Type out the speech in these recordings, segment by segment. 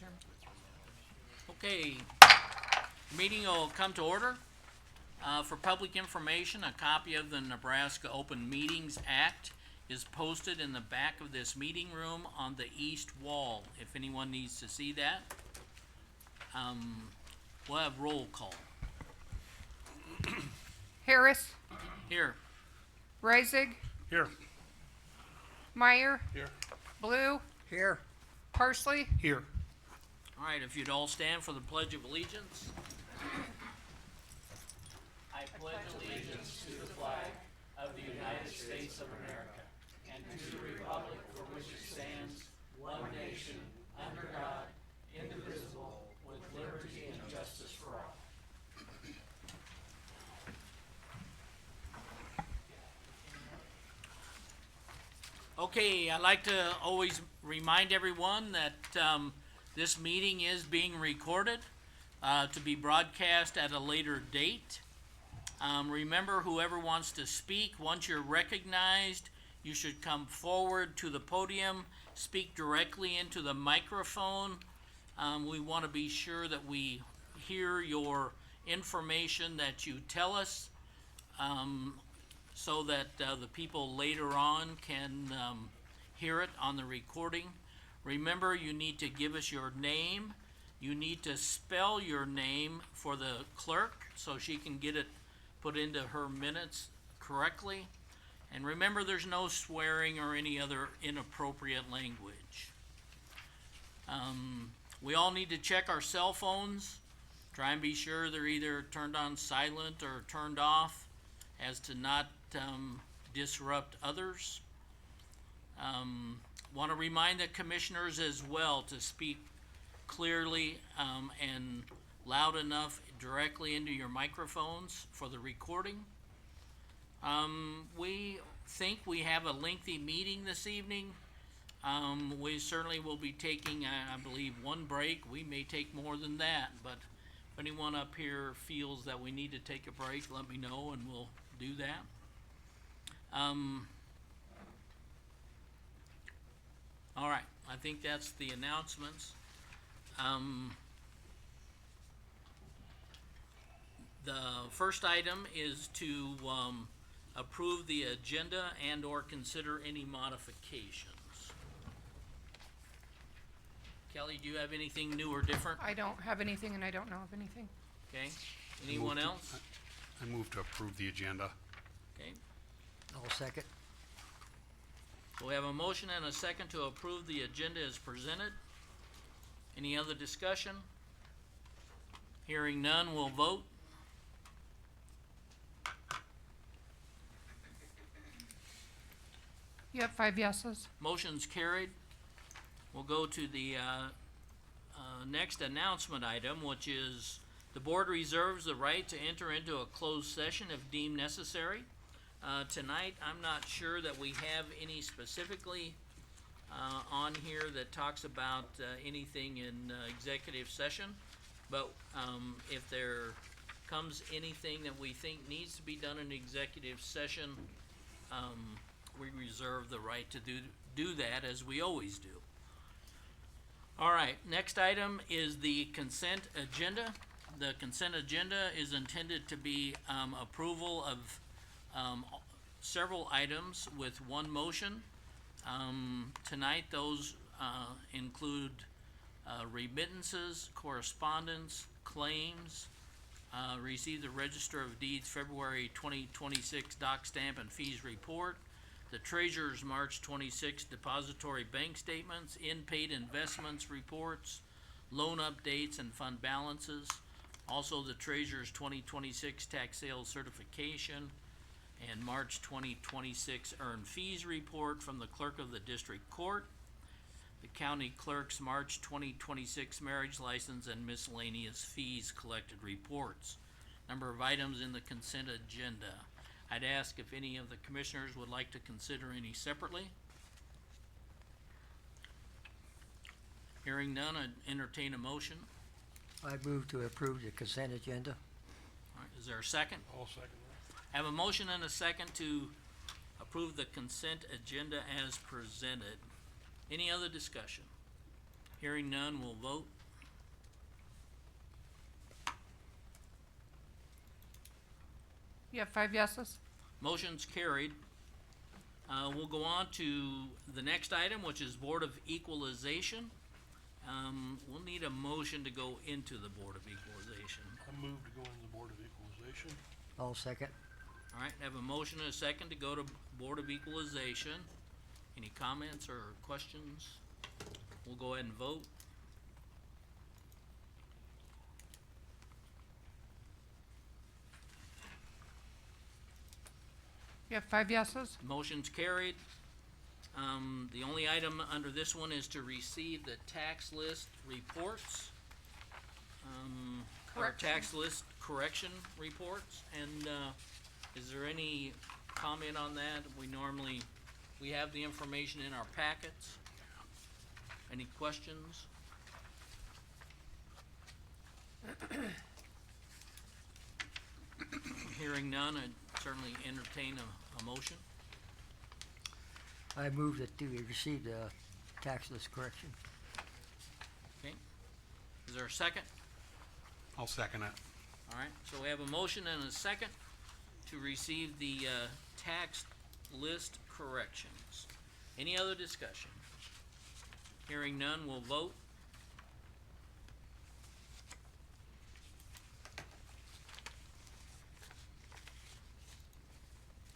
Chairman. Okay, meeting will come to order. For public information, a copy of the Nebraska Open Meetings Act is posted in the back of this meeting room on the east wall, if anyone needs to see that. We'll have roll call. Harris, Here. Reisig, Here. Meyer, Here. Blue, Here. Parsley. Here. All right, if you'd all stand for the Pledge of Allegiance. I pledge allegiance to the flag of the United States of America and to the republic for which it stands, one nation, under God, indivisible, with liberty and justice for all. Okay, I'd like to always remind everyone that this meeting is being recorded to be broadcast at a later date. Remember, whoever wants to speak, once you're recognized, you should come forward to the podium, speak directly into the microphone. We want to be sure that we hear your information that you tell us, so that the people later on can hear it on the recording. Remember, you need to give us your name. You need to spell your name for the clerk so she can get it put into her minutes correctly. And remember, there's no swearing or any other inappropriate language. We all need to check our cell phones. Try and be sure they're either turned on silent or turned off, as to not disrupt others. Want to remind the commissioners as well to speak clearly and loud enough directly into your microphones for the recording. We think we have a lengthy meeting this evening. We certainly will be taking, I believe, one break. We may take more than that, but if anyone up here feels that we need to take a break, let me know and we'll do that. All right, I think that's the announcements. The first item is to approve the agenda and or consider any modifications. Kelly, do you have anything new or different? I don't have anything and I don't know of anything. Okay, anyone else? I move to approve the agenda. Okay, I'll second. so we have a motion and a second to approve the agenda as presented. Any other discussion? Hearing none, we'll vote. You have 5 yeses. Motion's carried. We'll go to the next announcement item, which is the board reserves the right to enter into a closed session if deemed necessary. Tonight, I'm not sure that we have any specifically on here that talks about anything in executive session, but if there comes anything that we think needs to be done in executive session, we reserve the right to do that, as we always do. All right, next item is the consent agenda. The consent agenda is intended to be approval of several items with one motion. Tonight, those include remittances, correspondence, claims, receive the Register of Deeds February 2026 doc stamp and fees report, the Treasurer's March 26 depository bank statements, in-paid investments reports, loan updates and fund balances, also the Treasurer's 2026 tax sales certification, and March 2026 earned fees report from the Clerk of the District Court, the County Clerk's March 2026 marriage license and miscellaneous fees collected reports. Number of items in the consent agenda. I'd ask if any of the commissioners would like to consider any separately. Hearing none, I'd entertain a motion. I move to approve the consent agenda. All right, is there a second? I'll second that. I have a motion and a second to approve the consent agenda as presented. Any other discussion? Hearing none, we'll vote. You have 5 yeses? Motion's carried. We'll go on to the next item, which is Board of Equalization. We'll need a motion to go into the Board of Equalization. I move to go into the Board of Equalization. I'll second. All right, I have a motion and a second to go to Board of Equalization. Any comments or questions? We'll go ahead and vote. You have 5 yeses? Motion's carried. The only item under this one is to receive the tax list reports. Or tax list correction reports, and, is there any comment on that? We have the information in our packets. Any questions? Hearing none, I'd certainly entertain a motion. I move that we receive the tax list correction. Okay, is there a second? I'll second it. All right, so we have a motion and a second to receive the, tax list corrections. Any other discussion? Hearing none, we'll vote.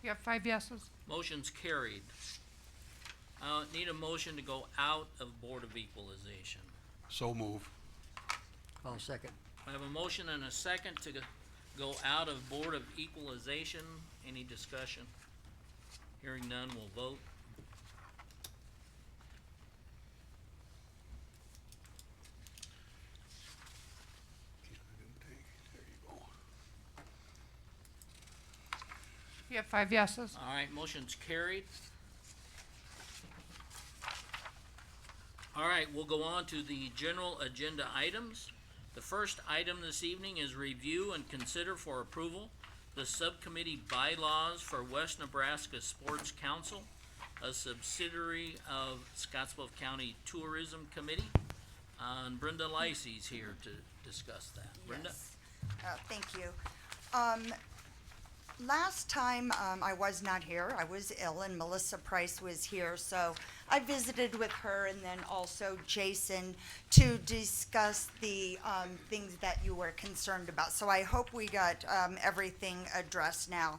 You have 5 yeses? Motion's carried. Need a motion to go out of Board of Equalization. So move. I'll second. I have a motion and a second to go out of Board of Equalization. Any discussion? Hearing none, we'll vote. There you go. You have 5 yeses? All right, motion's carried. All right, we'll go on to the general agenda items. The first item this evening is review and consider for approval the subcommittee bylaws for West Nebraska Sports Council, a subsidiary of Scotts Bluff County Tourism Committee. And Brenda Lacey's here to discuss that. Brenda? Yes. Thank you. Last time, I was not here. I was ill, and Melissa Price was here, so I visited with her and then also Jason to discuss the things that you were concerned about. So I hope we got everything addressed now.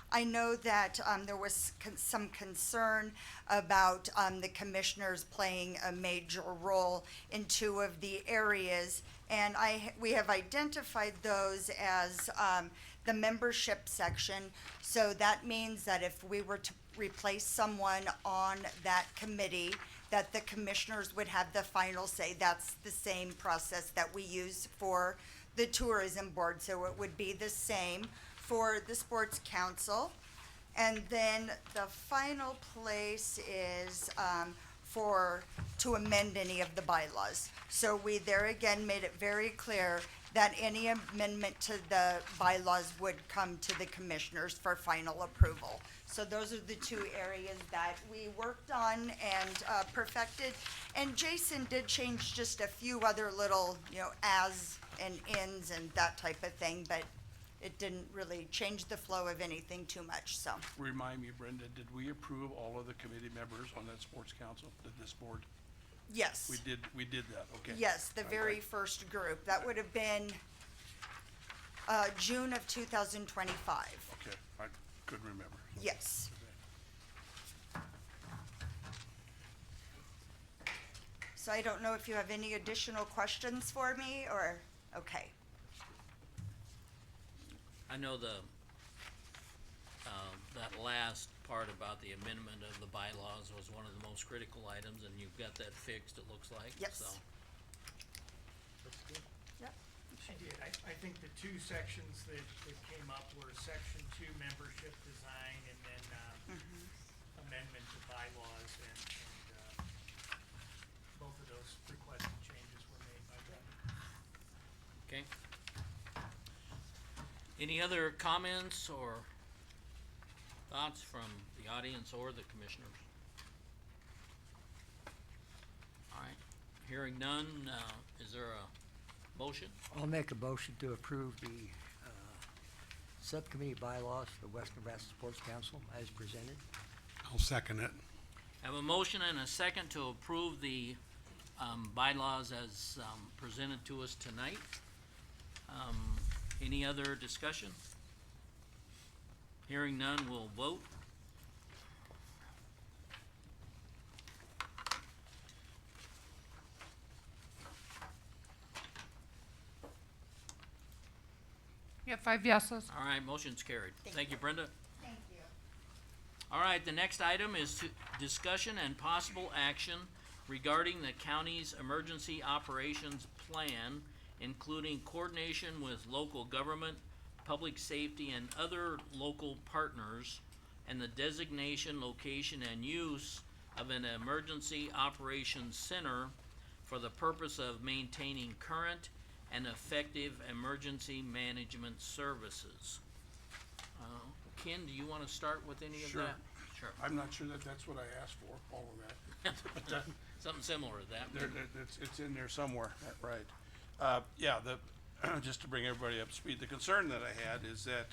I know that there was some concern about the commissioners playing a major role in 2 of the areas, and we have identified those as the membership section. So that means that if we were to replace someone on that committee, that the commissioners would have the final say. That's the same process that we use for the tourism board, so it would be the same for the sports council. And then the final place is to amend any of the bylaws. So we there again made it very clear that any amendment to the bylaws would come to the commissioners for final approval. So those are the 2 areas that we worked on and perfected. And Jason did change just a few other little, as and ins and that type of thing, but it didn't really change the flow of anything too much, so. Remind me, Brenda, did we approve all of the committee members on that sports council, did this board? Yes. We did that, okay. Yes, the All very right. first group. That would have been June of 2025. Okay, I couldn't remember. Yes. So I don't know if you have any additional questions for me, or, okay. I know that last part about the amendment of the bylaws was one of the most critical items, and you've got that fixed, it looks like, Yes. so. Yep. She did. I think the 2 sections that came up were section 2 membership design and then, amendment to bylaws and both of those requested changes were made by Brenda. Okay. Any other comments or thoughts from the audience or the commissioners? All right, hearing none, is there a motion? I'll make a motion to approve the subcommittee bylaws for the Western Nebraska Sports Council as presented. I'll second it. Have a motion and a second to approve the, bylaws as, presented to us tonight. Any other discussion? Hearing none, we'll vote. You have 5 yeses. All right, motion's carried. Thank you, Brenda. Thank you. All right, the next item is to discussion and possible action regarding the county's emergency operations plan, including coordination with local government, public safety, and other local partners, and the designation, location, and use of an emergency operations center for the purpose of maintaining current and effective emergency management services. Ken, do you wanna start with any of Sure. that? Sure. I'm not sure that that's what I asked for, all of that. But, Something similar to that. it's in there somewhere, right. Yeah, just to bring everybody up to speed, the concern that I had is that,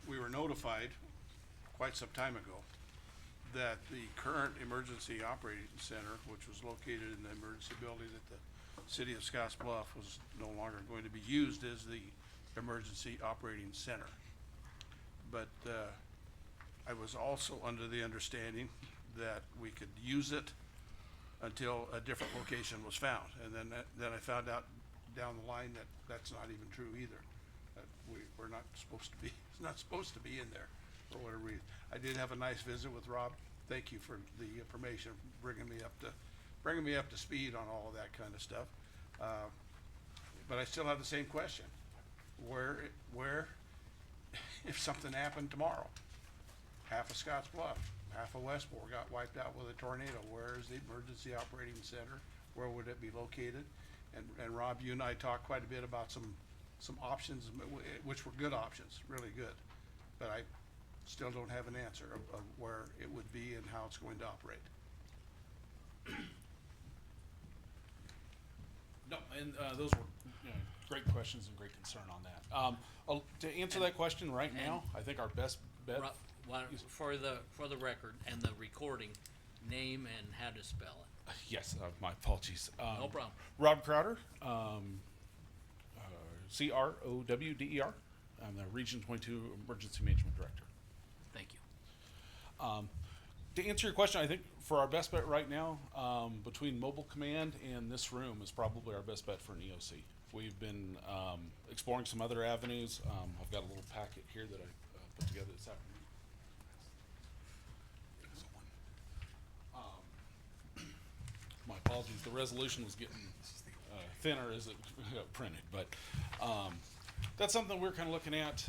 we were notified quite some time ago that the current emergency operating center, which was located in the emergency building at the city of Scotts Bluff, was no longer going to be used as the emergency operating center. But, I was also under the understanding that we could use it until a different location was found. And then I found out down the line that that's not even true either. That we're not supposed to be, it's not supposed to be in there for whatever reason. I did have a nice visit with Rob. Thank you for the information, bringing me up to speed on all of that kind of stuff. But I still have the same question. Where, if something happened tomorrow, half of Scotts Bluff, half of Westport got wiped out with a tornado, where is the emergency operating center? Where would it be located? And Rob, you and I talked quite a bit about some options, which were good options, really good. But I still don't have an answer of where it would be and how it's going to operate. No, and those were great questions and great concern on that. To answer that question right now, I think our best bet. For the record and the recording, name and how to spell it. Yes, my apologies. No problem. Rob Crowder, Crowder. I'm the Region 22 Emergency Management Director. Thank you. To answer your question, I think for our best bet right now, between mobile command and this room is probably our best bet for an EOC. We've been exploring some other avenues. I've got a little packet here that I put together this afternoon. My apologies, the resolution was getting thinner as it got printed, but that's something we're kind of looking at.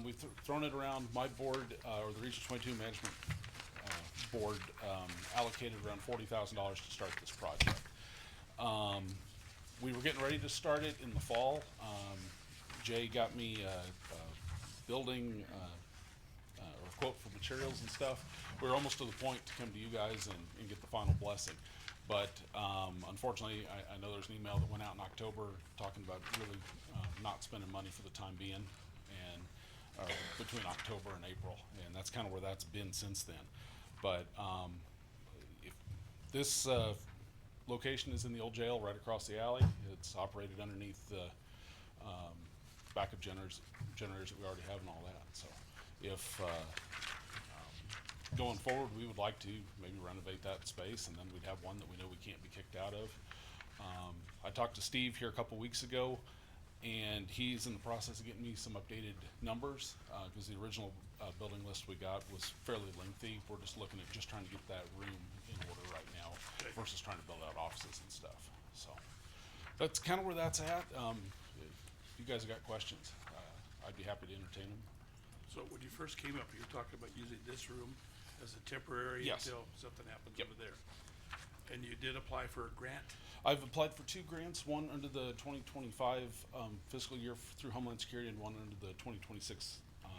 We've thrown it around. My board, or the Region 22 Management Board, allocated around $40,000 to start this project. We were getting ready to start it in the fall. Jay got me a building or a quote for materials and stuff. We were almost to the point to come to you guys and get the final blessing. But unfortunately, I know there's an email that went out in October talking about really not spending money for the time being, and between October and April, and that's kind of where that's been since then. But if this location is in the old jail right across the alley, it's operated underneath the backup generators that we already have and all that. So if going forward, we would like to maybe renovate that space, and then we'd have one that we know we can't be kicked out of. I talked to Steve here a couple weeks ago, and he's in the process of getting me some updated numbers, because the original building list we got was fairly lengthy. We're just looking at trying to get that room in order right now versus trying to build out offices and stuff. So that's kind of where that's at. If you guys have got questions, I'd be happy to entertain them. So when you first came up, you were talking about using this room as a temporary Yes. until something happens Yep. over there. And you did apply for a grant? I've applied for 2 grants, one under the 2025 fiscal year through Homeland Security, and one under the 2026 And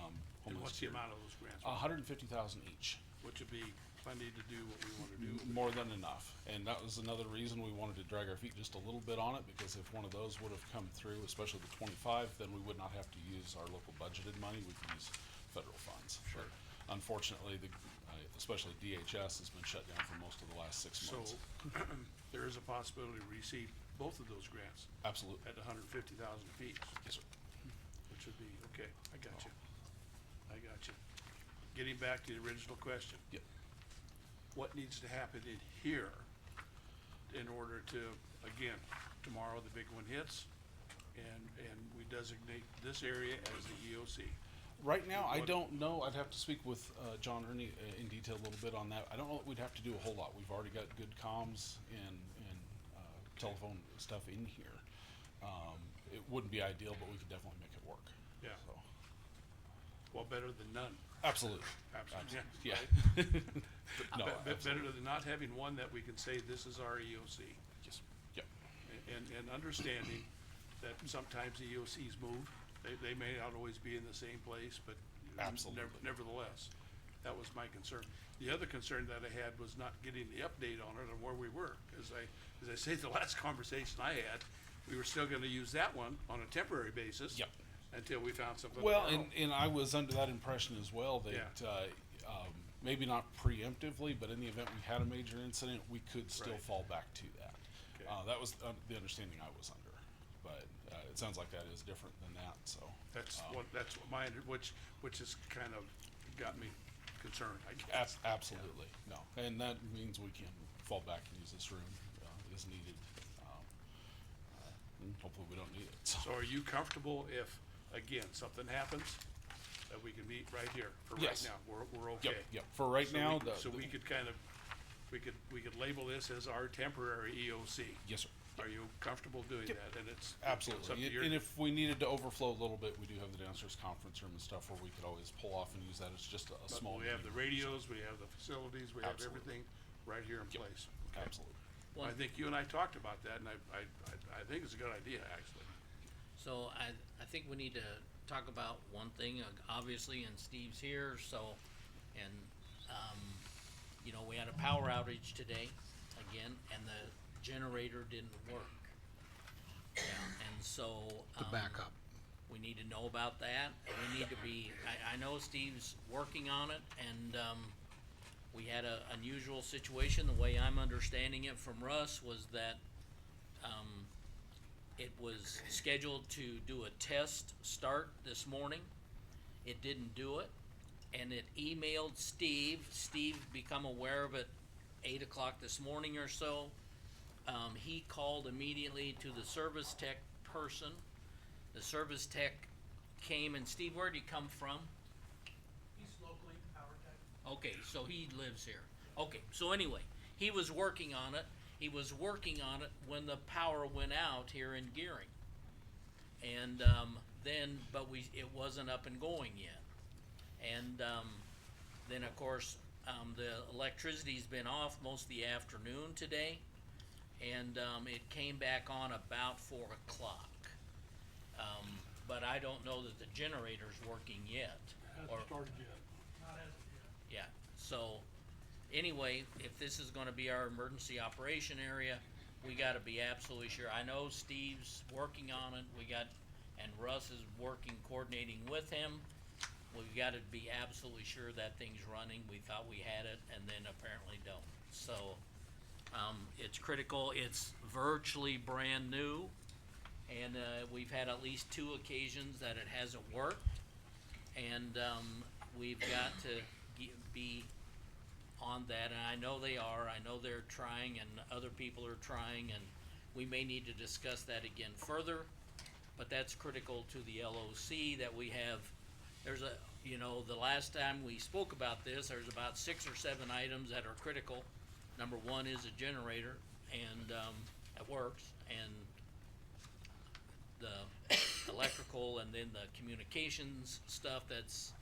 Homeland what's the Security. amount of those grants? 150,000 each. Which would be plenty to do what we wanna do. More than enough, and that was another reason we wanted to drag our feet just a little bit on it, because if one of those would have come through, especially the 25, then we would not have to use our local budgeted money, we could use federal funds. Sure. But unfortunately, especially DHS has been shut down for most of the last 6 So, months. there is a possibility to receive both of those grants Absolutely, at $150,000 apiece, yes, sir. which would be, okay, I got you. I got you. Getting back to the original question. Yep. What needs to happen in here in order to, again, tomorrow the big one hits and we designate this area as the EOC. Right now, I What- don't know, I'd have to speak with, John Ernie in detail a little bit on that. I don't know that we'd have to do a whole lot. We've already got good comms and, telephone stuff in here. It wouldn't be ideal, but we could definitely make it work. Yeah. So, Well, better than none. Absolutely. Absolutely. Yeah. No, Better absolutely. than not having one that we can say, this is our EOC. Yes, yep, And understanding that sometimes EOCs move, they may not always be in the same place, but Absolutely. nevertheless, that was my concern. The other concern that I had was not getting the update on it and where we were, as I say, the last conversation I had, we were still gonna use that one on a temporary basis. Yep. Until we found something. of well, our own. and I was under that impression as well, that, Yeah. maybe not preemptively, but in the event we had a major incident, we could still Right. fall back to that. Okay. That was, the understanding I was under, but, it sounds like that is different than that, so. That's what my, which has kind of got me concerned, I guess. Absolutely, no, and that means we can fall back and use this room, as needed. And hopefully we don't need it, so. So are you comfortable if, again, something happens, that we can meet right here for right Yes. now? We're okay? Yep, for right So now, So we could kind of, we could label this as our temporary EOC. yes, sir, Are you comfortable doing Yep. that? And it's absolutely, up to your- and if we needed to overflow a little bit, we do have the downstairs conference room and stuff where we could always pull off and use that as just a but small. we have the meeting room. radios, we have the facilities, we have Absolutely. everything right here in Yep. place. Absolutely. Well, I think you and I talked about that, and I think it's a good idea, actually. so I think we need to talk about one thing, obviously, and Steve's here, so, and, you know, we had a power outage today, again, and the generator didn't work. Yeah, and so, The backup. we need to know about that, and we need to be, I know Steve's working on it, and, we had a unusual situation, the way I'm understanding it from Russ was that, it was scheduled to do a test start this morning. It didn't do it, and it emailed Steve. Steve become aware of it 8 o'clock this morning or so. He called immediately to the service tech person. The service tech came, and Steve, where'd he come from? He's locally power tech. Okay, so he lives here. Okay, so anyway, he was working on it. He was working on it when the power went out here in Gearing. And, but it wasn't up and going yet. And, then of course, the electricity's been off most of the afternoon today. And, it came back on about 4 o'clock. But I don't know that the generator's working yet. Or- Not as of yet. yeah, so, anyway, if this is gonna be our emergency operation area, we gotta be absolutely sure. I know Steve's working on it, and Russ is working, coordinating with him. We've gotta be absolutely sure that thing's running. We thought we had it, and then apparently don't. So, it's critical, it's virtually brand new, and, we've had at least 2 occasions that it hasn't worked. And, we've got to be on that, and I know they are, I know they're trying, and other people are trying, and we may need to discuss that again further, but that's critical to the LOC that we have. There's the last time we spoke about this, there's about 6 or 7 items that are critical. Number 1 is a generator, and, it works, and the electrical, and then the communications stuff that's,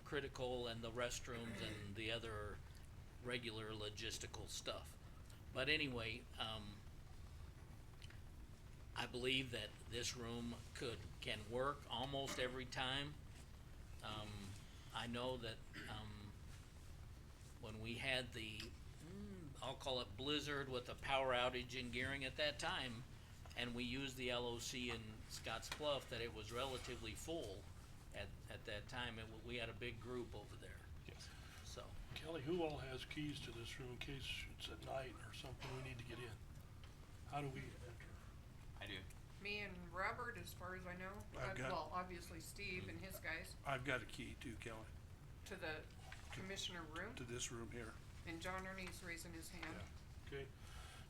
critical, and the restrooms and the other regular logistical stuff. But anyway, I believe that this room can work almost every time. I know that, when we had the, I'll call it blizzard with the power outage in Gearing at that time, and we used the LOC in Scotts Bluff, that it was relatively full at that time, and we had a big group over there, Yes. so. Kelly, who all has keys to this room in case it's at night or something we need to get in? How do we enter? I do. Me and Robert, as far as I know. I've got- Well, obviously Steve and his guys I've got a key too, Kelly, to the commissioner room, to this room here. and John Ernie's raising his hand. Okay,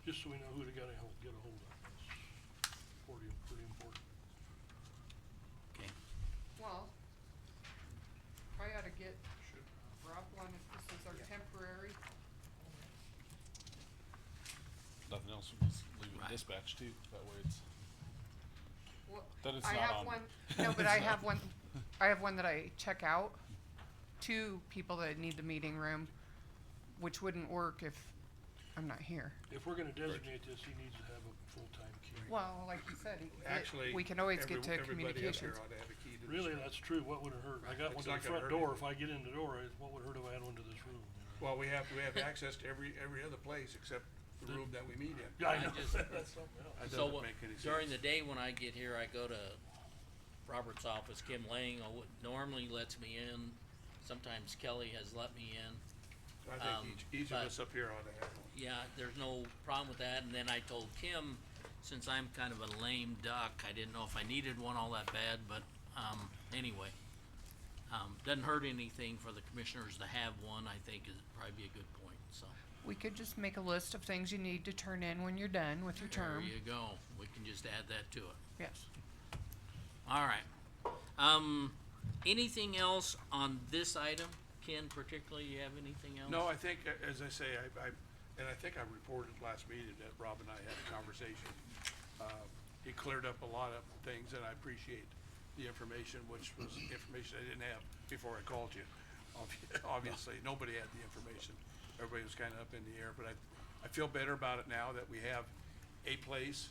just so we know who to get a hold of. That's pretty important. Okay. Well, I ought to get Rob one if this is our temporary. Nothing else, we just leave it Right. dispatch too, that way it's, Well, That it's I not have on. one, no, but I have one, I have one that I check out to people that need the meeting room, which wouldn't work if I'm not here. If we're gonna designate this, he needs to have a full-time key. Well, like you said, Actually, we can always get to everybody up communications. here ought to have a key to this Really, room. that's true. What would it hurt? I got one It's to not the gonna front hurt door. anything. If I get in the door, what would hurt if I had one to this room? Well, we have access to every other place except the room that we meet in. Yeah, I I know. just- That's something else. That So doesn't wha- make any sense. during the day when I get here, I go to Robert's office, Kim Lang, normally lets me in. Sometimes Kelly has let me in. I think each of but- us up here ought to have one. Yeah, there's no problem with that, and then I told Kim, since I'm kind of a lame duck, I didn't know if I needed one all that bad, but, anyway. Doesn't hurt anything for the commissioners to have one, I think is probably be a good point, so. We could just make a list of things you need to turn in when you're done with your There term. you go, we can just add that to it. Yes. Alright, anything else on this item? Ken particularly, you have anything else? No, I think, as I say, and I think I reported last meeting that Rob and I had a conversation. He cleared up a lot of things, and I appreciate the information, which was information I didn't have before I called you. Obviously, nobody had the information. Everybody was kinda up in the air, but I feel better about it now that we have a place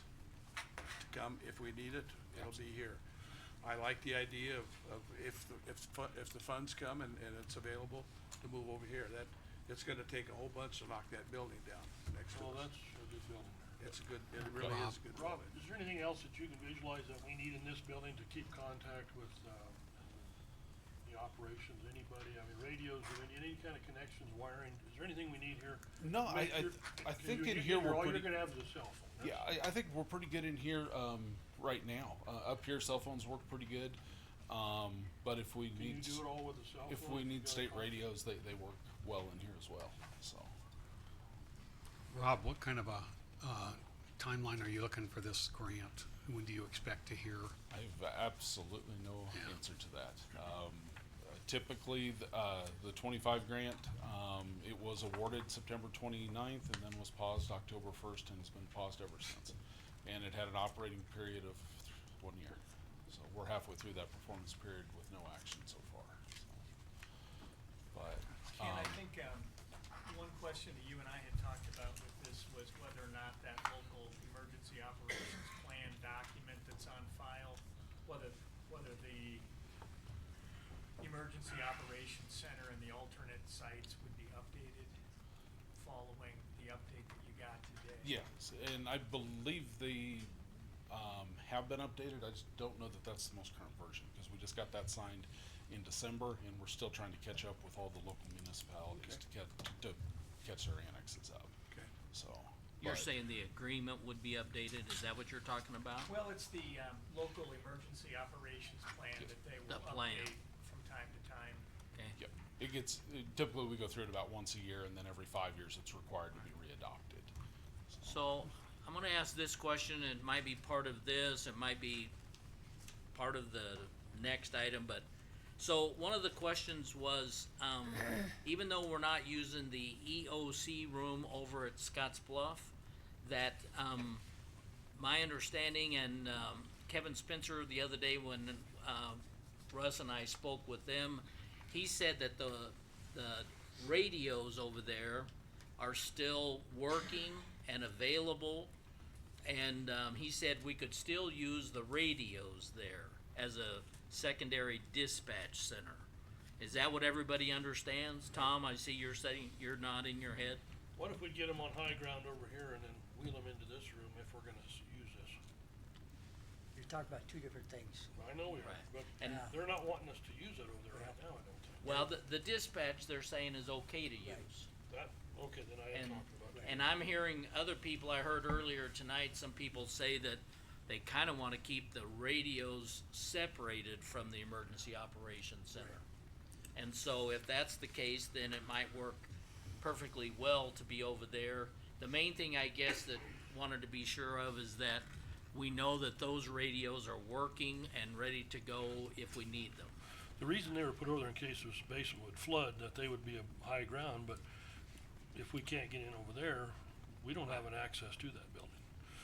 to come if we need it, it'll be here. I like the idea of if the funds come and it's available, to move over here. It's gonna take a whole bunch to knock that building down next to Well, us. that's a good building. It's a good, it really is a good Rob, building. is there anything else that you can visualize that we need in this building to keep contact with, the operations, anybody? I mean, radios or any kind of connections, wiring? Is there anything we need here? No, Make I sure- think you in get here we're all pretty, you're gonna have is a cell phone. yeah, I think we're pretty good in here, right now. Up here, cell phones work pretty good. But if we Can you need, do it all with a cell phone? if we You need got a state call? radios, they work well in here as well, so. Rob, what kind of a, timeline are you looking for this grant? When do you expect to hear? I have absolutely no Yeah. answer to that. Typically, the 25 grant, it was awarded September 29th and then was paused October 1st and has been paused ever since. And it had an operating period of 1 year. So we're halfway through that performance period with no action so far, so. But, Ken, I think, one question that you and I had talked about with this was whether or not that local emergency operations plan document that's on file, whether the emergency operations center and the alternate sites would be updated following the update that you got today. yes, and I believe they, have been updated. I just don't know that that's the most current version, because we just got that signed in December, and we're still trying to catch up with all the local municipalities to catch their annexes up, Okay. so. You're but- saying the agreement would be updated, is that what you're talking about? Well, it's the, local emergency operations plan that they will The plan. update from time to time. Okay, Yep, it gets, typically we go through it about once a year, and then every 5 years it's required to be readopted. so I'm gonna ask this question, it might be part of this, it might be part of the next item, but, so one of the questions was, even though we're not using the EOC room over at Scotts Bluff, that, my understanding, and, Kevin Spencer the other day when, Russ and I spoke with them, he said that the radios over there are still working and available, and, he said we could still use the radios there as a secondary dispatch center. Is that what everybody understands? Tom, I see you're saying, you're nodding your head. What if we get them on high ground over here and then wheel them into this room if we're gonna use this? You're talking about two different things. I know we are, Right. but And- they're not wanting us to use it over there right now, I don't think. Well, the dispatch they're saying is okay to use. That, okay, then I am And, talking about that. and I'm hearing other people, I heard earlier tonight, some people say that they kinda wanna keep the radios separated from the emergency operations center. And so if that's the case, then it might work perfectly well to be over there. The main thing I guess that wanted to be sure of is that we know that those radios are working and ready to go if we need them. The reason they were put over there in case this basement would flood, that they would be a high ground, but if we can't get in over there, we don't have an access to that building.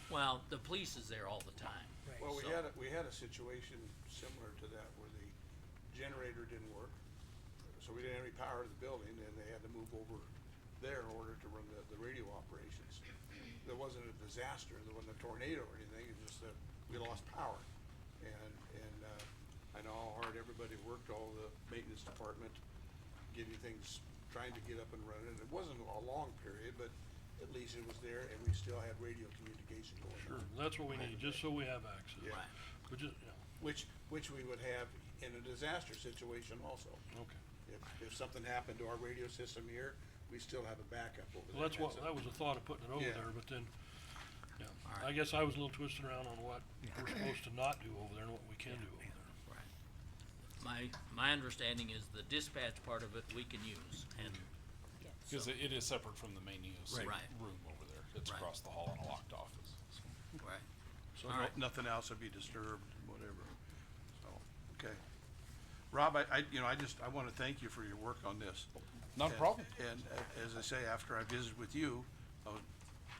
Well, the police is there all the time. Right. Well, So- we had a situation similar to that where the generator didn't work. So we didn't have any power to the building and they had to move over there in order to run the radio operations. There wasn't a disaster, there wasn't a tornado or anything, it's just that we lost power. And I know how hard everybody worked, all the maintenance department, getting things, trying to get up and running. It wasn't a long period, but at least it was there and we still had radio communication going Sure, on. that's what we need, just so we have access. Yeah. Right. We just, yeah, Which we would have in a disaster situation also. okay. If something happened to our radio system here, we still have a backup over there. Well, that's what, that was the thought of putting it over Yeah. there, but then, yeah. Alright. I guess I was a little twisted around on what we're supposed to not do over there and what we can do over there. Right. My understanding is the dispatch part of it we can use, and Cause it is separate from the main use Right. room over there. It's Right. across the hall in a locked office. right. So All right. nothing else would be disturbed, whatever. So, okay. Rob, I wanna thank you for your work on this. Not a problem. And as I say, after I visited with you, I was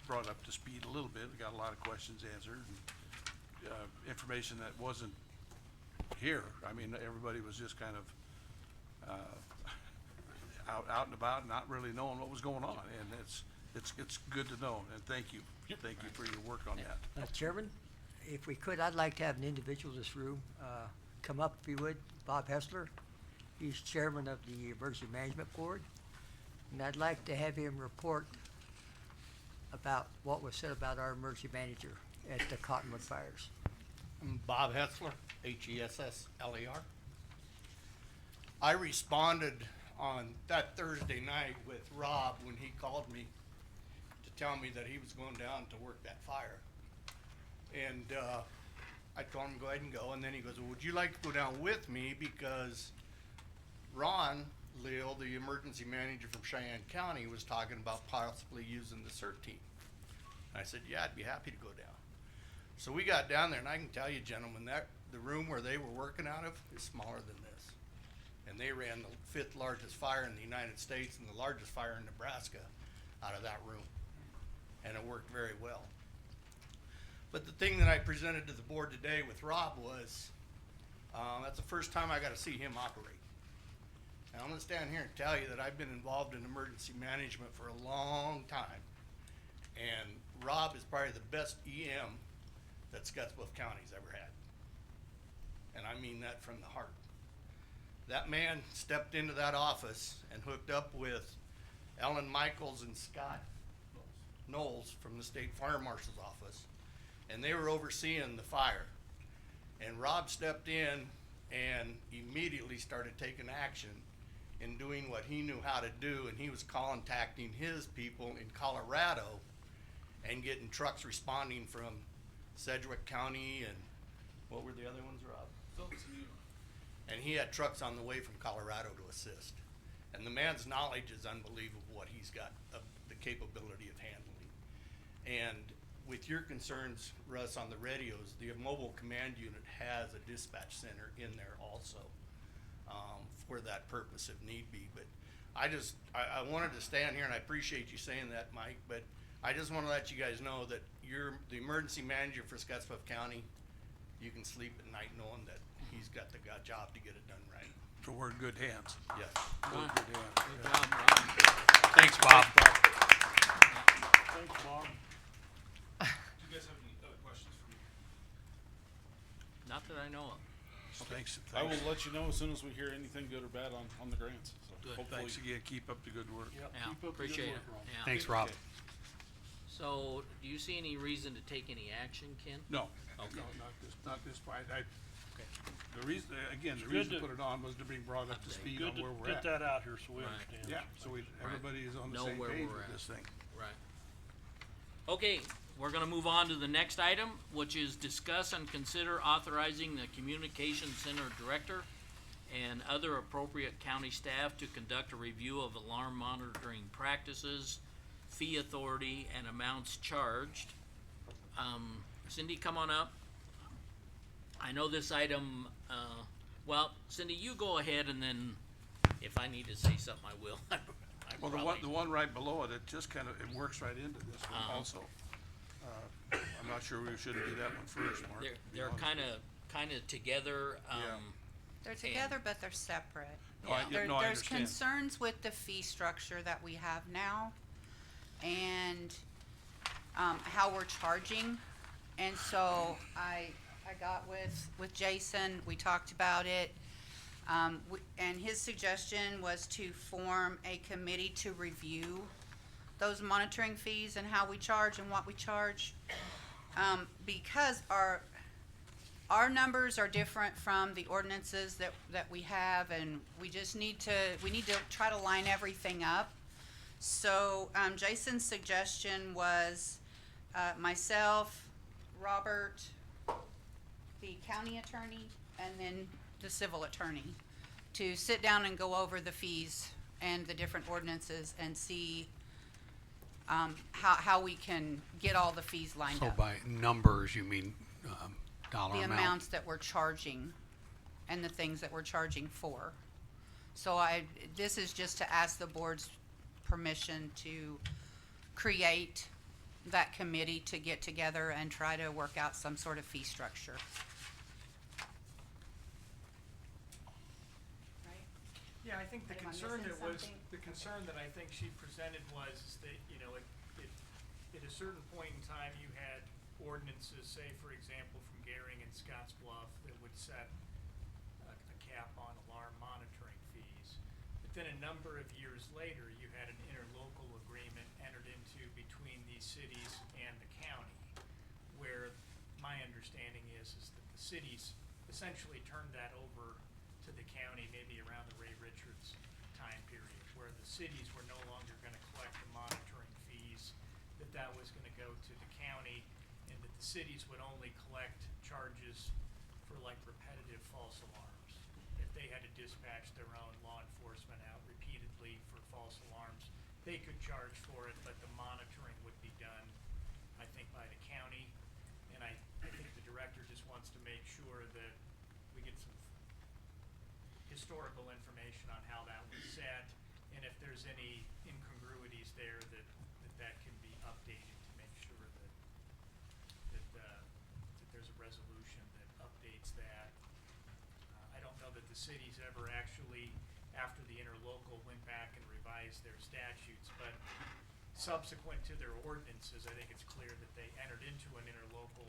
brought up to speed a little bit, got a lot of questions answered, and, information that wasn't here. I mean, everybody was just kind of, out and about, not really knowing what was going on, and it's good to know, and thank you. Thank you for your work on that. Chairman, if we could, I'd like to have an individual in this room, come up if you would, Bob Hessler. He's chairman of the Emergency Management Board, and I'd like to have him report about what was said about our emergency manager at the Cottonwood Fires. I'm Bob Hessler, Hessler. I responded on that Thursday night with Rob when he called me to tell me that he was going down to work that fire. And, I told him to go ahead and go, and then he goes, well, would you like to go down with me, because Ron Leal, the emergency manager from Cheyenne County, was talking about possibly using the CERT team. And I said, yeah, I'd be happy to go down. So we got down there, and I can tell you, gentlemen, that the room where they were working out of is smaller than this. And they ran the 5th largest fire in the United States and the largest fire in Nebraska out of that room. And it worked very well. But the thing that I presented to the board today with Rob was, that's the first time I got to see him operate. And I'm gonna stand here and tell you that I've been involved in emergency management for a long time. And Rob is probably the best EM that Scotts Bluff County's ever had. And I mean that from the heart. That man stepped into that office and hooked up with Ellen Michaels and Scott Knowles from the State Fire Marshal's office, and they were overseeing the fire. And Rob stepped in and immediately started taking action in doing what he knew how to do, and he was contacting his people in Colorado and getting trucks responding from Sedgwick County and what were the other ones, Rob? And he had trucks on the way from Colorado to assist. And the man's knowledge is unbelievable, what he's got, the capability of handling. And with your concerns, Russ, on the radios, the mobile command unit has a dispatch center in there also, for that purpose if need be. But I wanted to stand here, and I appreciate you saying that, Mike, but I just wanna let you guys know that you're the emergency manager for Scotts Bluff County. You can sleep at night knowing that he's got the job to get it done right. So we're in good hands. Yes. We're in good hands. Good job, Rob. Thanks, Bob. Thanks, Bob. Do you guys have any other questions for me? Not that I know of. Thanks. I will let you know as soon as we hear anything good or bad on the grants, so Good. hopefully. Thanks again, keep up the good work. Yep, Yeah, keep up the good appreciate it, work, Rob. yeah. Thanks, Rob. So, do you see any reason to take any action, Ken? No, Okay. no, not this point. Okay. The reason, again, the It's reason good to to- put it on was to bring broad up to Update. speed Good on to where we're get at. that out here so we Right. understand. Yeah, so everybody is on the Know same where page we're with at. this thing. Right. Okay, we're gonna move on to the next item, which is discuss and consider authorizing the communication center director and other appropriate county staff to conduct a review of alarm monitoring practices, fee authority, and amounts charged. Cindy, come on up. I know this item, well, Cindy, you go ahead, and then if I need to say something, I will. I Well, probably- the one right below it, it just kind of, it works right into this one also. I'm not sure we shouldn't do that one first, Mark. to be They're honest. kinda together, Yeah. They're together, but they're separate. Oh, I- Yeah. no, I There's understand. concerns with the fee structure that we have now and, how we're charging. And so I got with Jason, we talked about it. And his suggestion was to form a committee to review those monitoring fees and how we charge and what we charge. Because our numbers are different from the ordinances that we have, and we need to try to line everything up. So, Jason's suggestion was, myself, Robert, the county attorney, and then the civil attorney, to sit down and go over the fees and the different ordinances and see, how we can get all the fees lined So up. by numbers, you mean, dollar The amount? amounts that we're charging and the things that we're charging for. So this is just to ask the board's permission to create that committee to get together and try to work out some sort of fee structure. Right? Yeah, I think the Am I concern missing that was, something? the concern that I think she presented was that, you know, at a certain point in time, you had ordinances, say, for example, from Gehring and Scotts Bluff, that would set a cap on alarm monitoring fees. But then a number of years later, you had an interlocal agreement entered into between these cities and the county, where my understanding is that the cities essentially turned that over to the county maybe around the Ray Richards time period, where the cities were no longer gonna collect the monitoring fees, that was gonna go to the county, and that the cities would only collect charges for like repetitive false alarms. If they had to dispatch their own law enforcement out repeatedly for false alarms, they could charge for it, but the monitoring would be done, I think, by the county. And I think the director just wants to make sure that we get some historical information on how that was set, and if there's any incongruities there, that can be updated to make sure that there's a resolution that updates that. I don't know that the cities ever actually, after the interlocal, went back and revised their statutes, but subsequent to their ordinances, I think it's clear that they entered into an interlocal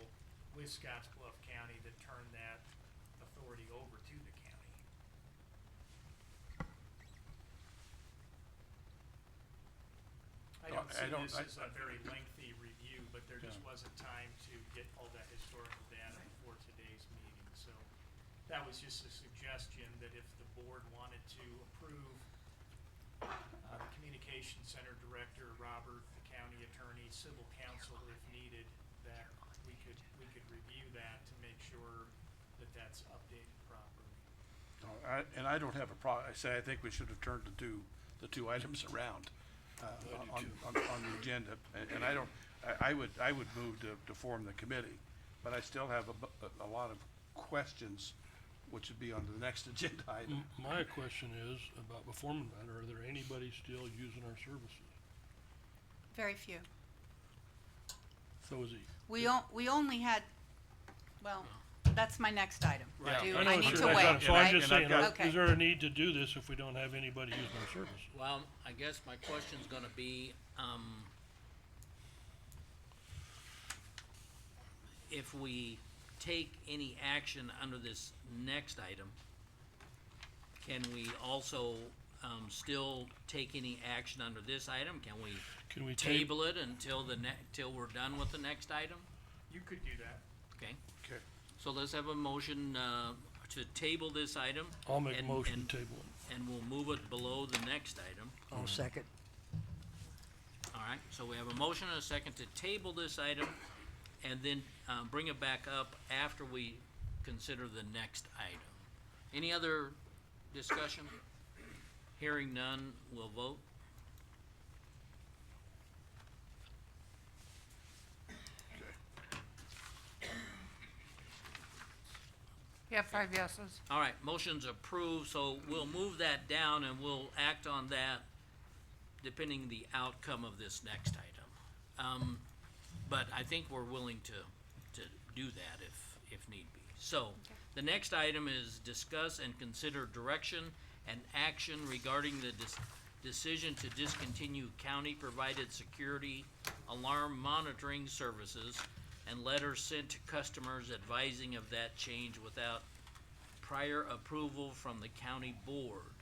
with Scotts Bluff County that turned that authority over to the county. I don't see this as a very lengthy review, but there just wasn't time to get all that historical data before today's meeting, so that was just a suggestion that if the board wanted to approve the communication center director, Robert, the county attorney, civil counsel, if needed, that we could review that to make sure that that's updated properly. And I don't have a I think we should have turned the two items around, on the agenda. And I would move to form the committee, but I still have a lot of questions, which would be on the next agenda item. My question is about before that, are there anybody still using our services? Very few. So is it? We only had, well, that's my next item. Right. I need sure, to that's wait, what So I'm right? just saying, Okay. is there a need to do this if we don't have anybody using our services? well, I guess my question's gonna be, if we take any action under this next item, can we also, still take any action under this item? Can we table it until till we're done with the next item? You could do that. Okay, Okay. so let's have a motion, to table this item. I'll make a and- motion and- to table it. And we'll move it below the next item. I'll second. All right, so we have a motion and a second to table this item and then, bring it back up after we consider the next item. Any other discussion? Hearing none, we'll vote. You have 5 yeses. All right, motion's approved, so we'll move that down and we'll act on that depending the outcome of this next item. But I think we're willing to do that if need be. So, the next item is discuss and consider direction and action regarding the decision to discontinue county-provided security alarm monitoring services and letters sent to customers advising of that change without prior approval from the county board,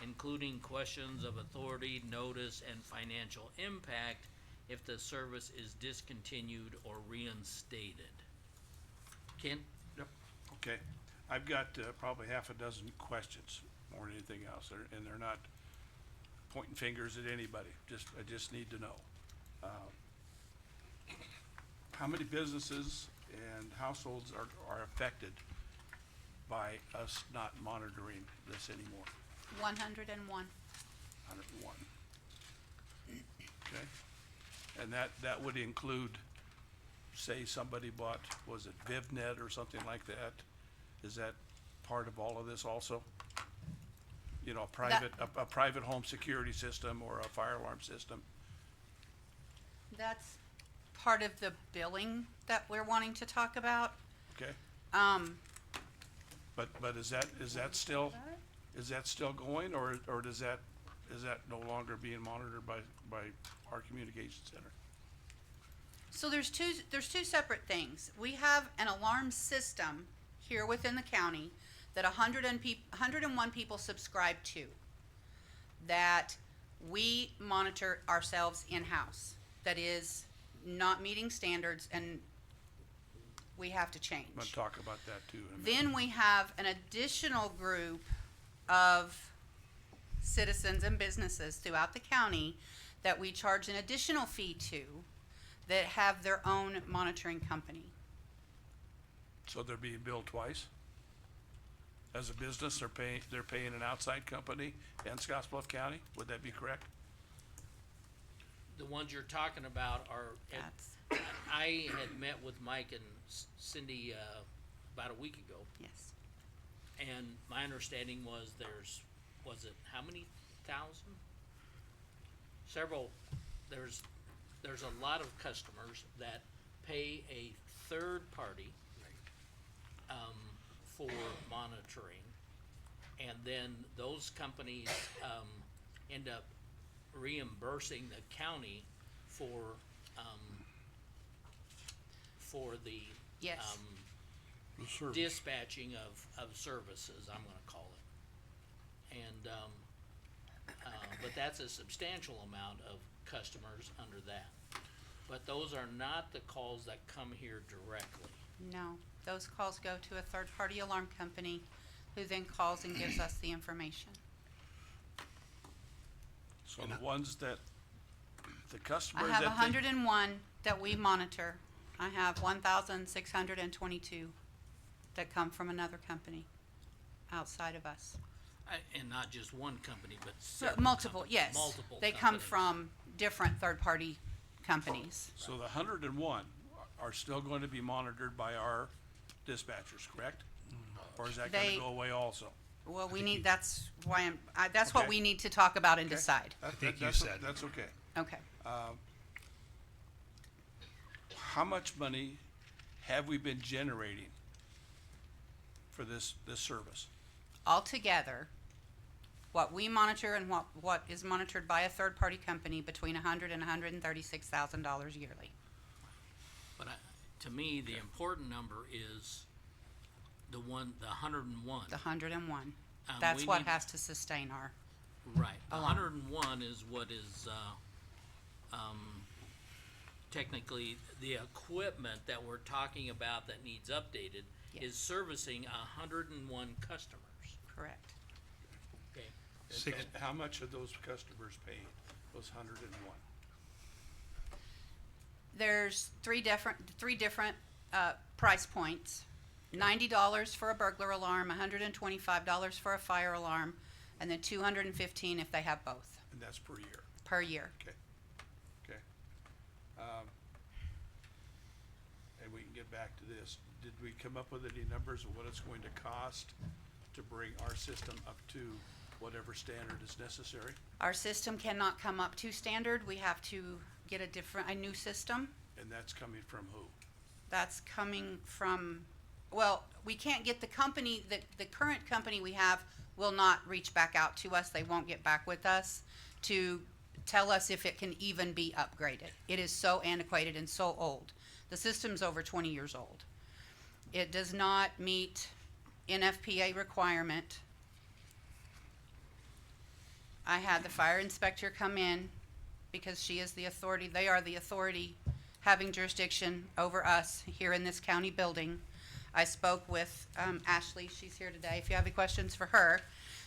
including questions of authority, notice, and financial impact if the service is discontinued or reinstated. Ken? Yep, okay. I've got probably half a dozen questions, more than anything else, and they're not pointing fingers at anybody, I just need to know. How many businesses and households are affected by us not monitoring this anymore? 101. 101. Okay, and that would include, say somebody bought, was it VivNet or something like that? Is that part of all of this also? You know, a private home security system or a fire alarm system? That's part of the billing that we're wanting to talk about. Okay, Um, but is that still going, or is that no longer being monitored by our communication center? so there's two separate things. We have an alarm system here within the county that 101 people subscribe to, that we monitor ourselves in-house. That is not meeting standards, and we have to change. I'm gonna talk about that too in a minute. Then we have an additional group of citizens and businesses throughout the county that we charge an additional fee to, that have their own monitoring company. So they're being billed twice? As a business, they're paying an outside company and Scotts Bluff County, would that be correct? The ones you're talking about are, That's, I had met with Mike and Cindy, about a week ago, yes. and my understanding was was it how many thousand? There's a lot of customers that pay a third party, for monitoring, and then those companies, end up reimbursing the county for the Yes. dispatching of services, I'm gonna call it. And, but that's a substantial amount of customers under that. But those are not the calls that come here directly. No, those calls go to a third-party alarm company who then calls and gives us the information. So the ones that, the I customers have that 101 that we monitor. I have 1,622 that come from another company outside of us. And not just one company, but So several multiple, companies, yes. multiple They come companies. from different third-party companies. So the 101 are still going to be monitored by our dispatchers, correct? Or is that gonna They- go away also? Well, we need, that's why that's what Okay. we need to talk about and Okay. decide. That- think you that's- said- That's okay. Okay. How much money have we been generating for this service? Altogether, what we monitor and what is monitored by a third-party company, between $100,000 and $136,000 yearly. But to me, the important number is The 101. the 101. Um, That's we what need- has to sustain our, Right, the alarm. 101 is what is, technically, the equipment that we're talking about that needs updated Yes. is servicing 101 customers, correct. okay? Six, And how much of those customers paid those 101? There's three different price points. $90 for a burglar alarm, $125 for a fire alarm, and then $215 if they have both And that's per year, per year. okay? And we can get back to this. Did we come up with any numbers of what it's going to cost to bring our system up to whatever standard is necessary? Our system cannot come up to standard. We have to get a new system. And that's coming from who? That's coming from, well, we can't get the company, the current company we have will not reach back out to us. They won't get back with us to tell us if it can even be upgraded. It is so antiquated and so old. The system's over 20 years old. It does not meet NFPA requirement. I had the fire inspector come in because she is the authority, they are the authority having jurisdiction over us here in this county building. I spoke with Ashley, she's here today, if you have any questions for her.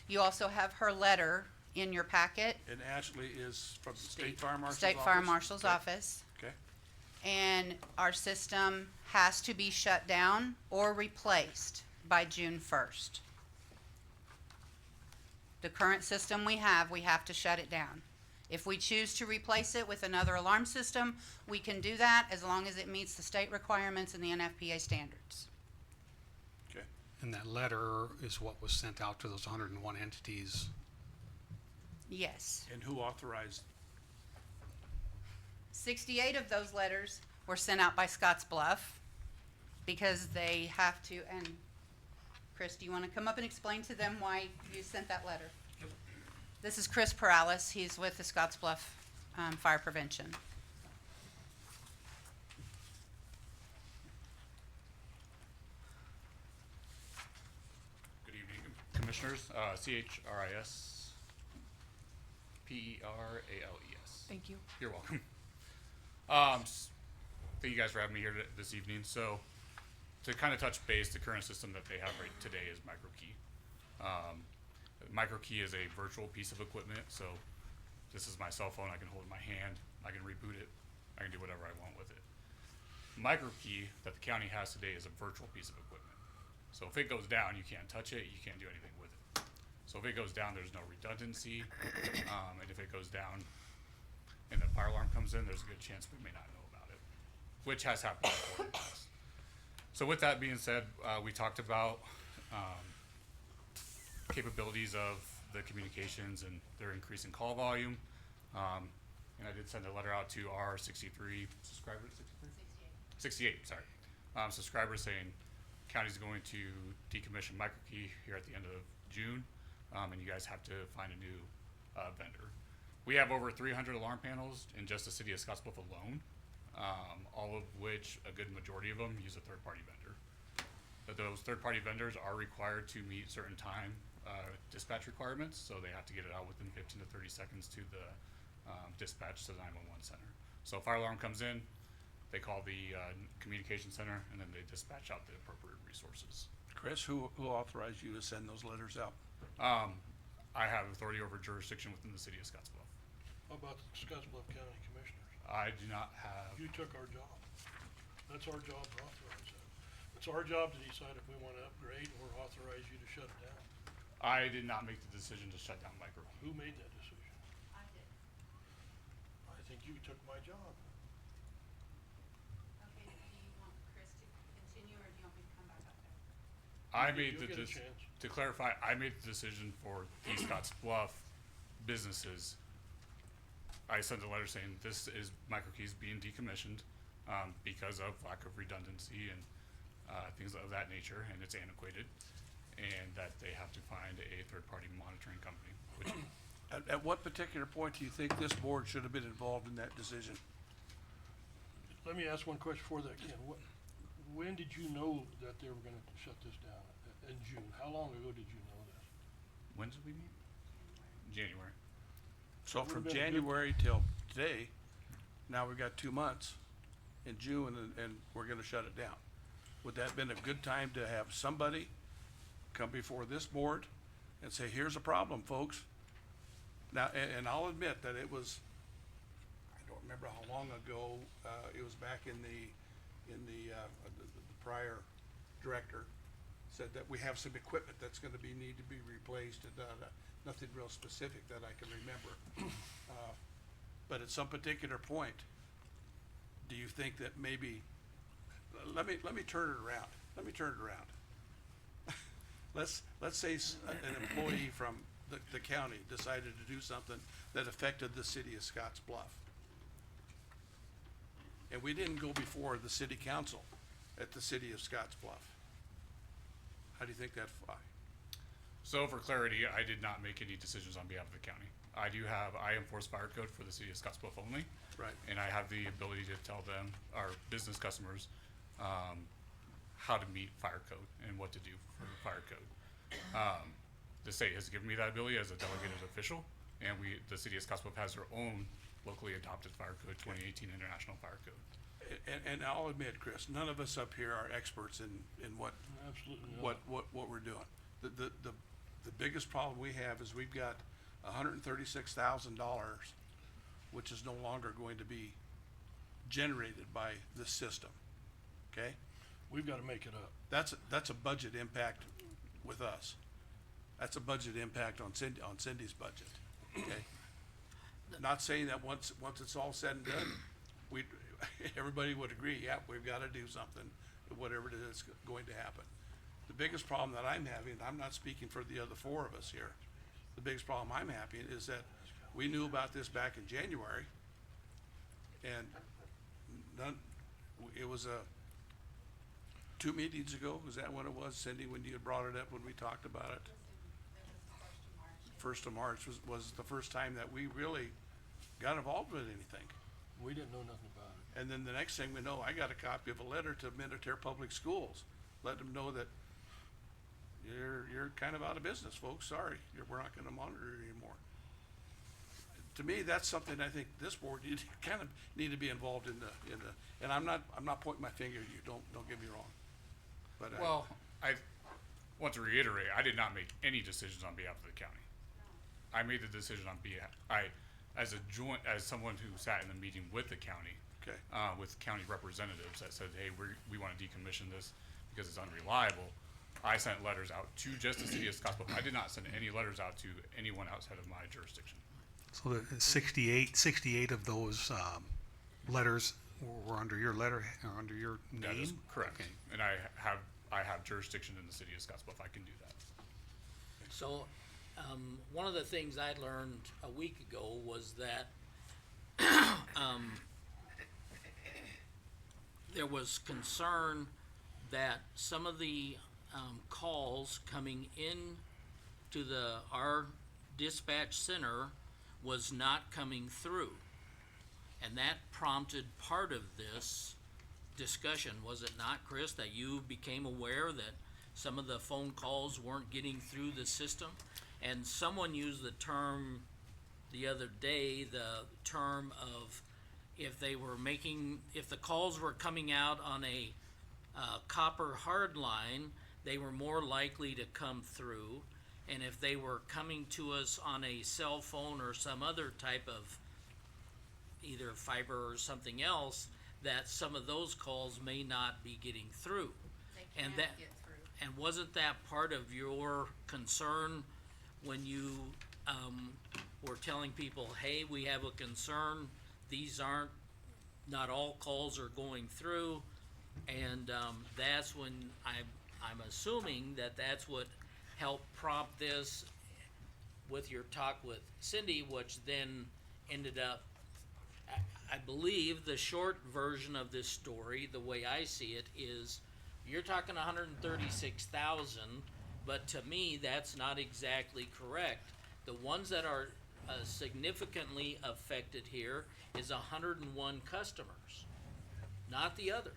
You also have her letter in your packet, And Ashley is from the State Fire Marshal's State office? Fire Marshal's Okay. office. Okay, And our system has to be shut down or replaced by June 1st. The current system we have to shut it down. If we choose to replace it with another alarm system, we can do that as long as it meets the state requirements and the NFPA standards. okay. and that letter is what was sent out to those 101 entities. Yes. And who authorized? 68 of those letters were sent out by Scotts Bluff because they have to, and Chris, do you want to come up and explain to them why you sent that letter? This is Chris Perales. He's with the Scotts Bluff Fire Prevention. Good evening, Commissioners. CHRIS PERALES. Thank you. You're welcome. Thank you guys for having me here this evening. So, to kind of touch base, the current system that they have right today is MicroKey. MicroKey is a virtual piece of equipment. So, this is my cell phone. I can hold it in my hand. I can reboot it. I can do whatever I want with it. MicroKey that the county has today is a virtual piece of equipment. So if it goes down, you can't touch it, you can't do anything with it. So if it goes down, there's no redundancy, and if it goes down and the fire alarm comes in, there's a good chance we may not know about it, which has happened before in the past. So with that being said, we talked about capabilities of the communications and their increasing call volume. And I did send a letter out to our 63 subscribers, 68, sorry. Subscribers saying county's going to decommission MicroKey here at the end of June, and you guys have to find a new vendor. We have over 300 alarm panels in just the city of Scotts Bluff alone, all of which a good majority of them use a third-party vendor. But those third-party vendors are required to meet certain time dispatch requirements, so they have to get it out within 15 to 30 seconds to the dispatch to the 911 center. So fire alarm comes in, they call the communication center, and then they dispatch out the appropriate resources. Chris, who authorized you to send those letters out? I have authority over jurisdiction within the city of Scotts Bluff. How about the Scotts Bluff County Commissioners? I do not have, You took our job. That's our job to authorize that. It's our job to decide if we wanna upgrade or authorize you to shut it down. I did not make the decision to shut down MicroKey. Who made that decision? I did. I think you took my job. Okay, do you want Chris to continue or do you want me to come back up there? I You'll made get a the, chance. to clarify, I made the decision for the Scotts Bluff businesses. I sent a letter saying this is MicroKey's being decommissioned, because of lack of redundancy and, things of that nature, and it's antiquated, and that they have to find a third-party monitoring company, which At what particular point do you think this board should have been involved in that decision? Let me ask one question before that, Ken. When did you know that they were gonna shut this down? in June. How long ago did you know this? When did we meet? January. So Would've from been a good- January till today, now we've got 2 months in June and we're gonna shut it down. Would that have been a good time to have somebody come before this board and say, here's a problem, folks? Now, and I'll admit that it was, I don't remember how long ago, it was back in the prior director said that we have some equipment that's gonna need to be replaced and, nothing real specific that I can remember. But at some particular point, do you think that maybe, let me turn it around, Let's say an employee from the county decided to do something that affected the city of Scotts Bluff. And we didn't go before the city council at the city of Scotts Bluff. How do you think that'd fly? So for clarity, I did not make any decisions on behalf of the county. I enforce fire code for the city of Scotts Bluff only. Right. And I have the ability to tell them, our business customers, how to meet fire code and what to do for the fire code. The state has given me that ability as a delegated official, and the city of Scotts Bluff has their own locally adopted fire code, 2018 International Fire Code. And I'll admit, Chris, none of us up here are experts in what Absolutely not. what we're doing. The biggest problem we have is we've got $136,000, which is no longer going to be generated by this system, okay? We've gotta make it up. That's a budget impact with us. That's a budget impact on Cindy's budget, okay? Not saying that once it's all said and done, everybody would agree, yeah, we've gotta do something, whatever it is going to happen. The biggest problem that I'm having, and I'm not speaking for the other 4 of us here, the biggest problem I'm having is that we knew about this back in January, and it was 2 meetings ago, was that when it was, Cindy, when you had brought it up, when we talked about it? 1st of March was the first time that we really got involved with anything. We didn't know nothing about it. And then the next thing we know, I got a copy of a letter to Minnetonka Public Schools, letting them know that you're kind of out of business, folks, sorry, we're not gonna monitor it anymore. To me, that's something I think this board need to be involved in and I'm not pointing my finger at you, don't get me wrong. But Well, I want to reiterate, I did not make any decisions on behalf of the county. I made the decision on behalf, as someone who sat in the meeting with the county, okay, with county representatives that said, hey, we wanna decommission this because it's unreliable. I sent letters out to just the city of Scotts Bluff. I did not send any letters out to anyone outside of my jurisdiction. So the 68 of those, letters were under your letter, or under your name? That is correct. Okay. And I have jurisdiction in the city of Scotts Bluff. I can do that. So, one of the things I learned a week ago was that, there was concern that some of the, calls coming in to our dispatch center was not coming through. And that prompted part of this discussion, was it not, Chris, that you became aware that some of the phone calls weren't getting through the system? And someone used the term the other day, the term of if the calls were coming out on a copper hard line, they were more likely to come through. And if they were coming to us on a cell phone or some other type of either fiber or something else, that some of those calls may not be getting through. They And can't that- get through. And wasn't that part of your concern when you, were telling people, hey, we have a concern, not all calls are going through, and, that's when I'm assuming that that's what helped prompt this with your talk with Cindy, which then ended up, I believe the short version of this story, the way I see it, is you're talking 136,000, but to me, that's not exactly correct. The ones that are significantly affected here is 101 customers, not the others.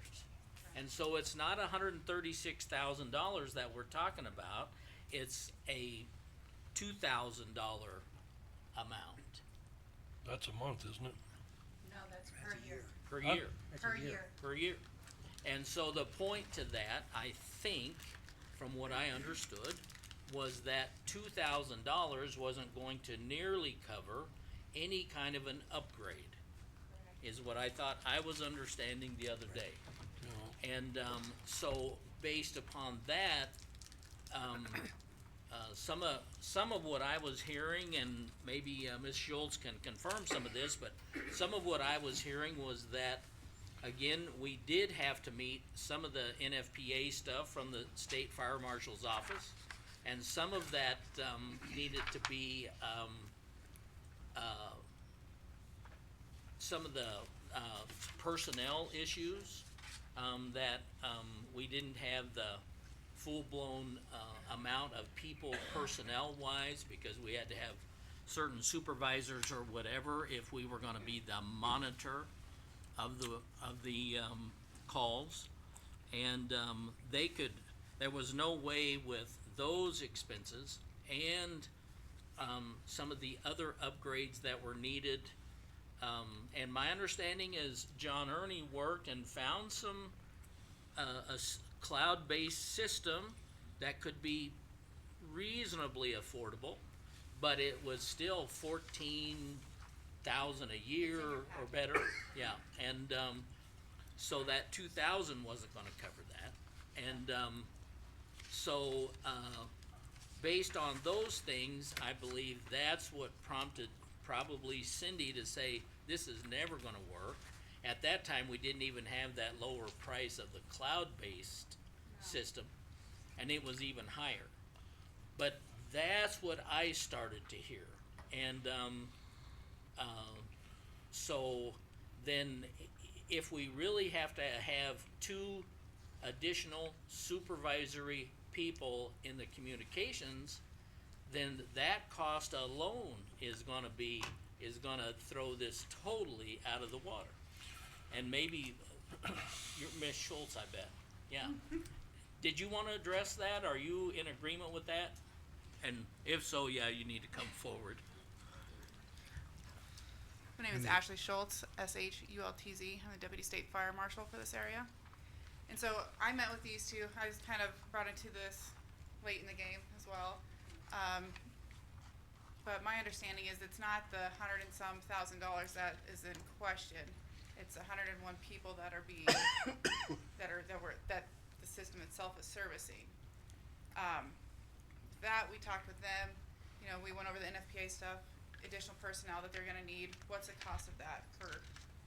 And so it's not $136,000 that we're talking about, it's a $2,000 amount That's a month, isn't it? No, that's per year. per Huh? year. That's Per a year. year. Per year. And so the point to that, I think, from what I understood, was that $2,000 wasn't going to nearly cover any kind of an upgrade, is what I thought I was understanding the other day. No. And, so based upon that, some of what I was hearing, and maybe, Ms. Schultz can confirm some of this, but some of what I was hearing was that, again, we did have to meet some of the NFPA stuff from the state fire marshal's office, and some of that, needed to be, some of the, personnel issues, that, we didn't have the full-blown, amount of people personnel-wise, because we had to have certain supervisors or whatever if we were gonna be the monitor of the calls. And, there was no way with those expenses and, some of the other upgrades that were needed. And my understanding is John Ernie worked and found some, cloud-based system that could be reasonably affordable, but it was still 14,000 a year or better, yeah, and, so that 2,000 wasn't gonna cover that, and, so, based on those things, I believe that's what prompted probably Cindy to say, this is never gonna work. At that time, we didn't even have that lower price of the cloud-based system, and it was even higher. But that's what I started to hear, and, so then if we really have to have 2 additional supervisory people in the communications, then that cost alone is gonna throw this totally out of the water. And maybe, you're Ms. Schultz, I bet, yeah. Did you wanna address that? Are you in agreement with that? And if so, yeah, you need to come forward. My name is Ashley Schultz, SHULTZ. I'm the Deputy State Fire Marshal for this area. And so I met with these two. I was kind of brought into this late in the game as well. But my understanding is it's not the $100 and some thousand that is in question. It's 101 people that are being, that the system itself is servicing. That we talked with them, you know, we went over the NFPA stuff, additional personnel that they're gonna need, what's the cost of that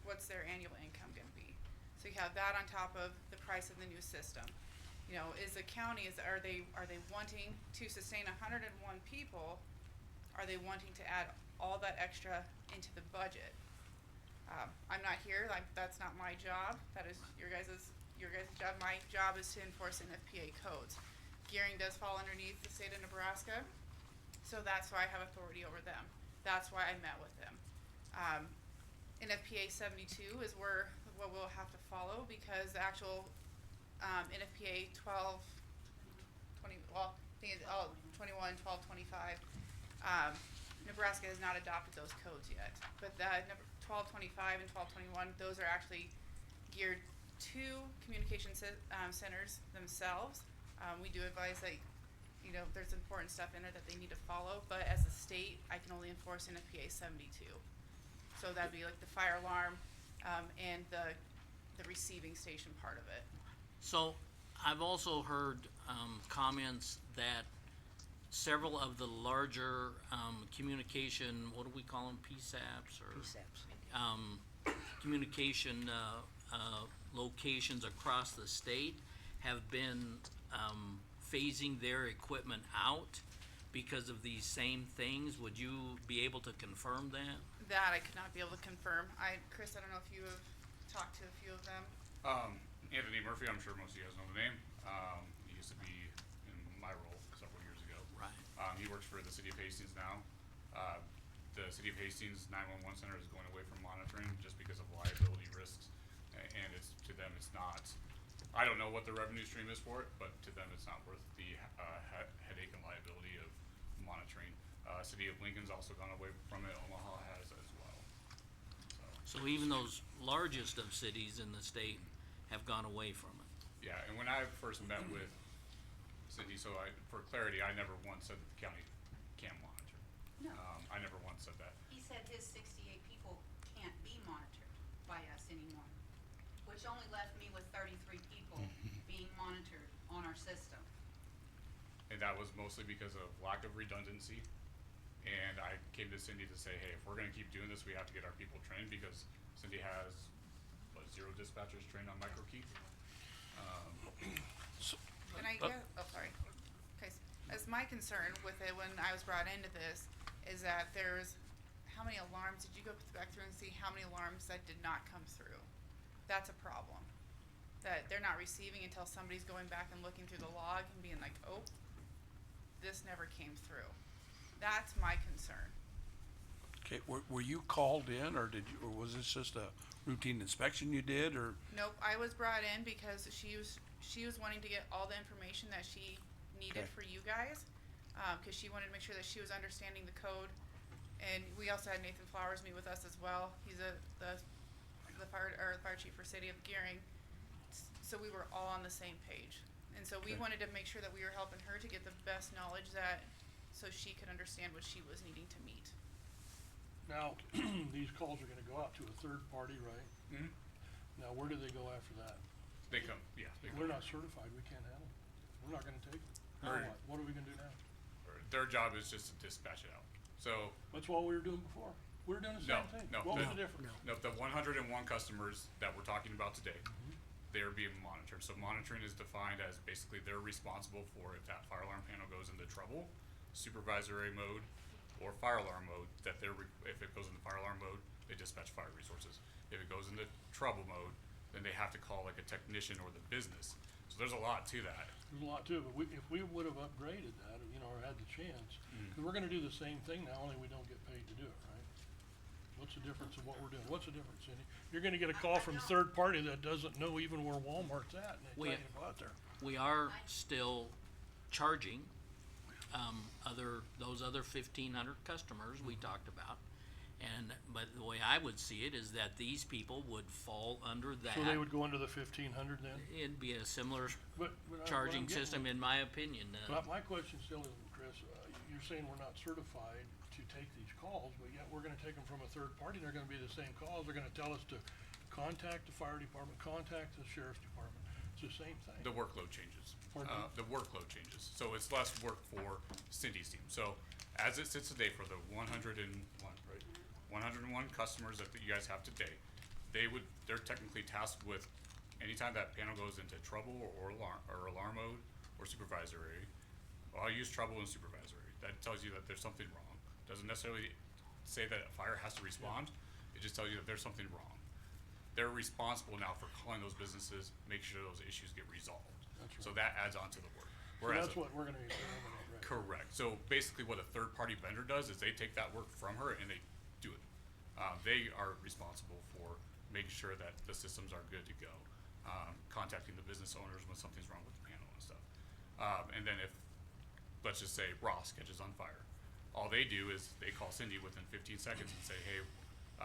what's their annual income gonna be? So you have that on top of the price of the new system. You know, is the county, are they wanting to sustain 101 people? Are they wanting to add all that extra into the budget? I'm not here, that's not my job, that is your guys' job. My job is to enforce NFPA codes. Gearing does fall underneath the state of Nebraska, so that's why I have authority over them. That's why I met with them. NFPA 72 is what we'll have to follow, because the actual, NFPA 12, 20, well, I think it's, 21, 12, 25, Nebraska has not adopted those codes yet, but that 1225 and 1221, those are actually geared to communication centers themselves. We do advise that, you know, there's important stuff in there that they need to follow, but as a state, I can only enforce NFPA 72. So that'd be like the fire alarm, and the receiving station part of it. So, I've also heard, comments that several of the larger, communication, what do we call them, PSAPs or? PSAPs. Communication, locations across the state have been, phasing their equipment out because of these same things. Would you be able to confirm that? That I could not be able to confirm. Chris, I don't know if you have talked to a few of them. Anthony Murphy, I'm sure most of you guys know the name. He used to be in my role several years ago. Right. He works for the city of Hastings now. The city of Hastings 911 center is going away from monitoring just because of liability risks, and to them it's not I don't know what the revenue stream is for it, but to them, it's not worth the, headache and liability of monitoring. City of Lincoln's also gone away from it, Omaha has as well, so. So even those largest of cities in the state have gone away from it. Yeah, and when I first met with Cindy, so for clarity, I never once said that the county can't monitor. No. I never once said that. He said his 68 people can't be monitored by us anymore, which only left me with 33 people being monitored on our system. And that was mostly because of lack of redundancy. And I came to Cindy to say, hey, if we're gonna keep doing this, we have to get our people trained, because Cindy has, what, 0 dispatchers trained on microkey? And I guess, oh, sorry. Okay, as my concern with it when I was brought into this is that there's, how many alarms, did you go back through and see how many alarms that did not come through? That's a problem. That they're not receiving until somebody's going back and looking through the log and being like, oh, this never came through. That's my concern. Okay, were you called in, or or was this just a routine inspection you did, or? Nope, I was brought in because she was wanting to get all the information that she needed Okay. for you guys. Cause she wanted to make sure that she was understanding the code. And we also had Nathan Flowers meet with us as well. He's the fire chief for City of Gearing. So we were all on the same page. And so we Okay. wanted to make sure that we were helping her to get the best knowledge so she could understand what she was needing to meet. Now, these calls are gonna go out to a third party, right? Mhm. Now, where do they go after that? They come, yeah, they We're come. not certified, we can't handle it. We're not gonna take it. Now Alright. what? What are we gonna do now? Their job is just to dispatch it out. So, That's what we were doing before. We were doing the No, same thing. no, What was no. the difference? no, the 101 customers that we're talking about today, they're being monitored. So monitoring is defined as basically they're responsible for if that fire alarm panel goes into trouble, supervisory mode, or fire alarm mode, if it goes into fire alarm mode, they dispatch fire resources. If it goes into trouble mode, then they have to call like a technician or the business. So there's a lot to that. There's a lot to it, but if we would have upgraded that, or had the chance, cause we're gonna do the same thing now, only we don't get paid to do it, right? What's the difference in what we're doing? What's the difference, Cindy? You're gonna get a call from a third party that doesn't know even where Walmart's at, and they We- tell you to go out there. We are still charging, those other 1,500 customers we talked about. But the way I would see it is that these people would fall under that. So they would go under the 1,500 then? It'd be a similar But what I'm charging getting system, at- in my opinion. But my question still is, Chris, you're saying we're not certified to take these calls, but yet we're gonna take them from a third party, and they're gonna be the same calls, they're gonna tell us to contact the fire department, contact the sheriff's department, it's the same thing. The workload changes. Pardon me? The workload changes, so it's less work for Cindy's team. So as it sits today for the 101, right? 101 customers that you guys have today, they're technically tasked with anytime that panel goes into trouble or alarm mode or supervisory. Well, I'll use trouble and supervisory. That tells you that there's something wrong. Doesn't necessarily say that a fire has to respond. It just tells you that there's something wrong. They're responsible now for calling those businesses, make sure those issues get resolved. That's So right. that adds on to the work. So Whereas that's what we're gonna be eliminating, right? correct. So basically what a third party vendor does is they take that work from her and they do it. They are responsible for making sure that the systems are good to go. Contacting the business owners when something's wrong with the panel and stuff. And then if, let's just say Ross catches on fire, all they do is they call Cindy within 15 seconds and say, hey,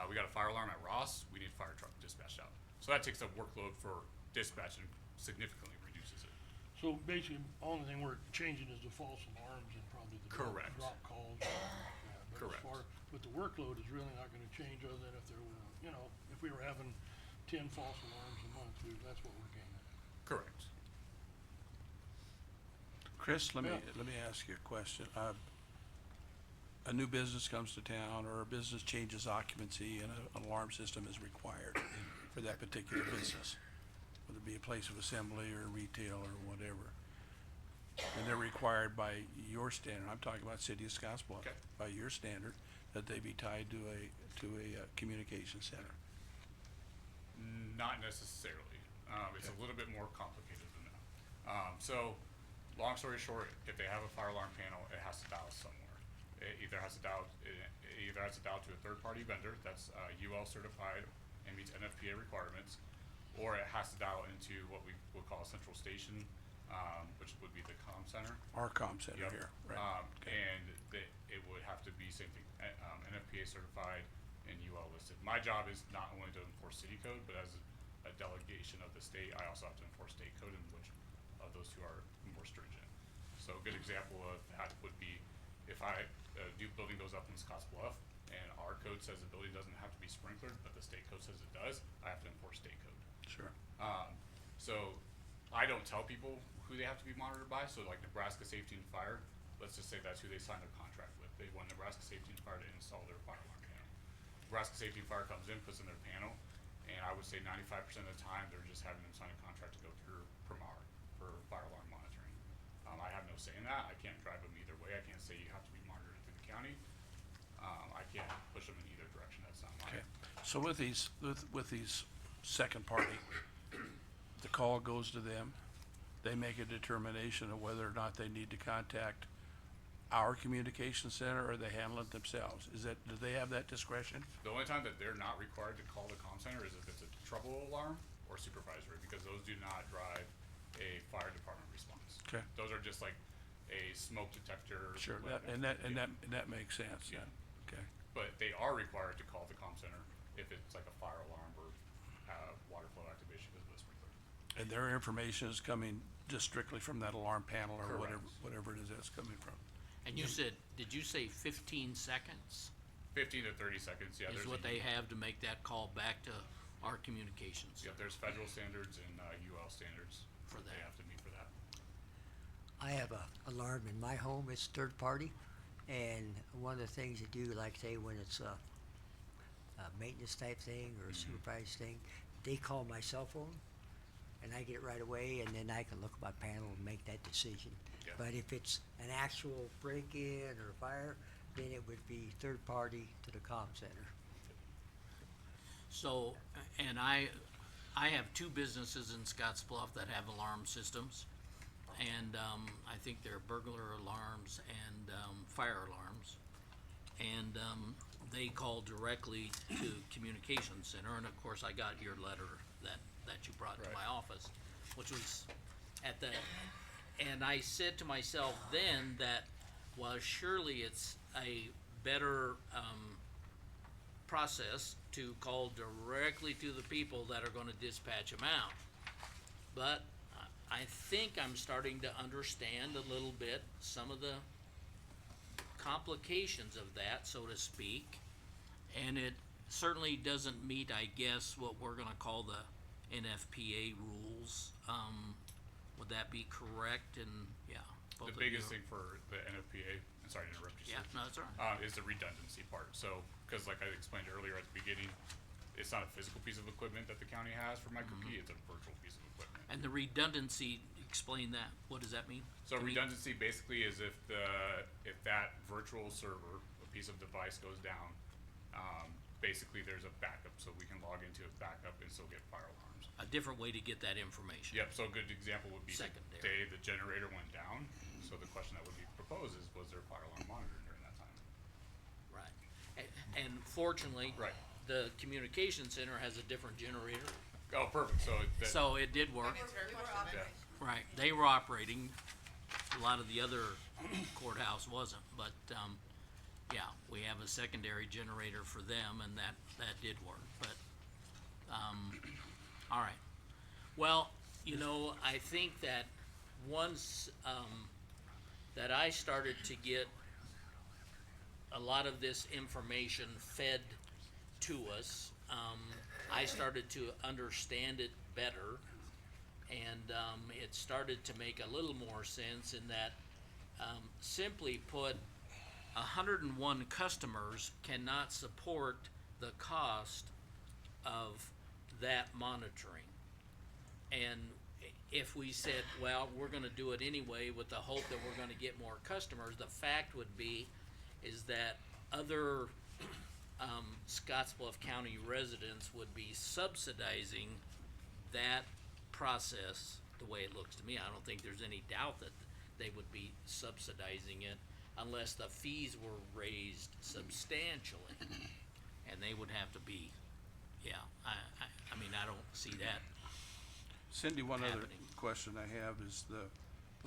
we got a fire alarm at Ross, we need a fire truck dispatched out. So that takes the workload for dispatch and significantly reduces it. So basically, only thing we're changing is the false alarms and probably the Correct. drop calls. Yeah, but as Correct. but the workload is really not gonna change other than if there were, if we were having 10 false alarms a month, that's what we're gaining. Correct. Chris, let me Yeah. ask you a question. A new business comes to town, or a business changes occupancy, and an alarm system is required for that particular business, whether it be a place of assembly or retail or whatever. And they're required by your standard, I'm talking about City of Scotts Bluff, Okay. by your standard, that they be tied to a communication center. Not necessarily. It's a Okay. little bit more complicated than that. So, long story short, if they have a fire alarm panel, it has to dial somewhere. It either has to dial to a third-party vendor that's UL certified and meets NFPA requirements, or it has to dial into what we would call a central station, which would be the comm center. Our comm center Yep. here, right? And it would have to be same thing, NFPA certified and UL listed. My job is not only to enforce city code, but as a delegation of the state, I also have to enforce state code, in which of those two are more stringent. So a good example of that would be if new building goes up in Scotts Bluff and our code says the building doesn't have to be sprinklered, but the state code says it does, I have to enforce state code. Sure. So I don't tell people who they have to be monitored by. So like Nebraska Safety and Fire, let's just say that's who they signed a contract with. They want Nebraska Safety and Fire to install their fire alarm panel. Nebraska Safety and Fire comes in, puts in their panel, and I would say 95% of the time they're just having them sign a contract to go through Primar for fire alarm monitoring. I have no say in that. I can't drive them either way. I can't say you have to be monitored through the county. I can't push them in either direction. That's not mine. Okay. So with these second party, the call goes to them. They make a determination of whether or not they need to contact our communication center, or they handle it themselves. Do they have that discretion? The only time that they're not required to call the comm center is if it's a trouble alarm or supervisory, because those do not drive a fire department response. Okay. Those are just like a smoke detector. Sure, like and that makes sense Yeah. then. Okay. But they are required to call the comm center if it's like a fire alarm or water flow activation because of the sprinkler. And their information is coming just strictly from that alarm panel or Correct. whatever it is that's coming from. And you said, did you say 15 seconds 15 to 30 seconds, yeah. is there's what a- they have to make that call back to our communications? Yeah, there's federal standards and UL standards For that they that. have to meet for that. I have a alarm in my home, it's third party, and one of the things you do, like say when it's a maintenance type thing or a supervised thing, they call my cell phone, and I get it right away, and then I can look at my panel and make that decision. Yeah. But if it's an actual break-in or fire, then it would be third party to the comm center. So, and I have two businesses in Scotts Bluff that have alarm systems. And, I think they're burglar alarms and, fire alarms. And, they call directly to communications center, and of course I got your letter that you brought to Right. my office, which was at the, and I said to myself then that, well, surely it's a better, process to call directly to the people that are gonna dispatch them out. But I think I'm starting to understand a little bit some of the complications of that, so to speak. And it certainly doesn't meet, I guess, what we're gonna call the NFPA rules. Would that be correct? And, yeah. both The of biggest you- thing for the NFPA, and sorry to interrupt you, Yeah, sir. no, that's all right. Is the redundancy part. So, because like I explained earlier at the beginning, it's not a physical piece of equipment that the county has for MicroKey, it's a virtual piece of equipment. And the redundancy, explain that. What does that mean? So Can you- redundancy basically is if that virtual server, a piece of device goes down, basically there's a backup, so we can log into a backup and still get fire alarms. A different way to get that information. Yep, so a good example would be the Secondary. day the generator went down, so the question that would be proposed is, was there fire alarm monitored during that time? Right. And fortunately. Right. The communication center has a different generator, Oh, perfect, so it did work. Answer your question then. yeah. Right, they were operating, a lot of the other courthouse wasn't, but, yeah, we have a secondary generator for them, and that did work, but, all right. Well, I think that once, that I started to get a lot of this information fed to us, I started to understand it better, and it started to make a little more sense in that, simply put, 101 customers cannot support the cost of that monitoring. And if we said, well, we're gonna do it anyway with the hope that we're gonna get more customers, the fact would be is that other Scotts Bluff County residents would be subsidizing that process the way it looks to me. I don't think there's any doubt that they would be subsidizing it unless the fees were raised substantially. And they would have to be, yeah, I mean, I don't see that Cindy, one other happening. question I have is the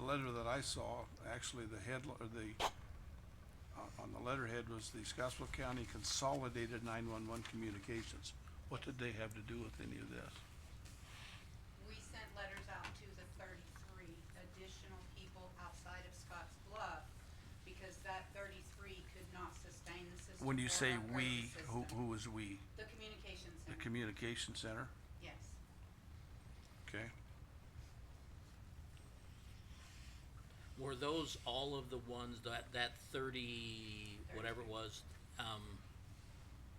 letter that I saw, actually the on the letterhead was the Scotts Bluff County Consolidated 911 Communications. What did they have to do with any of this? We sent letters out to the 33 additional people outside of Scotts Bluff because that 33 could not sustain the system. When you or say upgrade we, the who system. is we? The communications The center, communication center? yes. Okay. Were those all of the ones that 30, whatever it was,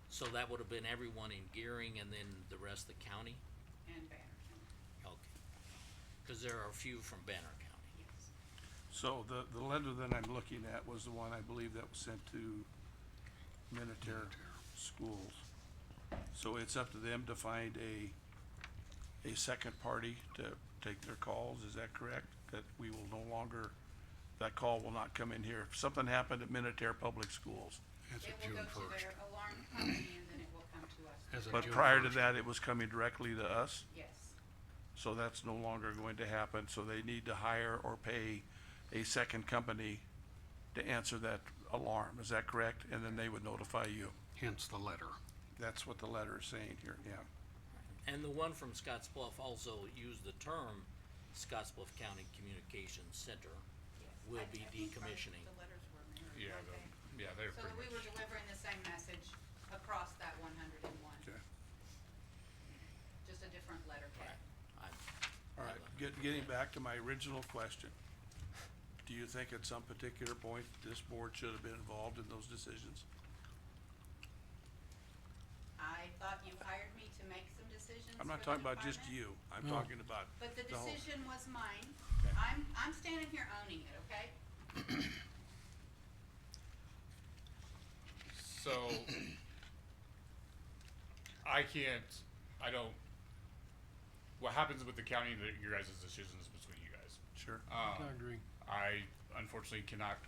so that would have been everyone in Gearing and then the rest of the county? And Banner County, Okay. Cause there are a few from Banner County. yes. So the letter that I'm looking at was the one I believe that was sent to Minutair schools. So it's up to them to find a second party to take their calls, is that correct? That we will no longer, that call will not come in here. If something happened at Minutair Public Schools, As It of will June go to first. their alarm company and then it will come to us. As of but June prior to 1st. that, it was coming directly to us, Yes, so that's no longer going to happen. So they need to hire or pay a second company to answer that alarm, is that correct? And then they would notify you. Hence the letter. That's what the letter is saying here, yeah. And the one from Scotts Bluff also used the term Scotts Bluff County Communications Center yes. will I be think decommissioning. The letters were mirrored, Yeah, weren't they? they're So pretty we were much, delivering the same message across that 101, Okay. just a different letterhead. All right, getting back to my original question. Do you think at some particular point this board should have been involved in those decisions? I thought you hired me to make some decisions I'm not for the talking about just department, you, I'm No. talking about But the the whole. decision was mine. Okay. I'm standing here owning it, okay? so, I don't, what happens with the county, your guys' decisions between you guys. Sure. I agree. I unfortunately cannot,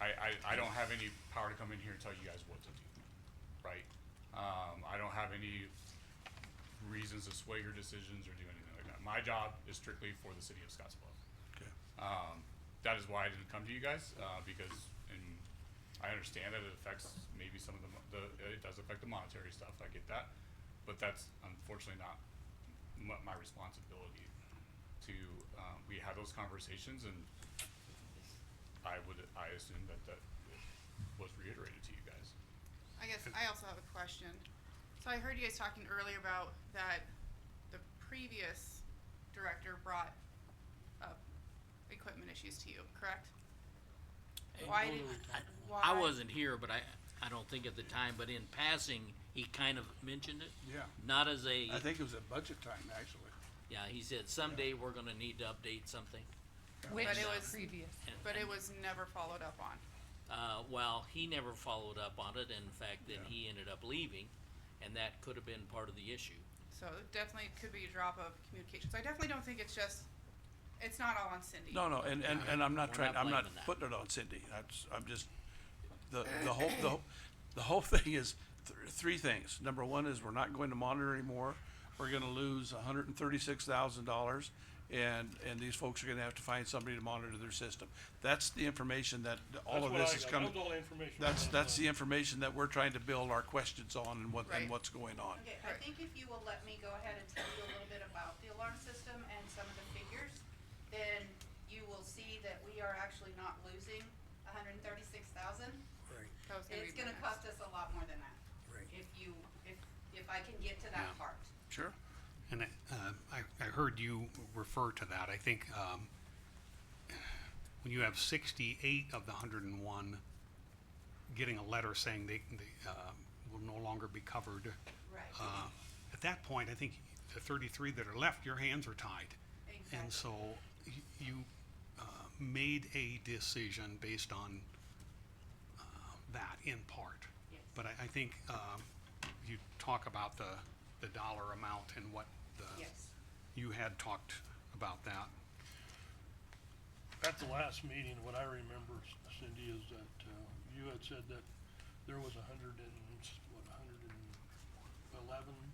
I don't have any power to come in here and tell you guys what to do, right? I don't have any reasons to sway your decisions or do anything like that. My job is strictly for the city of Scotts Bluff. Okay. That is why I didn't come to you guys, because, and I understand that it affects maybe some of it does affect the monetary stuff, I get that. But that's unfortunately not my responsibility to, we had those conversations and I assume that was reiterated to you guys. I guess I also have a question. So I heard you guys talking earlier about that the previous director brought up equipment issues to you, correct? Why did, I why? wasn't here, but I don't think at the time, but in passing, he kind of mentioned it. Yeah, Not as a, I think it was at budget time, actually. yeah, he said someday we're gonna need to update something. Which But it was- previous? But it was never followed up on. Well, he never followed up on it, in fact, then Yeah. he ended up leaving, and that could have been part of the issue. So it definitely could be a drop of communications. I definitely don't think it's just, it's not all on Cindy. No, and I'm not We're trying, not I'm not blaming that. putting it on Cindy, I'm just, the whole thing is three things. Number one is we're not going to monitor anymore, we're gonna lose $136,000, and these folks are gonna have to find somebody to monitor their system. That's the information that, all That's of what this I is got. coming. That was all the information. That's the information that we're trying to build our questions on and Right. what's going on. Okay, I Right. think if you will let me go ahead and tell you a little bit about the alarm system and some of the figures, then you will see that we are actually not losing 136,000. Right, That was gonna be It's my gonna next- cost us a lot more than that. right. If I can get to that Yeah. part. Sure. And I heard you refer to that. I think when you have 68 of the 101 getting a letter saying they will no longer be covered, Right. at that point, I think the 33 that are left, your hands are tied. Exactly. And so you made a decision based on that in part. Yes. But I think you talk about the dollar amount and what Yes. you had talked about that. At the last meeting, what I remember, Cindy, is that, you had said that there was 111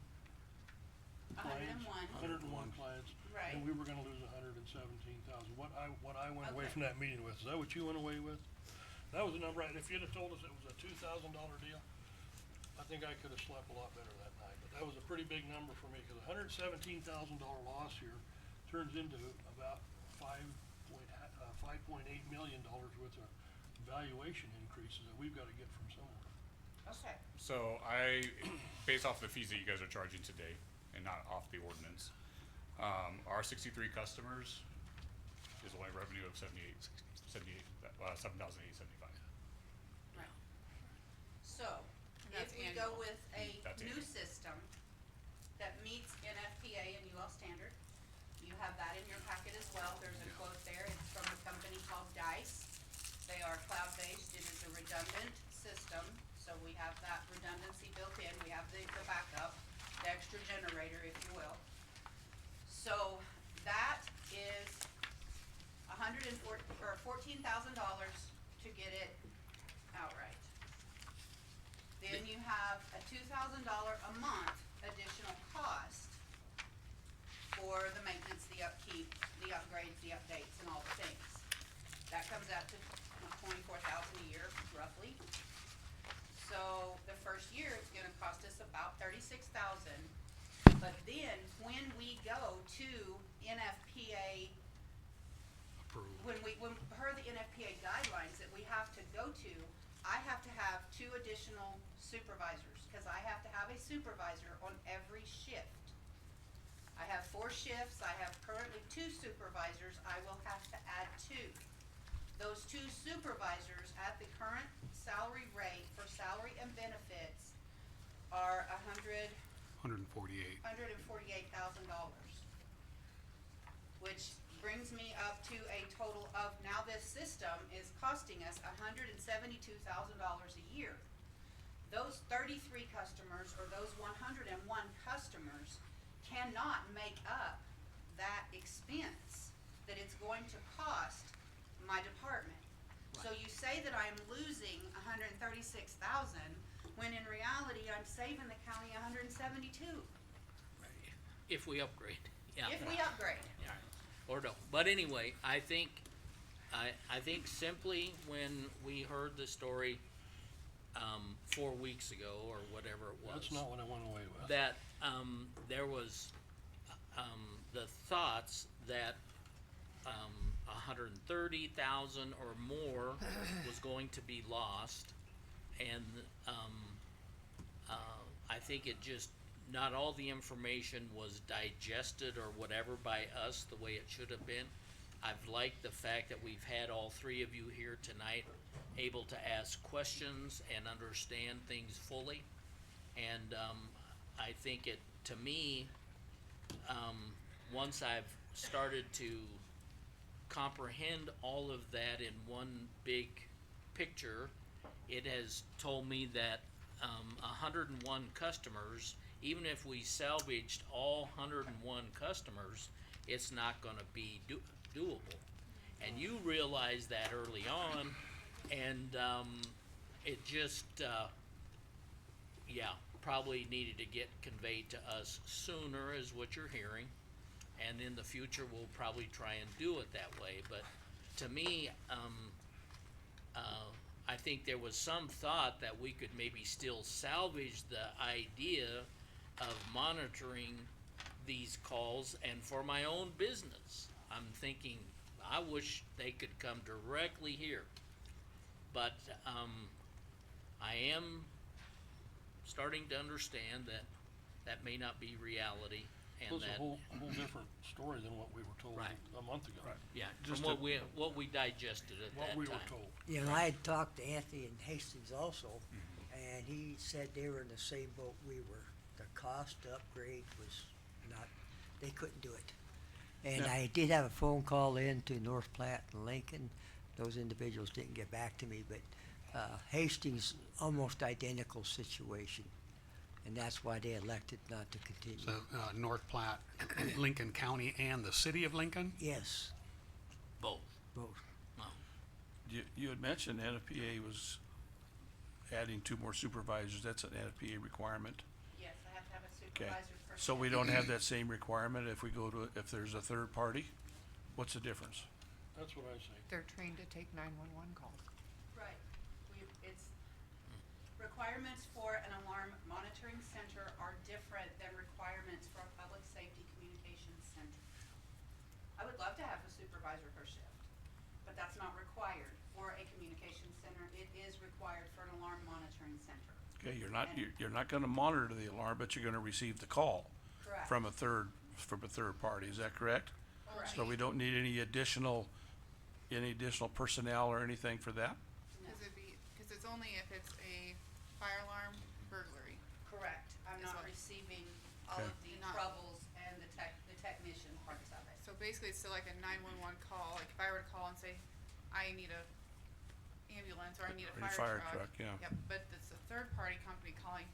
clients. 101. 101 clients. Right. And we were gonna lose 117,000. What I went away from that meeting with, is that what you went away with? That was the number, and if you'd have told us it was a $2,000 deal, I think I could've slept a lot better that night. But that was a pretty big number for me, cause $117,000 loss here turns into about $5.8 million worth of valuation increases that we've gotta get from somewhere. Okay. So based off the fees that you guys are charging today and not off the ordinance, our 63 customers is only revenue of 7,875. Right. So, And if that's we go annual. with a That's new annual. system that meets NFPA and UL standard, you have that in your packet as well. There's a quote there. It's from a company called DICE. They are cloud-based. It is a redundant system, so we have that redundancy built in. We have the backup, the extra generator, if you will. So that is $14,000 to get it outright. Then you have a $2,000 a month additional cost for the maintenance, the upkeep, the upgrades, the updates, and all the things. That comes out to $24,000 a year, roughly. So the first year, it's gonna cost us about $36,000. But then, when we go to NFPA, when per the NFPA guidelines that we have to go to, I have to have 2 additional supervisors, cause I have to have a supervisor on every shift. I have 4 shifts, I have currently 2 supervisors, I will have to add 2. Those 2 supervisors at the current salary rate for salary and benefits are $148,000. $148,000. Which brings me up to a total of, now this system is costing us $172,000 a year. Those 33 customers, or those 101 customers, cannot make up that expense that it's going to cost my department. So you say that I'm losing $136,000, when in reality, I'm saving the county $172,000, If we upgrade, yeah. if we upgrade. Yeah, or no, but anyway, I think simply when we heard the story, 4 weeks ago, or whatever it was. That's not what I went away with. That, there was, the thoughts that, 130,000 or more was going to be lost, and, I think it just, not all the information was digested or whatever by us the way it should have been. I've liked the fact that we've had all 3 of you here tonight able to ask questions and understand things fully. And, I think it, to me, once I've started to comprehend all of that in one big picture, it has told me that 101 customers, even if we salvaged all 101 customers, it's not gonna be doable. And you realized that early on, and it just, probably needed to get conveyed to us sooner, is what you're hearing. And in the future, we'll probably try and do it that way, but to me, I think there was some thought that we could maybe still salvage the idea of monitoring these calls, and for my own business, I'm thinking, I wish they could come directly here. But, I am starting to understand that that may not be reality, and It was that, a whole different story than what we were told Right. a month ago. yeah, Just from to- what we digested at that What time. we were told. You know, I had talked to Anthony in Hastings also, and he said they were in the same boat we were. The cost to upgrade was not, they couldn't do it. And Yeah. I did have a phone call in to North Platte and Lincoln. Those individuals didn't get back to me, but, Hastings, almost identical situation. And that's why they elected not to continue. So, North Platte, Lincoln County, and the city of Lincoln? Yes, Both. both. Wow. You had mentioned NFPA was adding 2 more supervisors. That's an NFPA requirement. Yes, I have to have a Okay, supervisor per so we shift. don't have that same requirement if we go to, if there's a third party? What's the difference? That's what I say. They're trained to take 911 calls. Right, it's, requirements for an alarm monitoring center are different than requirements for a public safety communications center. I would love to have a supervisor per shift, but that's not required for a communications center. It is required for an alarm monitoring center. Okay, you're not gonna monitor the alarm, but you're gonna receive the call Correct. from a third party, is that correct? Correct. So we don't need any additional personnel or anything for that? No. Cause it's only if it's a fire alarm burglary. Correct. I'm Is not what- receiving all Okay. of the Not- troubles and the technician parts of it. So basically, it's still like a 911 call, like if I were to call and say, I need a ambulance or I need a Or a fire fire truck, yeah. Yep, but it's a third party company calling,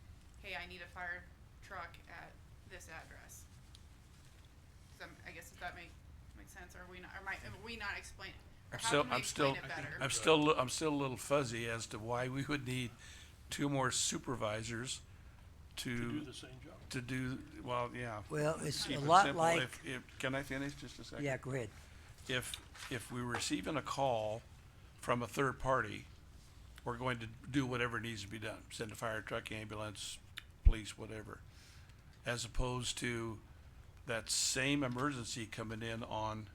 hey, I need a fire truck at this address. I guess if that makes sense, or are we not explaining, or how can we explain it better? I'm still a little fuzzy as to why we would need two more supervisors To do the same job. to do, well, yeah. Well, it's Keep a it lot simple. like, Can I finish just a second? yeah, go ahead. If we're receiving a call from a third party, we're going to do whatever needs to be done, send a fire truck, ambulance, police, whatever. As opposed to that same emergency coming in on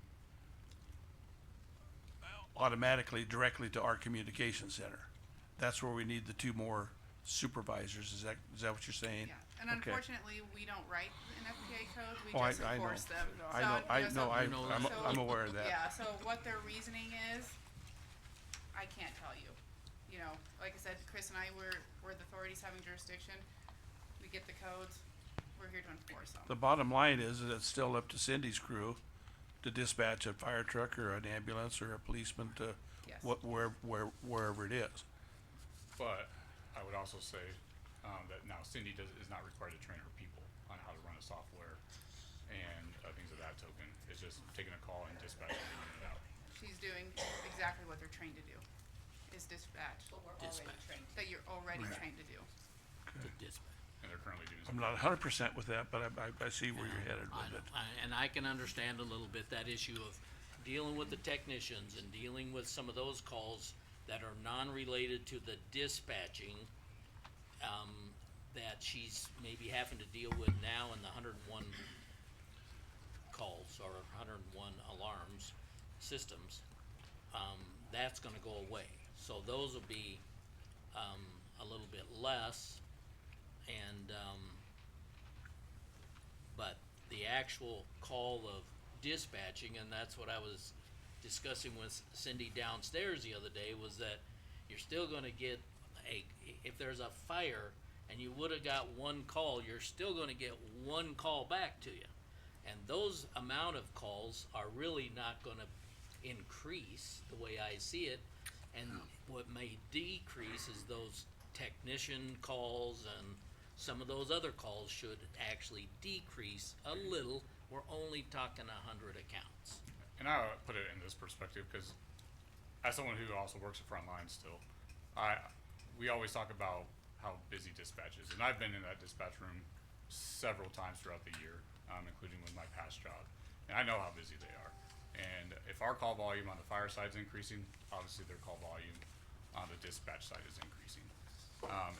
automatically, directly to our communication center. That's where we need the two more supervisors, is that what you're saying? Yeah, and Okay. unfortunately, we don't write an FPA code, we Oh, I just know. enforce them. I So, know, you so- I'm aware of that. Yeah, so what their reasoning is, I can't tell you. You know, like I said, Chris and I, we're the authorities having jurisdiction, we get the codes, we're here to enforce them. The bottom line is that it's still up to Cindy's crew to dispatch a fire truck or an ambulance or a policeman to Yes. wherever it is. But I would also say, that now Cindy is not required to train her people on how to run a software and, things of that token. It's just taking a call and dispatching it out. She's doing exactly what they're trained to do, is dispatch, But we're already Dispatch. trained. that you're already trained to do. The dispatch. And they're currently doing I'm something. not 100% with that, but I see where you're headed I with know, it. and I can understand a little bit that issue of dealing with the technicians and dealing with some of those calls that are non-related to the dispatching, that she's maybe having to deal with now in the 101 calls or 101 alarms systems. That's gonna go away, so those will be, a little bit less, and, but the actual call of dispatching, and that's what I was discussing with Cindy downstairs the other day, was that you're still gonna get if there's a fire and you would've got one call, you're still gonna get one call back to you. And those amount of calls are really not gonna increase the way I see it. And what may decrease is those technician calls, and some of those other calls should actually decrease a little. We're only talking 100 accounts. And I would put it in this perspective, cause as someone who also works at frontline still, we always talk about how busy dispatch is, and I've been in that dispatch room several times throughout the year, including with my past job, and I know how busy they are. And if our call volume on the fire side is increasing, obviously their call volume on the dispatch side is increasing.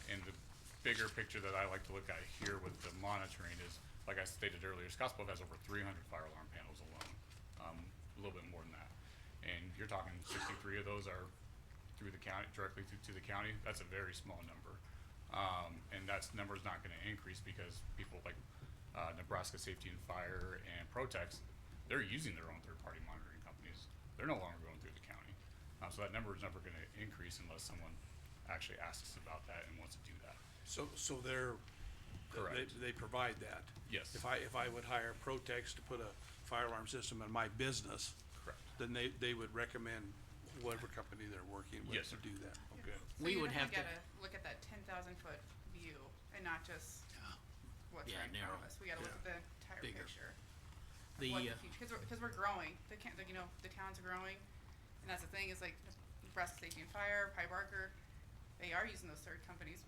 And the bigger picture that I like to look at here with the monitoring is, like I stated earlier, Scotts Bluff has over 300 fire alarm panels alone, a little bit more than that. And you're talking 63 of those are through the county, directly to the county. That's a very small number. And that number's not gonna increase because people like, Nebraska Safety and Fire and Protex, they're using their own third-party monitoring companies. They're no longer going through the county. So that number is never gonna increase unless someone actually asks about that and wants to do that. So Correct. they provide that? Yes. If I would hire Protex to put a fire alarm system in my business, Correct. then they would recommend whatever company they're working with Yes, to sir. do that, okay? So We you would have definitely to- gotta look at that 10,000-foot view and not just what's Yeah, right in front narrow. of us. We gotta look at the entire Bigger. picture. The, What the future, cause we're growing, the town's growing, and that's the thing, is like Nebraska Safety and Fire, Pie Barker, they are using those third companies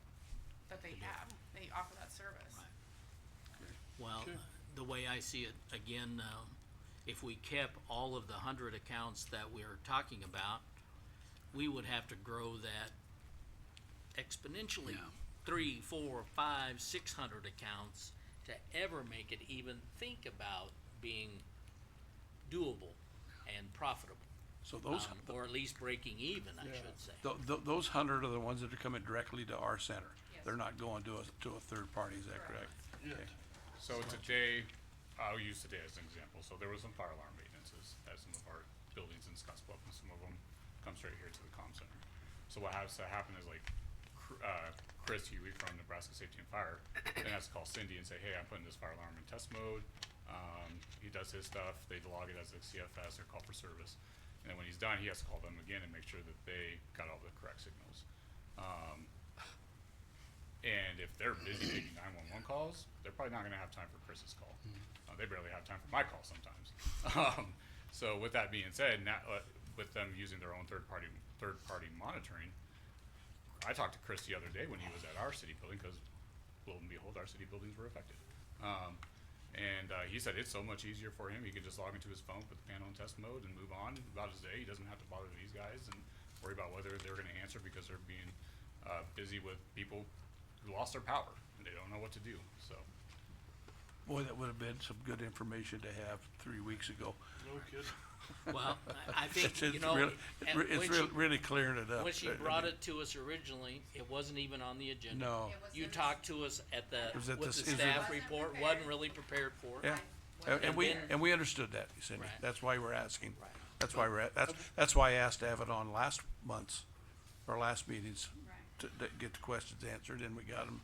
that they have, they offer that service. Right. Well, Okay. the way I see it, again, if we kept all of the 100 accounts that we're talking about, we would have to grow that exponentially. 3, 4, 5, 600 accounts to ever make it even think about being doable and profitable. So those, Or at least breaking even, I Yeah. should say. those 100 are the ones that are coming directly to our center. They're not going to a third party, is that correct? Yeah. Okay. So today, I'll use today as an example. So there was some fire alarm maintenances at some of our buildings in Scotts Bluff, and some of them come straight here to the comm center. So what has to happen is like, Chris Huey from Nebraska Safety and Fire then has to call Cindy and say, hey, I'm putting this fire alarm in test mode. He does his stuff, they log it as a CFS or call for service. And then when he's done, he has to call them again and make sure that they got all the correct signals. And if they're busy taking 911 calls, they're probably not gonna have time for Chris's call. They barely have time for my call sometimes. So with that being said, now, with them using their own third party monitoring, I talked to Chris the other day when he was at our city building, cause lo and behold, our city buildings were affected. He said it's so much easier for him, he could just log into his phone, put the panel in test mode and move on about his day. He doesn't have to bother these guys and worry about whether they're gonna answer because they're being, busy with people who lost their power and they don't know what to do, so. Boy, that would have been some good information to have 3 weeks ago. No kidding. Well, I think, It's you know, really, and it's when she- really clearing it up. when she I brought mean, it to us originally, it wasn't even on the agenda. No, You talked to us at Was it with this- the is it- staff Wasn't report, prepared. wasn't really prepared for it. yeah, And then- we understood that, Cindy. Right. That's why we're asking. Right. That's why that's why I asked to have it on last month's, or last meetings, to get the questions answered, and we got them.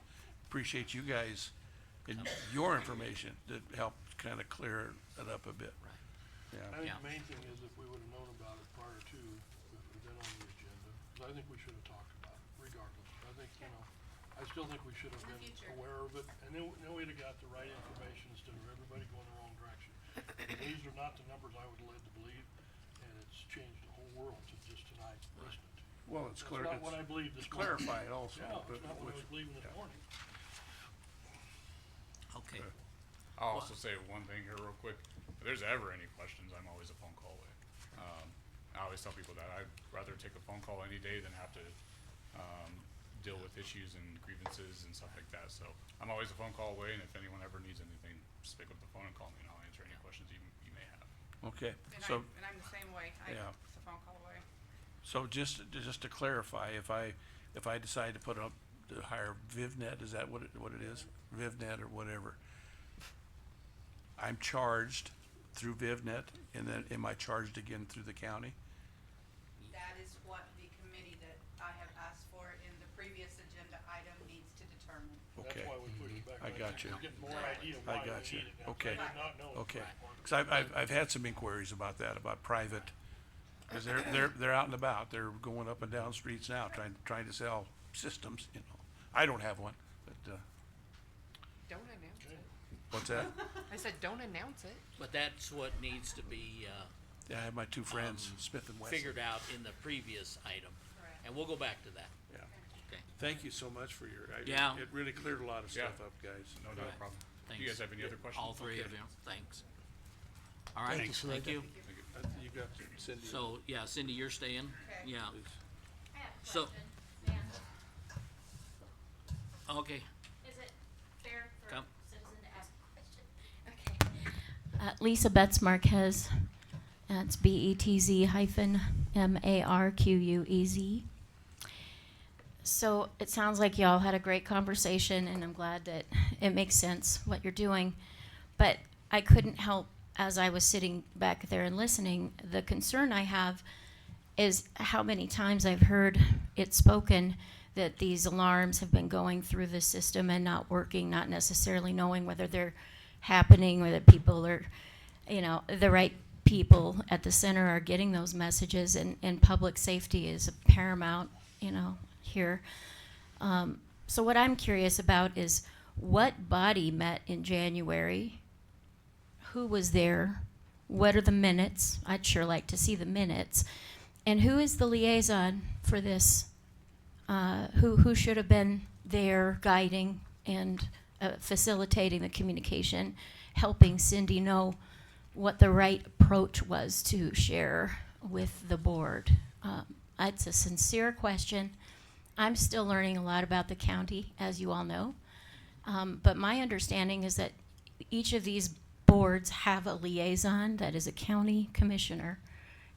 Appreciate you guys and your information that helped kind of clear it up a bit. Right. I Yeah, think Yeah. the main thing is if we would've known about it prior to, if it had been on the agenda, 'cause I think we should've talked about it regardless. I think, you know, I still think we should've In the been future. aware of it, and then we'd have got the right information instead of everybody going the wrong direction. And these are not the numbers I was led to believe, and it's changed the whole world to just tonight listening to you. well, it's That's clear, not what I believed this it's morning. clarified also. Yeah, but it's not what I which- was believing this morning. Okay. I'll also say one thing here real quick. If there's ever any questions, I'm always a phone call away. I always tell people that I'd rather take a phone call any day than have to, deal with issues and grievances and stuff like that. So I'm always a phone call away, and if anyone ever needs anything, just pick up the phone and call me and I'll answer any questions you may have. Okay, And so, I'm the same way. Yeah. It's a phone call away. so just to clarify, if I decide to put up, to hire VivNet, is that what it is? VivNet or whatever. I'm charged through VivNet, and then am I charged again through the county? That is what the committee that I have asked for in the previous agenda item needs to determine. Okay. That's why we pushed it back. I right got now. you. We're getting more idea I why we got you. need it now. Okay. I did not know. it Okay, was part of cause I've had some inquiries about that, about private, cause they're out and about, they're going up and down streets now, trying to sell systems, you know. I don't have one, but, Don't announce it. what's that? I said, don't announce it. But that's what needs to be, Yeah, I have my two friends, Smith and Wesson. figured out in the previous item. Correct. And we'll go back to that. Yeah, Okay. thank you so much for your, Yeah. it really cleared a lot of stuff Yeah. up, guys. No doubt, Right. problem. Thanks. You guys have any other questions? All three of Okay. you, thanks. All right, Thanks. thank you. You got Cindy. So, yeah, Cindy, you're staying? Okay. Yeah, I have a So- question, ma'am. okay, Is it fair for Come. a citizen to ask a question? Okay. Lisa Betts Marquez. It's BETZ-MARQUEZ. So it sounds like y'all had a great conversation, and I'm glad that it makes sense what you're doing. But I couldn't help, as I was sitting back there and listening, the concern I have is how many times I've heard it spoken that these alarms have been going through the system and not working, not necessarily knowing whether they're happening, whether people are, you know, the right people at the center are getting those messages, and public safety is paramount, you know, here. So what I'm curious about is what body met in January? Who was there? What are the minutes? I'd sure like to see the minutes. And who is the liaison for this? Who should have been there guiding and facilitating the communication, helping Cindy know what the right approach was to share with the board. It's a sincere question. I'm still learning a lot about the county, as you all know. But my understanding is that each of these boards have a liaison that is a county commissioner.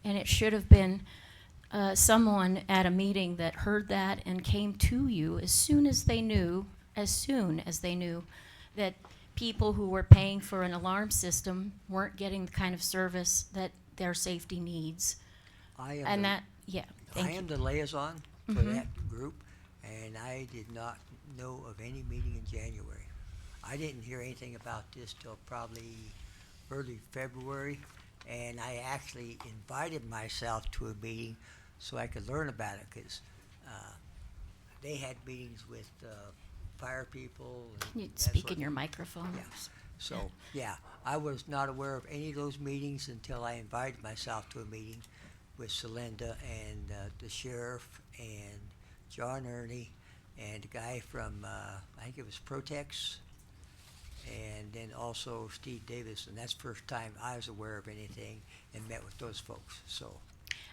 And it should have been someone at a meeting that heard that and came to you as soon as they knew that people who were paying for an alarm system weren't getting the kind of service that their safety needs. I am And the- that, yeah, thank I you. am the liaison for Mhm. that group, and I did not know of any meeting in January. I didn't hear anything about this till probably early February, and I actually invited myself to a meeting so I could learn about it, because they had meetings with fire people. And Can you that speak sort in of your thing. microphone? Yeah. So, yeah, I was not aware of any of those meetings until I invited myself to a meeting with Celinda and the sheriff and John Ernie and a guy from, I think it was Protex, and then also Steve Davis, and that's the first time I was aware of anything and met with those folks, so.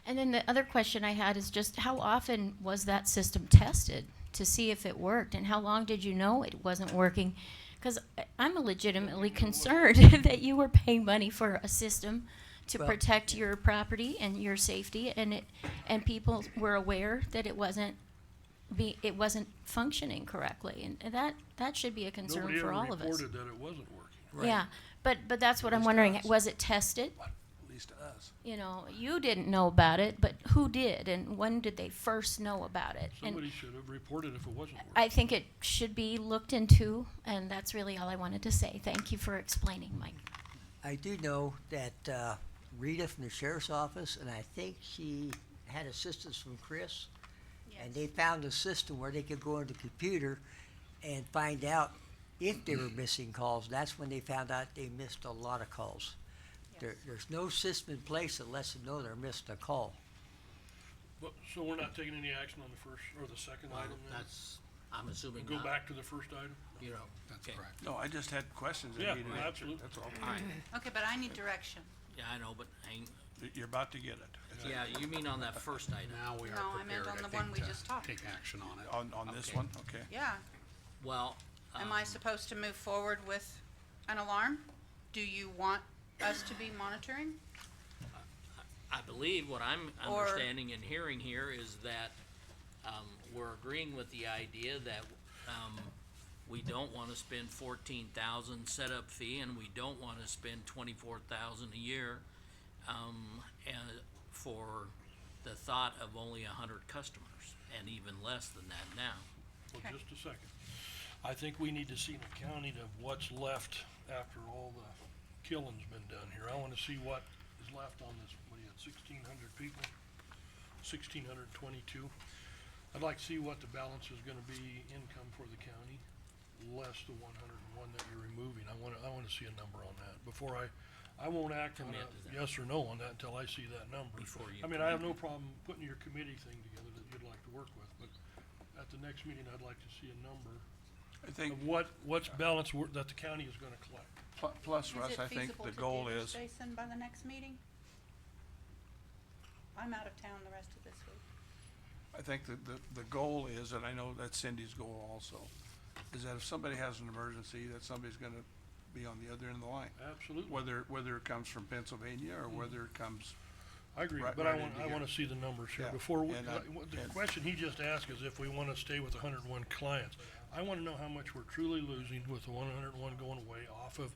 And then the other question I had is just how often was that system tested to see if it worked, and how long did you know it wasn't working? Because I'm legitimately concerned that you were paying money for a system to Well- protect your property and your safety, and people were aware that it wasn't functioning correctly, and that should be a concern Nobody for ever all of us. reported that it wasn't working. Yeah, but that's what I'm wondering. Was it tested? At least to us. You know, you didn't know about it, but who did, and when did they first know about it? And Somebody should have reported if it wasn't working. I think it should be looked into, and that's really all I wanted to say. Thank you for explaining, Mike. I do know that Rita from the sheriff's office, and I think she had assistance from Chris, and they found a system where they could go on the computer and find out if they were missing calls. That's when they found out they missed a lot of calls. There's no system in place that lets them know they're missing a call. But, so we're not taking any action on the first or the second item then? That's, I'm assuming Go not, back to the first item? you know. That's Okay. correct. No, I just had questions that Yeah, needed answered, absolutely. that's all. All right, Okay, but I need direction. yeah, I know, but hang, You're about to get it. yeah, you mean on that first item? Now we are No, I meant prepared, on I the one think, we to just talked. take action on it. On this Okay. one, okay. Yeah. Well, Am I supposed to move forward with an alarm? Do you want us to be monitoring? I believe what I'm Or- understanding and hearing here is that, we're agreeing with the idea that, we don't wanna spend 14,000 setup fee, and we don't wanna spend 24,000 a year, and for the thought of only 100 customers, and even less than that now. Well, Okay. just a second. I think we need to see an accounting of what's left after all the killing's been done here. I wanna see what is left on this, what do you had, 1,600 people? 1,622. I'd like to see what the balance is gonna be income for the county, less the 101 that you're removing. I wanna see a number on that before I won't act on a Commit to that. yes or no on that until I see that number. Before you I mean, I have no problem putting your committee thing together that you'd like to work with, but at the next meeting, I'd like to see a number I think, of what's balance that the county is gonna collect. plus Russ, I think the goal is, Jason, by the next meeting? I'm out of town the rest of this week. I think the goal is, and I know that's Cindy's goal also, is that if somebody has an emergency, that somebody's gonna be on the other end of the line. Absolutely. Whether it comes from Pennsylvania or whether it comes, I agree, right- but right I into wanna here. see the numbers here Yeah, before, and the and- question he just asked is if we wanna stay with 101 clients. I wanna know how much we're truly losing with the 101 going away off of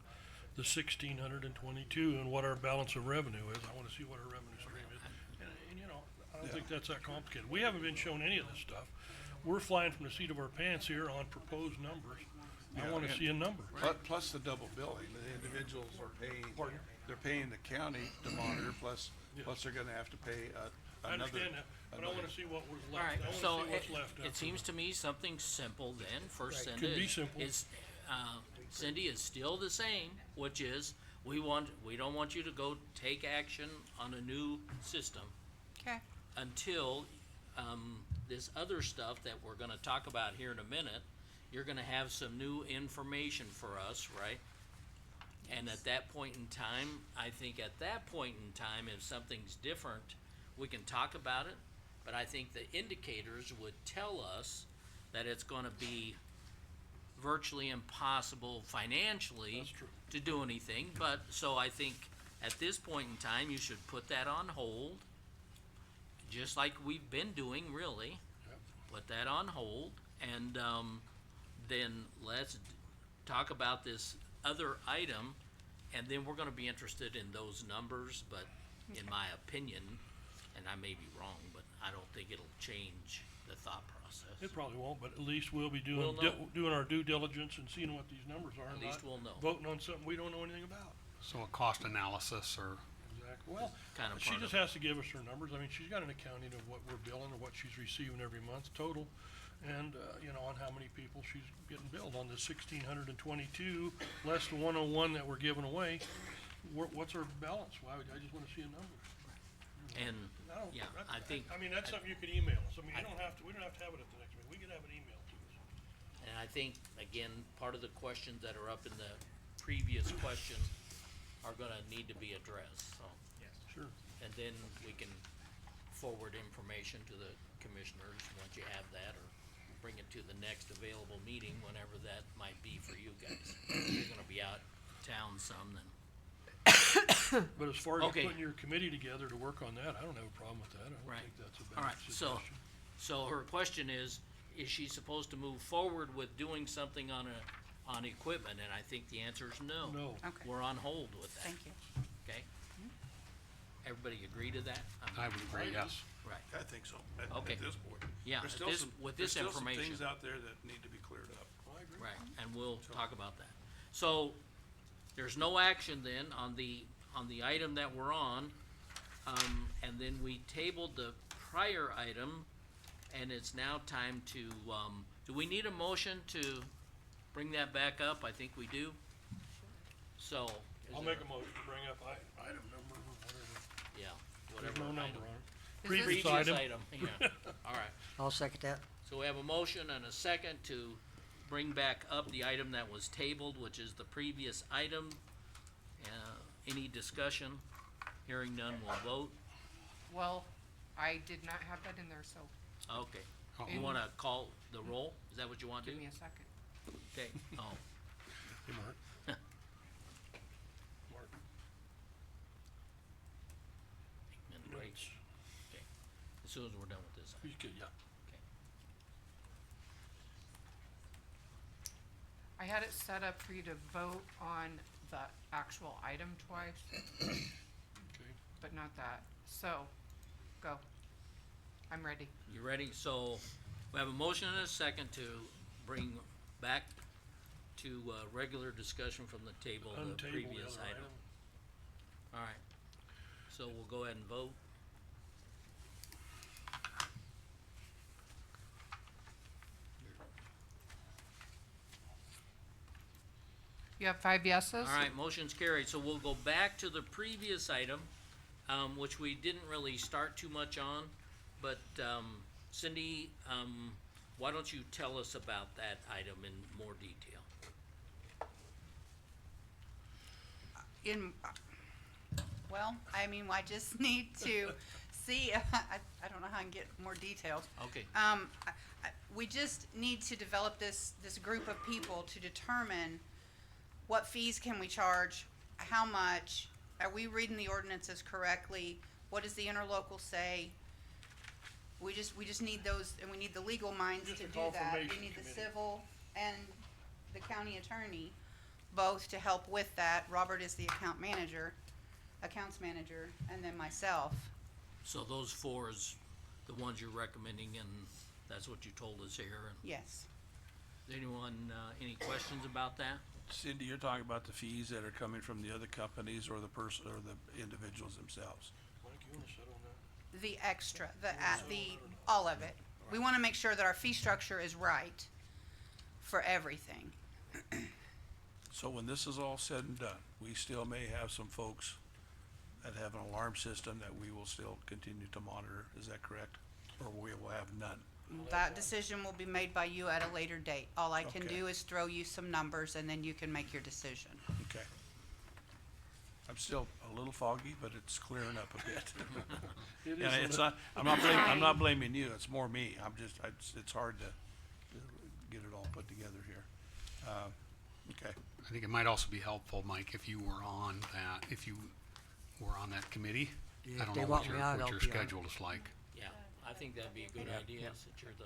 the 1,622 and what our balance of revenue is. I wanna see what our revenue stream is. And you know, I don't think that's that complicated. We haven't been shown any of this stuff. We're flying from the seat of our pants here on proposed numbers. I Yeah, wanna and- see a number. plus the double billing, the individuals are paying, Pardon? they're paying the county to monitor, plus Yes. they're gonna have to pay I another. understand that, but I wanna see what was left. All right, I wanna so see what's left it after seems that. to me something simple then for Right. Cindy. Could be simple. Is, Cindy is still the same, which is, we don't want you to go take action on a new system Okay. until, this other stuff that we're gonna talk about here in a minute you're gonna have some new information for us, right? And at that point in time, I think at that point in time, if something's different, we can talk about it. But I think the indicators would tell us that it's gonna be virtually impossible financially That's true. to do anything. But, so I think at this point in time, you should put that on hold, just like we've been doing, really. Yep. Put that on hold, and, then let's talk about this other item, and then we're gonna be interested in those numbers, but in my opinion, and I may be wrong, but I don't think it'll change the thought process. It probably won't, but at least we'll be We'll know. doing our due diligence and seeing what these numbers are. At and least not we'll know. Voting on something we don't know anything about. So a cost analysis or, Exactly. Well, Kind of she part just of it. has to give us her numbers. I mean, she's got an accounting of what we're billing or what she's receiving every month total. And, you know, on how many people she's getting billed on the 1,622, less the 101 that we're giving away. What's her balance? Why, I just wanna see a number. And, I don't- yeah, that- I think, I mean, that's something you could email us. I mean, we don't have to have it at the next meeting. We could have it emailed to us. and I think, again, part of the questions that are up in the previous question are gonna need to be addressed, so. Sure. And then we can forward information to the commissioners once you have that, or bring it to the next available meeting, whenever that might be for you guys. If you're gonna be out of town some, then. But as far as Okay. putting your committee together to work on that, I don't have a problem with that. I don't Right. think that's a All bad right, suggestion. so her question is she supposed to move forward with doing something on equipment? And I think the answer is no. No. Okay. We're on hold with that. Thank you. Okay? Everybody agree to that? I would agree, yes. Right, I think so, at Okay. this point. Yeah, There's at still this- some- with there's this still some information. things out there that need to be cleared up. I agree. right, and we'll talk about that. So, there's no action then on the item that we're on. And then we tabled the prior item, and it's now time to, do we need a motion to bring that back up? I think we do. So. is I'll there- make a motion to bring up item number, whatever. Yeah, There's whatever no number item. on it. Is Previous Previous item. item, yeah, all right. I'll second that. So we have a motion and a second to bring back up the item that was tabled, which is the previous item. Any discussion? Hearing none, we'll vote. Well, I did not have that in there, so Okay. Oh. You wanna call the roll? Is that what you want to give do? me a second. Okay, oh, Hey, Mark. Mark. minute break. Okay. As soon as we're done with this. You could, yeah. Okay. I had it set up for you to vote on the actual item twice, Okay. but not that. So, go. I'm ready. You ready? So, we have a motion and a second to bring back to, regular discussion from the table, the Untable the previous other item. Alright, so we'll go ahead and vote. You have 5 yeses? Alright, motion's carried, so we'll go back to the previous item, which we didn't really start too much on, but, Cindy, why don't you tell us about that item in more detail? Well, I mean, I just need to see, I don't know how I can get more detailed. Okay, We just need to develop this group of people to determine what fees can we charge, how much, are we reading the ordinances correctly, what does the interlocal say? We just need those, and we need the legal minds Just to a do that. We confirmation need the committee. civil and the county attorney, both to help with that. Robert is the accounts manager, and then myself. so those four is the ones you're recommending, and that's what you told us here, and Yes. anyone, any questions about that? Cindy, you're talking about the fees that are coming from the other companies or the person, or the individuals themselves? Mike, you wanna sit on that? The extra, all of it. We wanna make sure that our fee structure is right for everything. So when this is all said and done, we still may have some folks that have an alarm system that we will still continue to monitor, is that correct? Or we will have none? That decision will be made by you at a later date. All I can Okay. do is throw you some numbers and then you can make your decision. Okay. I'm still a little foggy, but it's clearing up a bit. It is And a it's li- not, I'm not blaming you, it's more me. It's hard to get it all put together here. Okay. I think it might also be helpful, Mike, if you were on that, if you were on that committee. Yeah, I if don't they know want what me your, on, what I'll your be on. schedule is like. Yeah, I think that'd be a good Yeah, idea, yeah. since you're the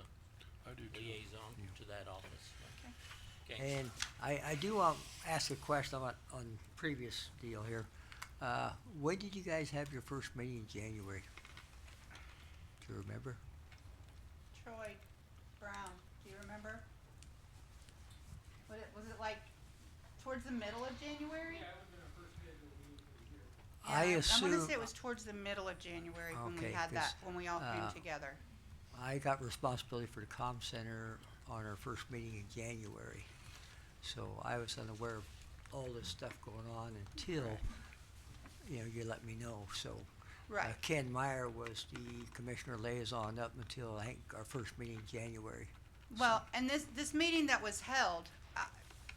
I do too. liaison to that office. Okay. And I do want to ask a question on previous deal here. When did you guys have your first meeting in January? Do you remember? Troy Brown, do you remember? Was it like towards the middle of January? I I'm assume, gonna say it was towards the middle of January when we Okay, had 'cause, that, when we all came uh, together. I got responsibility for the comm center on our first meeting in January. So I was unaware of all this stuff going on until, you let me know, so. Right. Ken Meyer was the commissioner liaison up until I think our first meeting in January. Well, and this meeting that was held,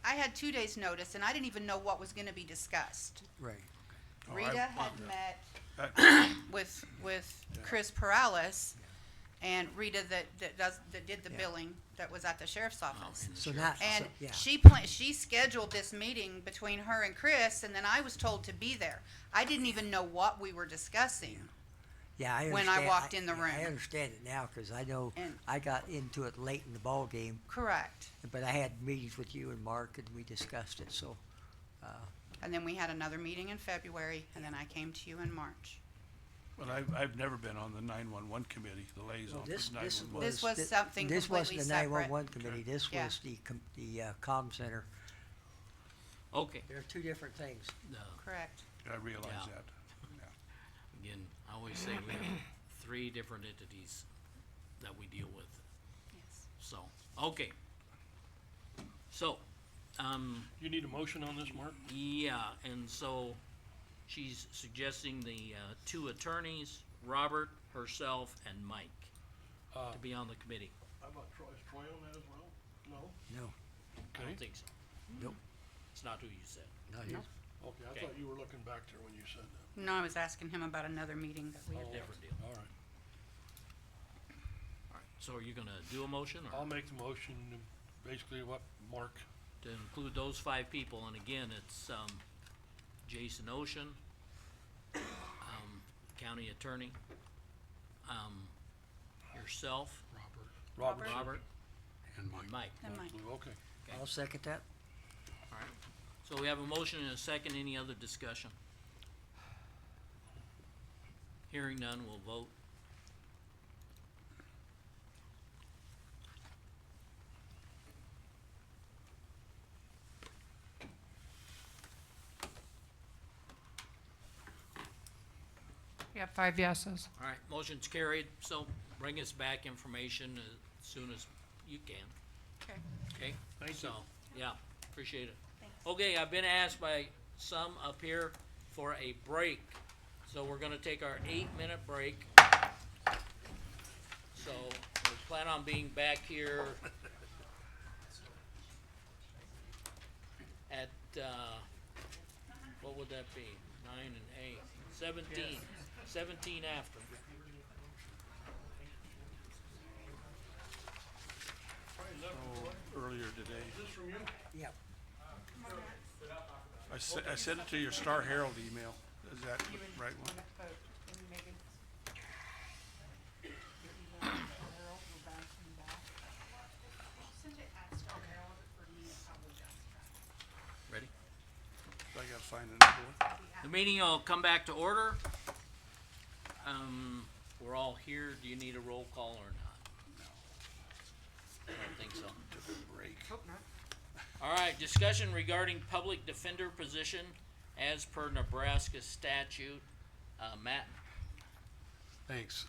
I had 2 days' notice and I didn't even know what was gonna be discussed. Right. Oh, Rita had met That- with Chris Perales and Rita that did the Yeah. billing that was at the sheriff's office. So now, And so, yeah. she scheduled this meeting between her and Chris, and then I was told to be there. I didn't even know what we were discussing. Yeah, I when I understand- walked in the room. I understand it now, cause I know And- I got into it late in the ball game, Correct. but I had meetings with you and Mark and we discussed it, so, And then we had another meeting in February, and then I came to you in March. But I've never been on the 911 committee, the liaison well, for this 911. This was thi- something this wasn't completely the 911 separate. committee, this Yeah. was the comm center. Okay, They're two different things. Correct. I realize Yeah. that. again, I always say we have 3 different entities that we deal with, Yes. so, okay. So, You need a motion on this, Mark? yeah, and so she's suggesting the 2 attorneys, Robert, herself, and Mike, Uh, to be on the committee. How about Troy? Is Troy on that as well? No? No, I don't think so. nope, It's not who you said. not his. Okay, I Okay. thought you were looking back there when you said that. No, I was asking him about another meeting that we had. Oh, Different deal. All right. Alright, so are you gonna do a motion, I'll or make the motion, basically what Mark, to include those 5 people, and again, it's, Jason Ocean, county attorney, yourself, Robert. Robert, And Mike. and Mike. And Mike. Blue, okay. Okay. I'll second that. Alright, so we have a motion and a second, any other discussion? Hearing none, we'll vote. Yeah, 5 yeses. Alright, motion's carried, so bring us back information as soon as you can, Okay. okay? Thank you. So, yeah, appreciate it. Okay, I've been asked by some up here for a break, so we're gonna take our 8-minute break. So, we plan on being back here at, what would that be? 9 and 8, 17 after. Earlier today, Yep. I sent it to your Star Herald email. Is that the right one? Ready? I gotta find another one. The meeting will come back to order. We're all here. Do you need a roll call or not? I don't think so. Took a break. All right, discussion regarding public defender position as per Nebraska statute. Matt? Thanks.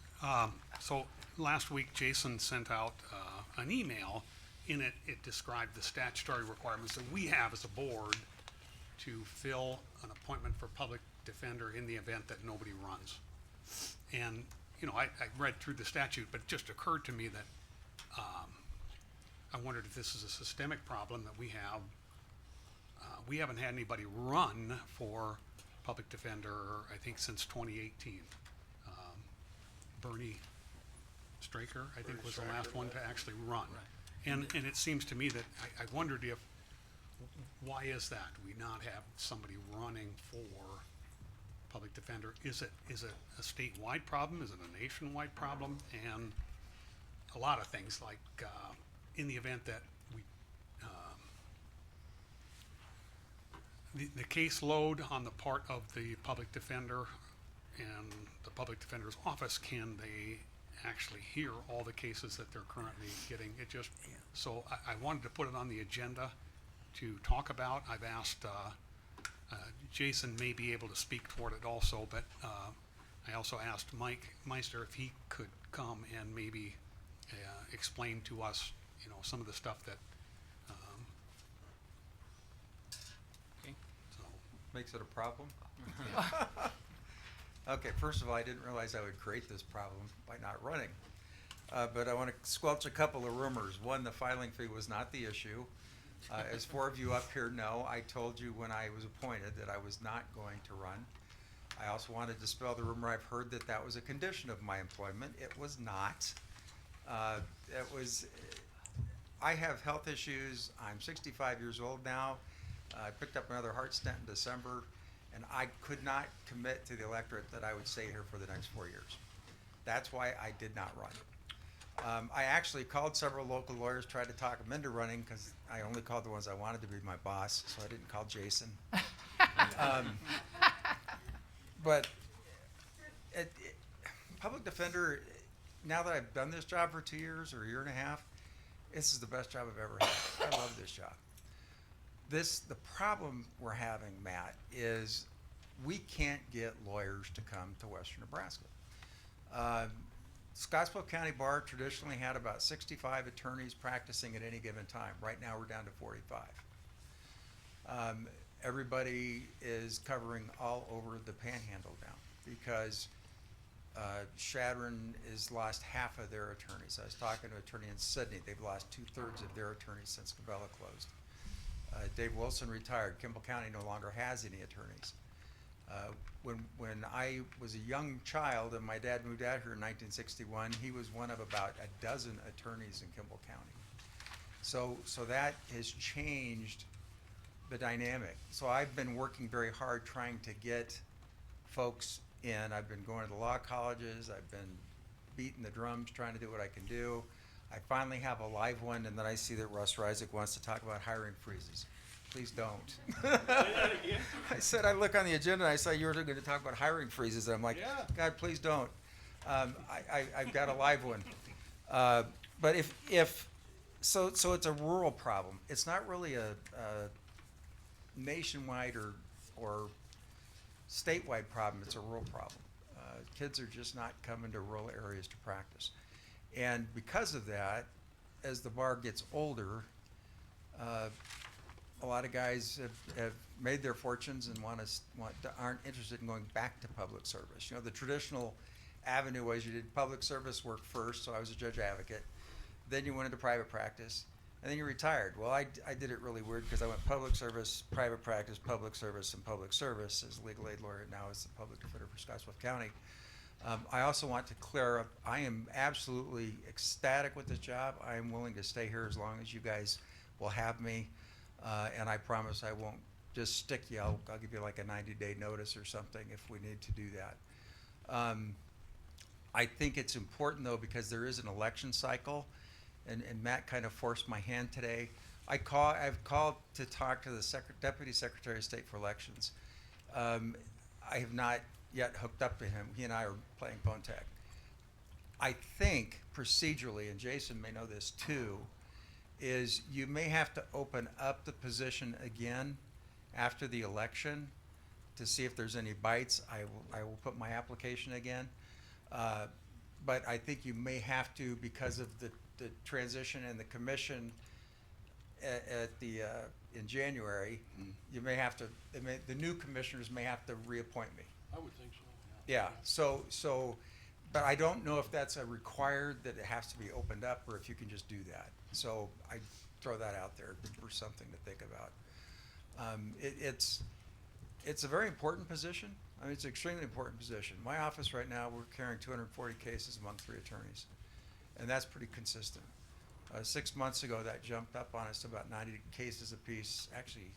So last week, Jason sent out an email. In it, it described the statutory requirements that we have as a board to fill an appointment for public defender in the event that nobody runs. And, I read through the statute, but it just occurred to me that I wondered if this is a systemic problem that we have. We haven't had anybody run for public defender, I think, since 2018. Bernie Straker, I think, was the last one to actually run. And it seems to me that I wondered if, why is that? Do we not have somebody running for public defender? Is it a statewide problem? Is it a nationwide problem? And a lot of things like, in the event that we, the caseload on the part of the public defender and the public defender's office, can they actually hear all the cases that they're currently getting? It just, so I wanted to put it on the agenda to talk about. I've asked, Jason may be able to speak toward it also, but, I also asked Mike Meister if he could come and maybe, explain to us, some of the stuff that, Okay. so. Makes it a problem? Okay, first of all, I didn't realize I would create this problem by not running. But I want to squelch a couple of rumors. One, the filing fee was not the issue. As 4 of you up here know, I told you when I was appointed that I was not going to run. I also wanted to dispel the rumor I've heard that that was a condition of my employment. It was not. I have health issues. I'm 65 years old now. I picked up another heart stent in December, and I could not commit to the electorate that I would stay here for the next 4 years. That's why I did not run. I actually called several local lawyers, tried to talk them into running, because I only called the ones I wanted to be my boss, so I didn't call Jason. But public defender, now that I've done this job for 2 years or a year and a half, this is the best job I've ever had. I love this job. The problem we're having, Matt, is we can't get lawyers to come to Western Nebraska. Scotts Bluff County Bar traditionally had about 65 attorneys practicing at any given time. Right now we're down to 45. Everybody is covering all over the panhandle now because Shadron has lost half of their attorneys. I was talking to an attorney in Sydney. They've lost 2/3 of their attorneys since Cabela closed. Dave Wilson retired. Kimball County no longer has any attorneys. When I was a young child and my dad moved out here in 1961, he was one of about a dozen attorneys in Kimball County. So that has changed the dynamic. So I've been working very hard trying to get folks in. I've been going to the law colleges. I've been beating the drums, trying to do what I can do. I finally have a live one, and then I see that Russ Reisig wants to talk about hiring freezes. Please don't. I said, I look on the agenda, and I saw you were going to talk about hiring freezes, and I'm like, Yeah. God, please don't. I've got a live one. But so it's a rural problem. It's not really a nationwide or statewide problem. It's a rural problem. Kids are just not coming to rural areas to practice. And because of that, as the bar gets older, a lot of guys have made their fortunes and aren't interested in going back to public service. The traditional avenue was you did public service work first, so I was a judge advocate. Then you went into private practice, and then you retired. Well, I did it really weird because I went public service, private practice, public service, and public service as a legal aid lawyer, now as the public defender for Scotts Bluff County. I also want to clear up, I am absolutely ecstatic with this job. I am willing to stay here as long as you guys will have me. And I promise I won't just stick you. I'll give you like a 90-day notice or something if we need to do that. I think it's important though because there is an election cycle, and Matt kind of forced my hand today. I've called to talk to the Deputy Secretary of State for Elections. I have not yet hooked up to him. He and I are playing phone tag. I think procedurally, and Jason may know this too, is you may have to open up the position again after the election to see if there's any bites. I will put my application again. But I think you may have to, because of the transition in the commission in January, you may have to, the new commissioners may have to reappoint me. I would think so. Yeah, so But I don't know if that's a required that it has to be opened up or if you can just do that. So I throw that out there for something to think about. It's a very important position. I mean, it's an extremely important position. My office right now, we're carrying 240 cases among 3 attorneys, and that's pretty consistent. 6 months ago, that jumped up on us to about 90 cases apiece, actually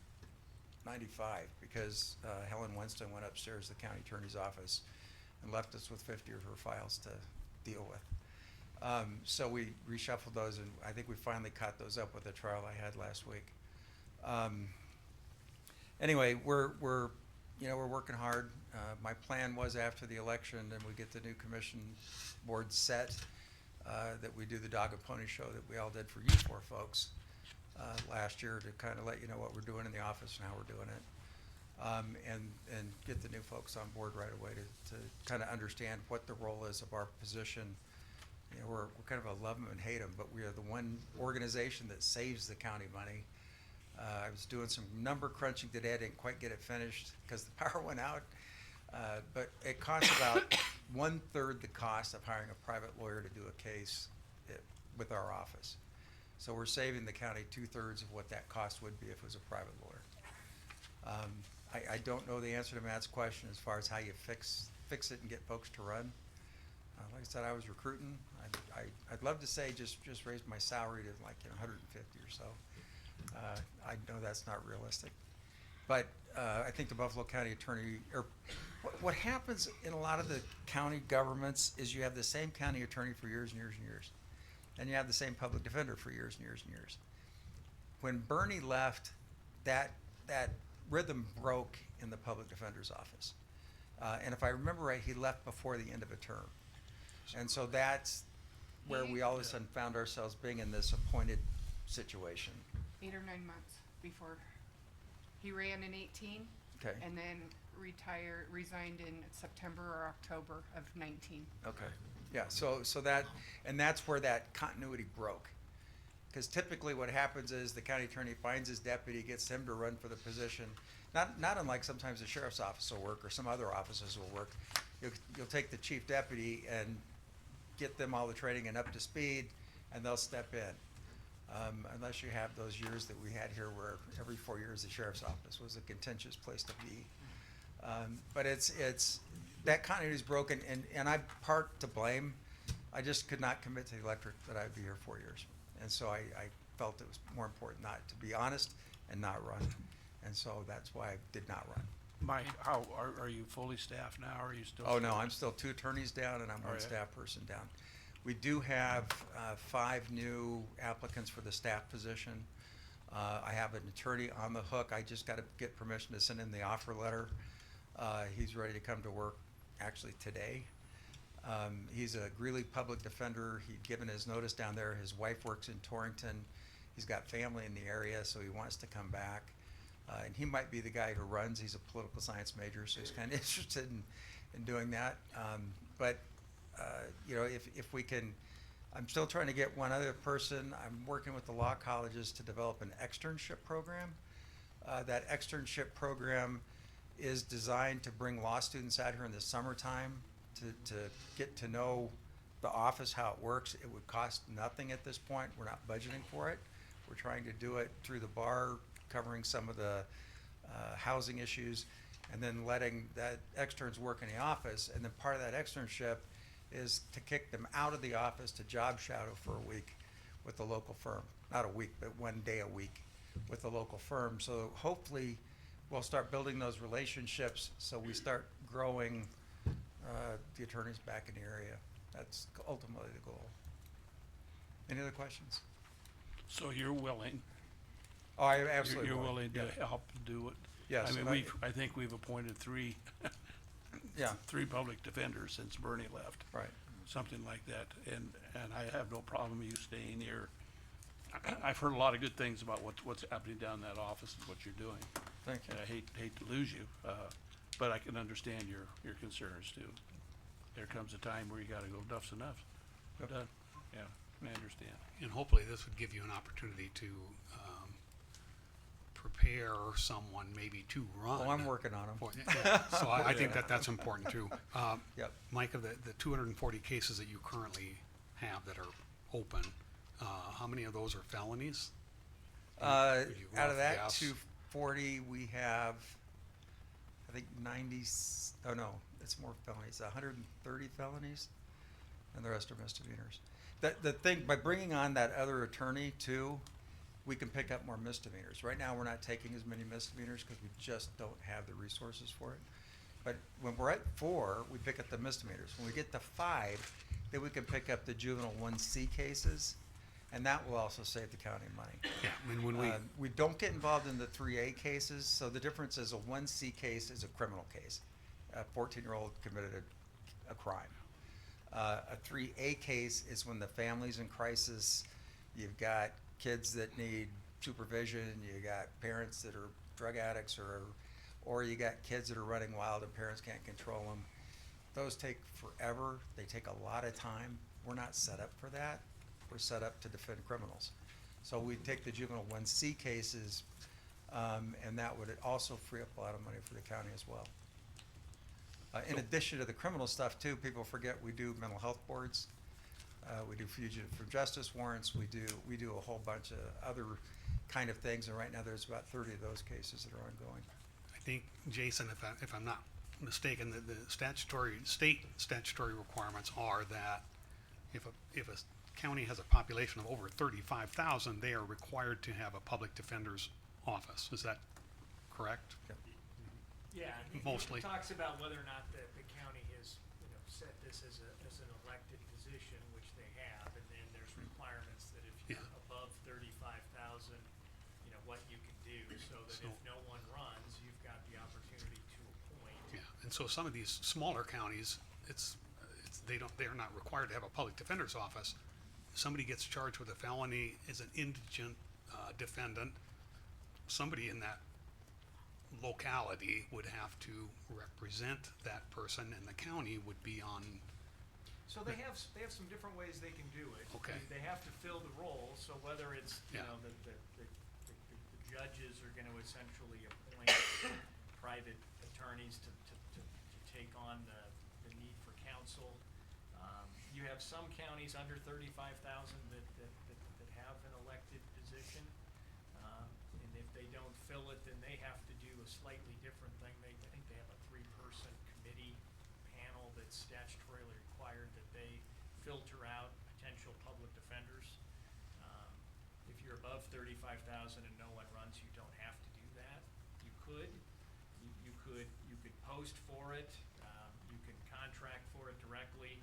95, because Helen Winston went upstairs to the county attorney's office and left us with 50 of her files to deal with. So we reshuffled those, and I think we finally caught those up with the trial I had last week. Anyway, we're working hard. My plan was after the election, and we get the new commission board set, that we do the dog and pony show that we all did for you 4 folks last year to kind of let you know what we're doing in the office and how we're doing it. And get the new folks on board right away to kind of understand what the role is of our position. You know, we're kind of a love them and hate them, but we are the one organization that saves the county money. I was doing some number crunching today. I didn't quite get it finished because the power went out. But it costs about 1/3 the cost of hiring a private lawyer to do a case with our office. So we're saving the county 2/3 of what that cost would be if it was a private lawyer. I don't know the answer to Matt's question as far as how you fix it and get folks to run. Like I said, I was recruiting. I'd love to say just raise my salary to like 150 or so. I know that's not realistic, but I think the Buffalo County Attorney, or what happens in a lot of the county governments is you have the same county attorney for years and years and years, and you have the same public defender for years and years and years. When Bernie left, that rhythm broke in the public defender's office, and if I remember right, he left before the end of a term, and so that's where we all of a sudden found ourselves being in this appointed situation. 8 or 9 months before he ran in 18. Okay. And then resigned in September or October of 19. Okay, yeah, so that's where that continuity broke. Because typically what happens is the county attorney finds his deputy, gets him to run for the position. Not unlike sometimes the sheriff's office will work or some other offices will work. You'll take the chief deputy and get them all the training and up to speed, and they'll step in. Unless you have those years that we had here where every 4 years the sheriff's office was a contentious place to be. But it's that continuity is broken, and I'm part to blame. I just could not commit to the electorate that I'd be here 4 years. And so I felt it was more important not to be honest and not run. And so that's why I did not run. How, are you fully staffed now, or are you still? Oh, no, I'm still 2 attorneys down and I'm All one right. staff person down. We do have 5 new applicants for the staff position. I have an attorney on the hook. I just got to get permission to send in the offer letter. He's ready to come to work actually today. He's a Greeley public defender. He'd given his notice down there. His wife works in Torrington. He's got family in the area, so he wants to come back. And he might be the guy who runs. He's a political science major, so he's kind of interested in doing that. But you know, if we can, I'm still trying to get one other person. I'm working with the law colleges to develop an externship program. That externship program is designed to bring law students out here in the summertime to get to know the office, how it works. It would cost nothing at this point. We're not budgeting for it. We're trying to do it through the bar, covering some of the housing issues, and then letting that externs work in the office. And then part of that externship is to kick them out of the office to job shadow for a week with the local firm. Not a week, but 1 day a week with the local firm. So hopefully we'll start building those relationships so we start growing the attorneys back in the area. That's ultimately the goal. Any other questions? So you're willing? Oh, I absolutely You're will. willing to Yeah. help do it? Yes, I mean, and I think we've appointed 3, Yeah. 3 public defenders since Bernie left. Right. Something like that, and I have no problem you staying here. I've heard a lot of good things about what's happening down in that office and what you're doing. Thank you. And I hate to lose you, but I can understand your concerns too. There comes a time where you gotta go, enough's enough. Yep. Done. Yeah, I understand. And hopefully this would give you an opportunity to prepare someone maybe to run. Oh, I'm working on them. So I think that's important too. Yep. Mike, of the 240 cases that you currently have that are open, how many of those are felonies? Would you Out of rough that guess? 240, we have, I think 90, oh no, it's more felonies, 130 felonies, and the rest are misdemeanors. The thing, by bringing on that other attorney too, we can pick up more misdemeanors. Right now, we're not taking as many misdemeanors because we just don't have the resources for it. But when we're at 4, we pick up the misdemeanors. When we get to 5, then we can pick up the juvenile 1C cases, and that will also save the county money. Yeah, I mean, when We don't get involved in the 3A cases, so the difference is a 1C case is a criminal case. A 14-year-old committed a crime. A 3A case is when the family's in crisis, you've got kids that need supervision, you got parents that are drug addicts, or you got kids that are running wild and parents can't control them. Those take forever, they take a lot of time. We're not set up for that. We're set up to defend criminals. So we take the juvenile 1C cases, and that would also free up a lot of money for the county as well. In addition to the criminal stuff too, people forget we do mental health boards. We do fugitive from justice warrants. We do a whole bunch of other kind of things, and right now there's about 30 of those cases that are ongoing. I think, Jason, if I'm not mistaken, the state statutory requirements are that if a county has a population of over 35,000, they are required to have a public defender's office. Is that correct? Yep. Yeah, Mostly. it talks about whether or not the county has, set this as an elected position, which they have, and then there's requirements that if you're above 35,000, what you can do, so that if no one runs, you've got the opportunity to appoint. Yeah, and so some of these smaller counties, they're not required to have a public defender's office. Somebody gets charged with a felony, is an indigent defendant, somebody in that locality would have to represent that person, and the county would be on. So they have some different ways they can do it. Okay. They have to fill the role, so whether it's, Yeah. the judges are gonna essentially appoint private attorneys to take on the need for counsel. You have some counties under 35,000 that have an elected position. And if they don't fill it, then they have to do a slightly different thing. I think they have a 3-person committee panel that's statutorily required that they filter out potential public defenders. If you're above 35,000 and no one runs, you don't have to do that. You could post for it. You can contract for it directly.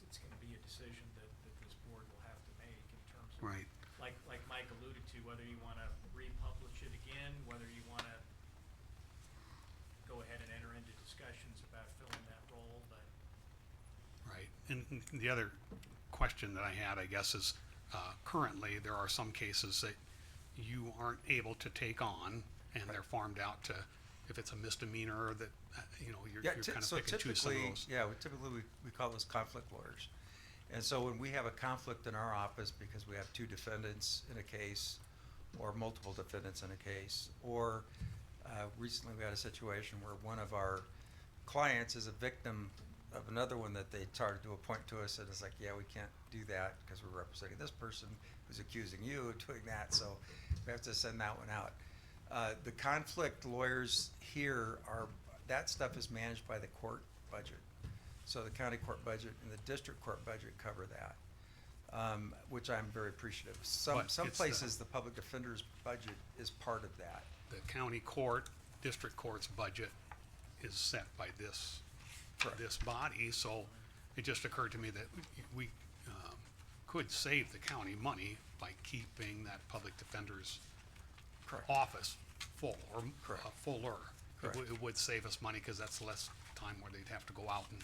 It's gonna be a decision that this board will have to make in terms of. Right. Like Mike alluded to, whether you wanna republish it again, whether you wanna go ahead and enter into discussions about filling that role, but. Right, and the other question that I had, I guess, is currently there are some cases that you aren't able to take on, and they're farmed out to, if it's a misdemeanor, that, you're Yeah, kind of so pick and choose some of typically, those. yeah, we call those conflict lawyers. And so when we have a conflict in our office because we have 2 defendants in a case, or multiple defendants in a case, or recently we had a situation where one of our clients is a victim of another one that they started to appoint to us, and it's like, yeah, we can't do that because we're representing this person who's accusing you of doing that, so we have to send that one out. The conflict lawyers here that stuff is managed by the court budget. So the county court budget and the district court budget cover that, which I'm very appreciative. Some But it's places, the public defender's budget is part of that. The county court, district court's budget is set by this body, so it just occurred to me that we could save the county money by keeping that public defender's Correct. office full, or Correct. fuller. Correct. It would save us money, cause that's less time where they'd have to go out and,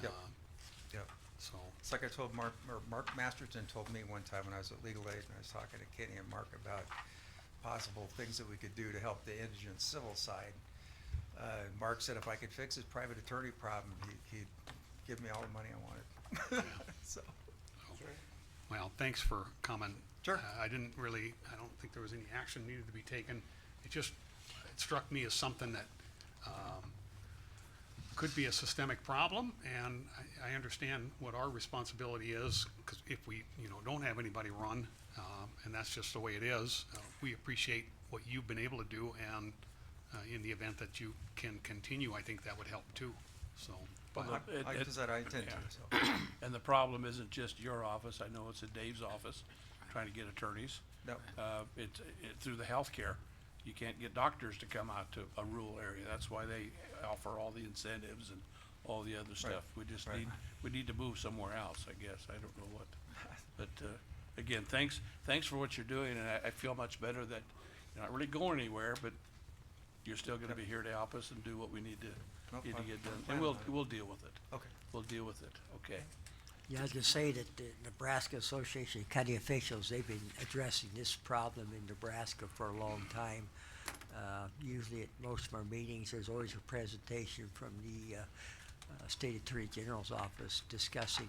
Yep. Yep. so, It's like I told Mark Masterton told me one time when I was at Legal Aid, and I was talking to Kenny and Mark about possible things that we could do to help the indigent civil side. Mark said if I could fix his private attorney problem, he'd give me all the money I wanted. So. well, thanks for coming. Sure. I don't think there was any action needed to be taken. it struck me as something that, could be a systemic problem, and I understand what our responsibility is, because if we, don't have anybody run, and that's just the way it is, we appreciate what you've been able to do, and, in the event that you can continue, I think that would help too, so. Well, I intend to, yeah. so. And the problem isn't just your office, I know it's in Dave's office, trying to get attorneys. No. It's through the healthcare, you can't get doctors to come out to a rural area, that's why they offer all the incentives and all the other stuff. We just right. we need to move somewhere else, I guess, I don't know what. But, again, thanks for what you're doing, and I feel much better that you're not really going anywhere, but you're still gonna be here to help us and do what we need to Nope, get I'm done, and planning on it. we'll deal with it. Okay. We'll deal with it, okay. Yeah, I was gonna say that the Nebraska Association of County Officials, they've been addressing this problem in Nebraska for a long time. Usually at most of our meetings, there's always a presentation from the State Attorney General's office discussing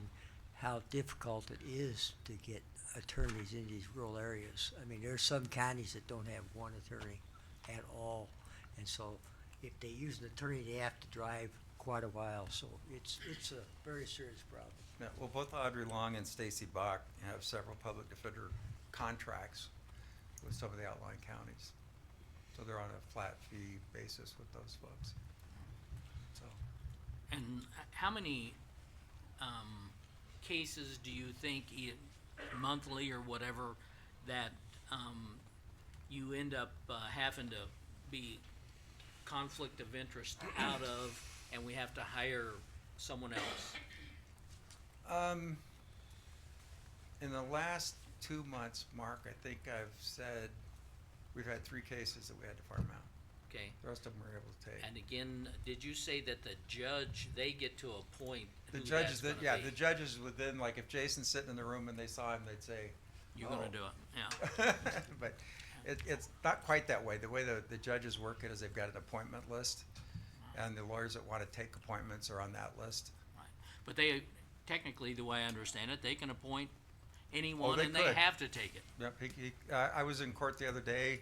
how difficult it is to get attorneys in these rural areas. I mean, there's some counties that don't have one attorney at all, and so if they use an attorney, they have to drive quite a while, so it's a very serious problem. Yeah, well, both Audrey Long and Stacy Bach have several public defender contracts with some of the outlying counties. So they're on a flat fee basis with those folks. So, And how many, cases do you think monthly or whatever that, you end up, having to be conflict of interest out of, and we have to hire someone else? in the last 2 months, Mark, I think I've said we've had 3 cases that we had to farm out. Okay, The rest of them we're able to take. and again, did you say that the judge, they get to appoint The who judges, that's that gonna yeah, be? the judges would then, like, if Jason's sitting in the room and they saw him, they'd say, You're "Oh." gonna do it, yeah. But it's not quite that way. The way the judges work it is they've got an appointment list, and the lawyers that wanna take appointments are on that list. Right. But they, technically, the way I understand it, they can appoint anyone they and they could. have to take it. Yep, I was in court the other day,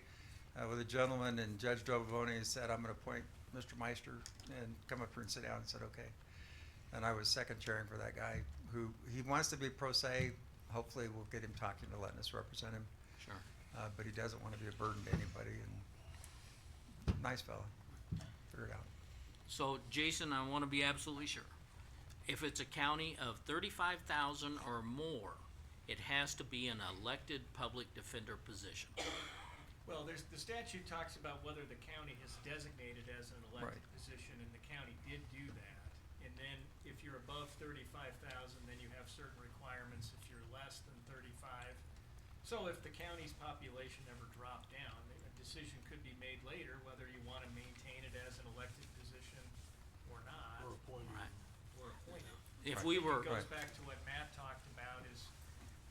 with a gentleman, and Judge Dovavoni said, "I'm gonna appoint Mr. Meister and come up here and sit down," and said, "Okay." And I was second chairing for that guy, who, he wants to be pro se, hopefully we'll get him talking to letting us represent him, Sure. but he doesn't wanna be a burden to anybody, and nice fella, figure it out. So, Jason, I wanna be absolutely sure. If it's a county of 35,000 or more, it has to be an elected public defender position. Well, the statute talks about whether the county has designated as an elected Right. position, and the county did do that. And then if you're above 35,000, then you have certain requirements if you're less than 35. So if the county's population ever dropped down, a decision could be made later whether you wanna maintain it as an elected position or not, Or appointed. Right. or appointed. If I we think were, it goes Right. back to what Matt talked about is,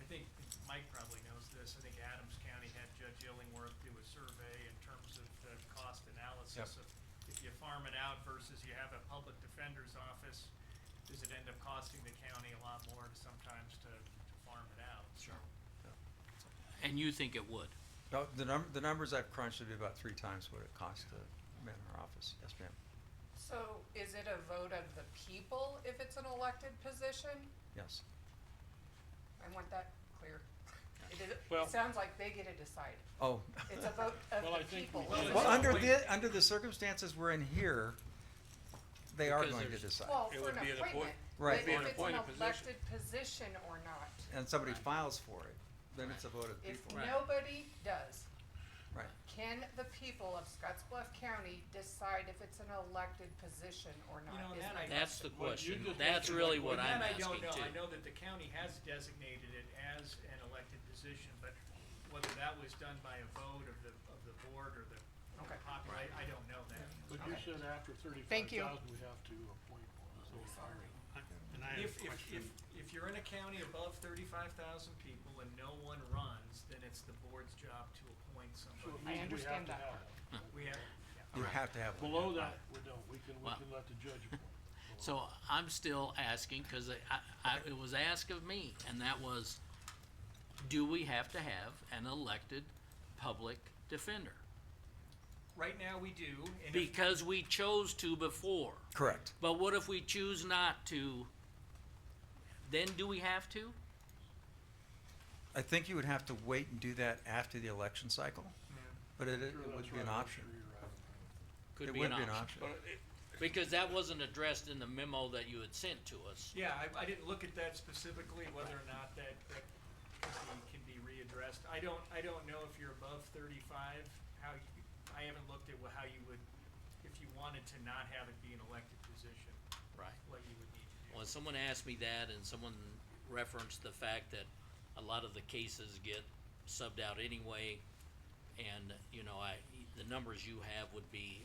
I think Mike probably knows this, I think Adams County had Judge Illingworth do a survey in terms of the cost analysis Yep. of if you farm it out versus you have a public defender's office, does it end up costing the county a lot more sometimes to farm it out? Sure. And you think it would? No, the numbers I've crunched would be about 3 times what it costs to man our office, yes ma'am. So is it a vote of the people if it's an elected position? Yes. I want that clear. Well- It sounds like they get to decide. Oh. It's a vote of Well, I the think people. we It's did. a Well, vote. under the circumstances we're in here, they are Because going to there's- decide. Well, It for would an be an appoint- appointment, Right. but Be an if it's an appointed position. elected position or not. And somebody files for it, then it's a vote of the If people. nobody does, Right. can the people of Scotts Bluff County decide if it's an elected position or not? You know, is that my I- That's the Well, you question. just That's answered really my what Well, I'm that I don't asking know. I too. know that the county has designated it as an elected position, but whether that was done by a vote of the board or the Okay. population, I don't know that. But you said after Thank you. 35,000, we have to appoint one, so. And I have If, a question. if you're in a county above 35,000 people and no one runs, then it's the board's job to appoint So it somebody. means we have understand to that have part. one. We have, You have to have one. Below that, we don't, we can Well- let the judge appoint. So I'm still asking, cause it was asked of me, and that was, do we have to have an elected public defender? Right now we do, and if, Because we chose to before. Correct. But what if we choose not to? Then do we have to? I think you would have to wait and do that after the election cycle, but it would be an option. Could It be would an be an option. option. Because that wasn't addressed in the memo that you had sent to us. yeah, I didn't look at that specifically, whether or not that can be readdressed. I don't know if you're above 35, I haven't looked at how you would, if you wanted to not have it be an elected position, Right. what you would need to do. Well, someone asked me that, and someone referenced the fact that a lot of the cases get subbed out anyway, and, you know, the numbers you have would be,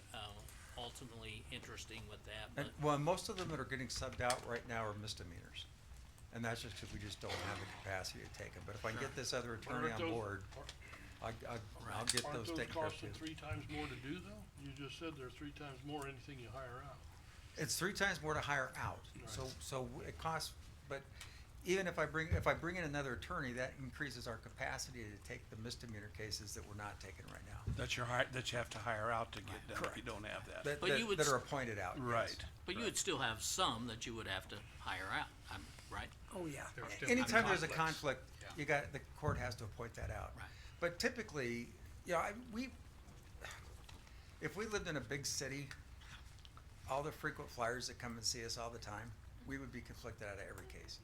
ultimately interesting with that, but, Well, most of them that are getting subbed out right now are misdemeanors. And that's just because we just don't have the capacity to take them. But if I can get this other attorney Aren't on those- board, I'll get Aren't those those taken care of. costing 3 times more to do though? You just said they're 3 times more anything you hire out. It's 3 times more to hire out. So it costs, but even if I bring in another attorney, that increases our capacity to take the misdemeanor cases that we're not taking right now. That you have to hire out to get done if you don't have that. But you would That are s- appointed out. yes. Right. but you would still have some that you would have to hire out, right? Oh, yeah. Anytime there's a conflicts. conflict, the court has to appoint that out. Right. But typically, you know, if we lived in a big city, all the frequent flyers that come and see us all the time, we would be conflicted out of every case.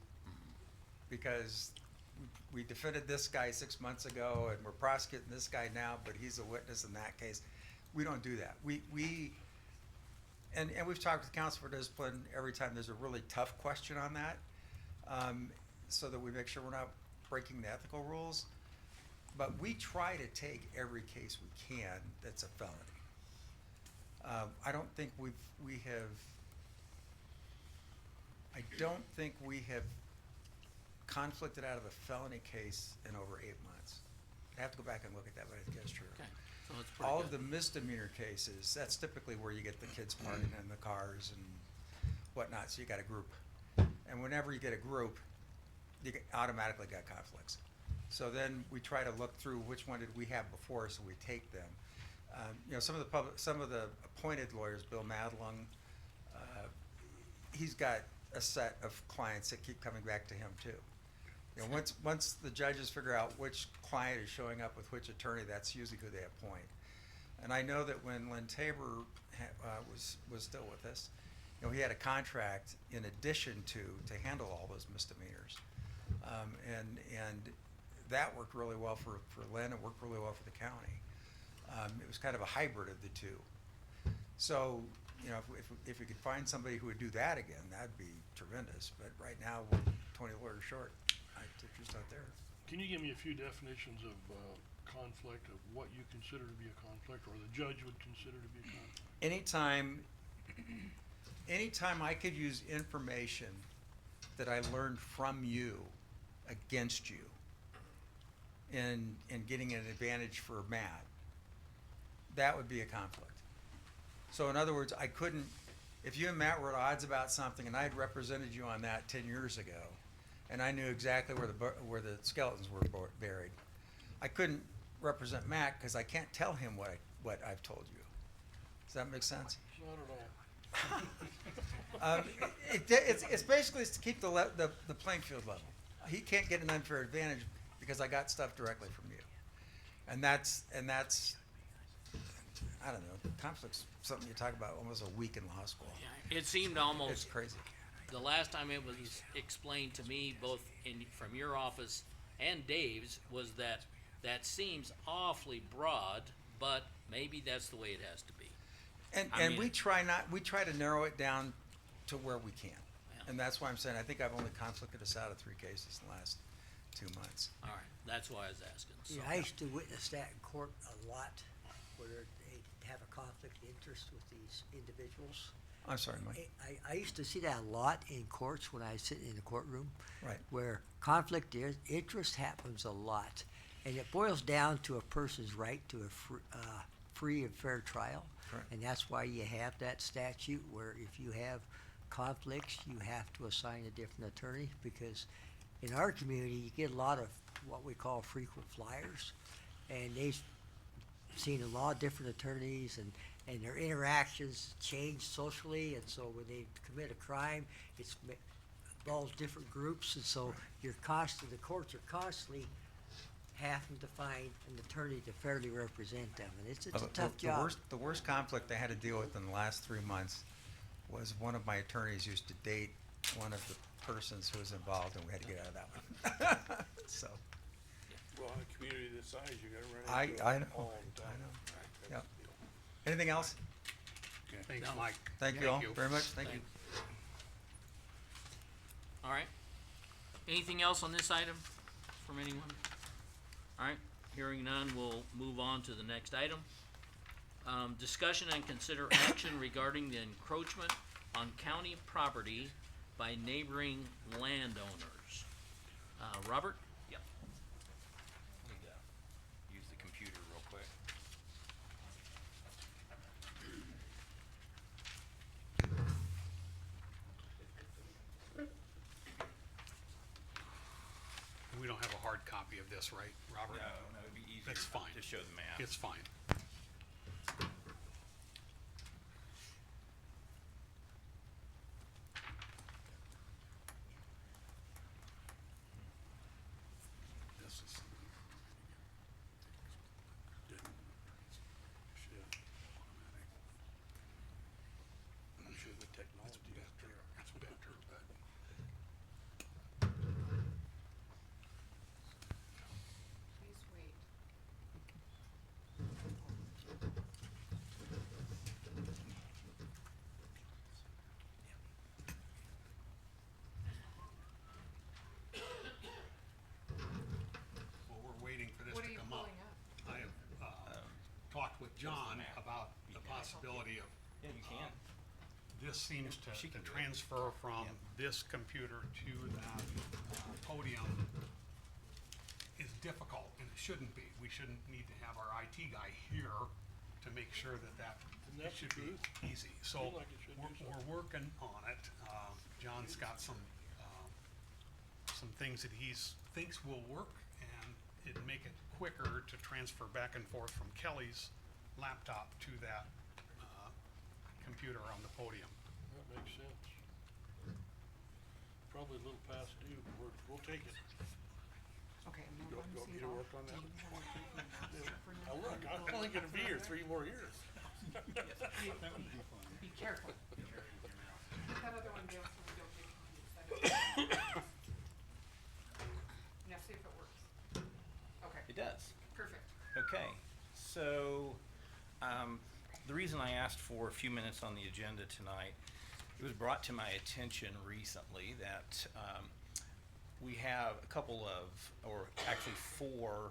Because we defended this guy 6 months ago and we're prosecuting this guy now, but he's a witness in that case. We don't do that. And we've talked with counsel for discipline every time there's a really tough question on that, so that we make sure we're not breaking the ethical rules. But we try to take every case we can that's a felony. I don't think we have conflicted out of a felony case in over 8 months. I have to go back and look at that, but I think that's true. Okay, so it's pretty All good. of the misdemeanor cases, that's typically where you get the kids parking in the cars and whatnot, so you got a group. And whenever you get a group, automatically got conflicts. So then we try to look through which one did we have before, so we take them. You know, some of the appointed lawyers, Bill Madlung, he's got a set of clients that keep coming back to him too. You know, once the judges figure out which client is showing up with which attorney, that's usually who they appoint. And I know that when Lynn Tabor was still with us, you know, he had a contract in addition to handle all those misdemeanors. And that worked really well for Lynn, it worked really well for the county. It was kind of a hybrid of the two. So, you know, if we could find somebody who would do that again, that'd be tremendous. But right now, we're 20 lawyers short. It's just not there. Can you give me a few definitions of conflict, of what you consider to be a conflict, or the judge would consider to be a conflict? Anytime I could use information that I learned from you against you in getting an advantage for Matt, that would be a conflict. So in other words, I couldn't, if you and Matt were at odds about something and I'd represented you on that 10 years ago, and I knew exactly where the skeletons were buried, I couldn't represent Matt because I can't tell him what I've told you. Does that make sense? Not at all. It's basically to keep the playing field level. He can't get an unfair advantage because I got stuff directly from you, and that's I don't know. Conflict's something you talk about almost a week in law school. Yeah, it seemed It's almost, crazy. the last time it was explained to me, both from your office and Dave's, was that seems awfully broad, but maybe that's the way it has to be. I mean- We try to narrow it down to where we can. And that's why I'm saying, I think I've only conflicted us out of 3 cases in the last 2 months. All right, that's why I was asking, so. Yeah, I used to witness that in court a lot, where they have a conflict of interest with these individuals. I'm sorry, Mike. I used to see that a lot in courts when I was sitting in the courtroom. Right. Where conflict of interest happens a lot. And it boils down to a person's right to a free and fair trial. Correct. And that's why you have that statute where if you have conflicts, you have to assign a different attorney, because in our community, you get a lot of what we call frequent flyers, and seen a lot of different attorneys and their interactions change socially, and so when they commit a crime, involves different groups, and so the courts are constantly having to find an attorney to fairly represent them, and it's a tough job. The worst conflict I had to deal with in the last 3 months was one of my attorneys used to date one of the persons who was involved, and we had to get out of that one. So, Well, in a community this size, you gotta run into I it know, all the I time. know. That's Yep. the deal. Anything else? Thanks, Mike. Thank you all very much. Thank you. All right. Anything else on this item from anyone? All right, hearing none, we'll move on to the next item. Discussion and consider action regarding the encroachment on county property by neighboring landowners. Robert? Yep. Let me use the computer real quick. We don't have a hard copy of this, right, Robert? No, it'd be easier That's fine. to show the map. It's fine. This is. I'm sure the technology is there. That's better, but. Please wait. Well, we're waiting for this What to are you come up. pulling up? I have, talked with John about the possibility of. Yeah, you can. This seems to She can do it. transfer from this computer to that podium is difficult, and it shouldn't be. We shouldn't need to have our IT guy here to make sure that Isn't it that should the be truth? easy. So Feel like it should do we're working on it. John's got some things that thinks will work, and it'd make it quicker to transfer back and forth from Kelly's laptop to that computer on the podium. That makes sense. Probably a little past due, but we'll take it. Okay, You want me to work on that? Now look, I'm only gonna be here 3 more years. Be careful. That other one down so we don't get confused. Now see if it works. Okay, It does. perfect. Okay, so, the reason I asked for a few minutes on the agenda tonight, it was brought to my attention recently that, we have a couple of, or actually 4,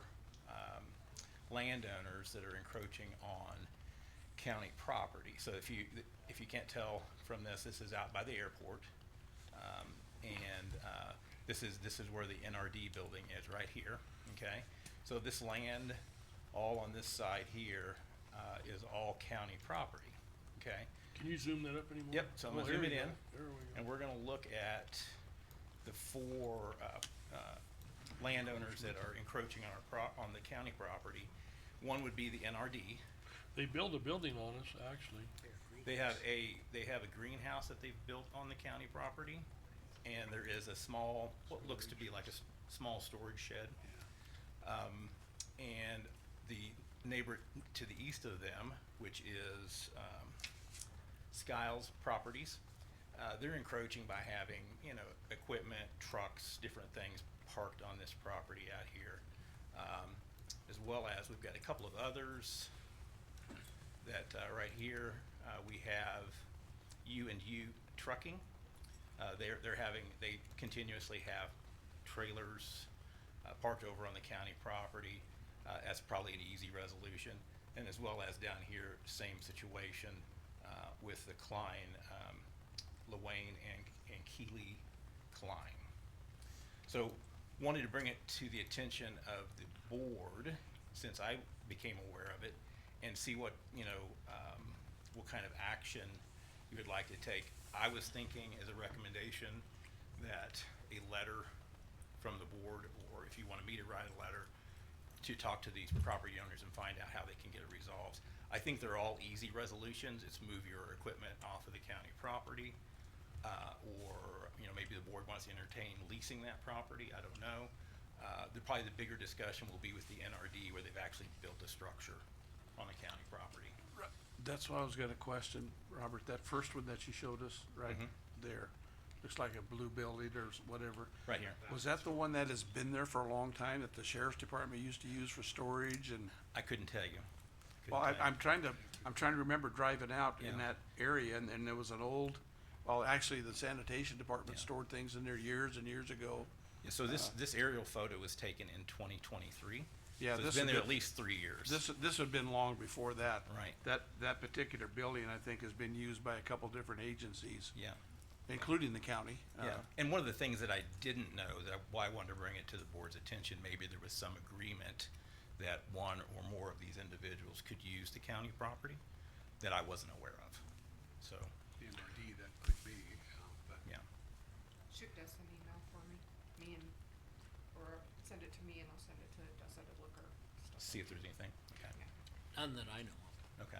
landowners that are encroaching on county property. So if you can't tell from this is out by the airport. This is where the NRD building is, right here, okay? So this land, all on this side here, is all county property, okay? Can you zoom that up anymore? Yep, so I'm Oh, gonna here zoom we it go. in, There we go. and we're gonna look at the 4, landowners that are encroaching on on the county property. One would be the NRD. They built a building on us, actually. They have a greenhouse that they've built on the county property, and there is a small, what looks to be like a small storage shed. And the neighbor to the east of them, which is, Skiles Properties, they're encroaching by having, equipment, trucks, different things parked on this property out here. As well as we've got a couple of others that, right here, we have U&U Trucking. They continuously have trailers, parked over on the county property. That's probably an easy resolution. And as well as down here, same situation, with the Klein, Lewayne and Keeley Klein. So wanted to bring it to the attention of the board, since I became aware of it, and see what kind of action you would like to take. I was thinking as a recommendation that a letter from the board, or if you wanted me to write a letter to talk to these property owners and find out how they can get it resolved. I think they're all easy resolutions. It's move your equipment off of the county property, or, you know, maybe the board wants to entertain leasing that property, I don't know. Probably the bigger discussion will be with the NRD, where they've actually built a structure on the county property. That's what I was gonna question, Robert, that first one that you showed us, right there, looks like a blue building or whatever. Right here. Was that the one that has been there for a long time, that the sheriff's department used to use for storage and? I couldn't tell you. Well, I'm trying to remember driving out in Yeah. that area, and there was an old, well, actually, the sanitation department Yeah. stored things in there years and years ago. Yeah, so this aerial photo was taken in 2023. Yeah, So this it's been has there been- at least 3 years. This had been long before that. Right. That particular building, I think, has been used by a couple different agencies, Yeah. including the county. Yeah, and one of the things that I didn't know, why I wanted to bring it to the board's attention, maybe there was some agreement that one or more of these individuals could use the county property that I wasn't aware of, so, The NRD, that could be, but. yeah. Shoot Des an email for me and, or send it to me and I'll send it to Des at Looker. See if there's anything, okay, None that I know okay.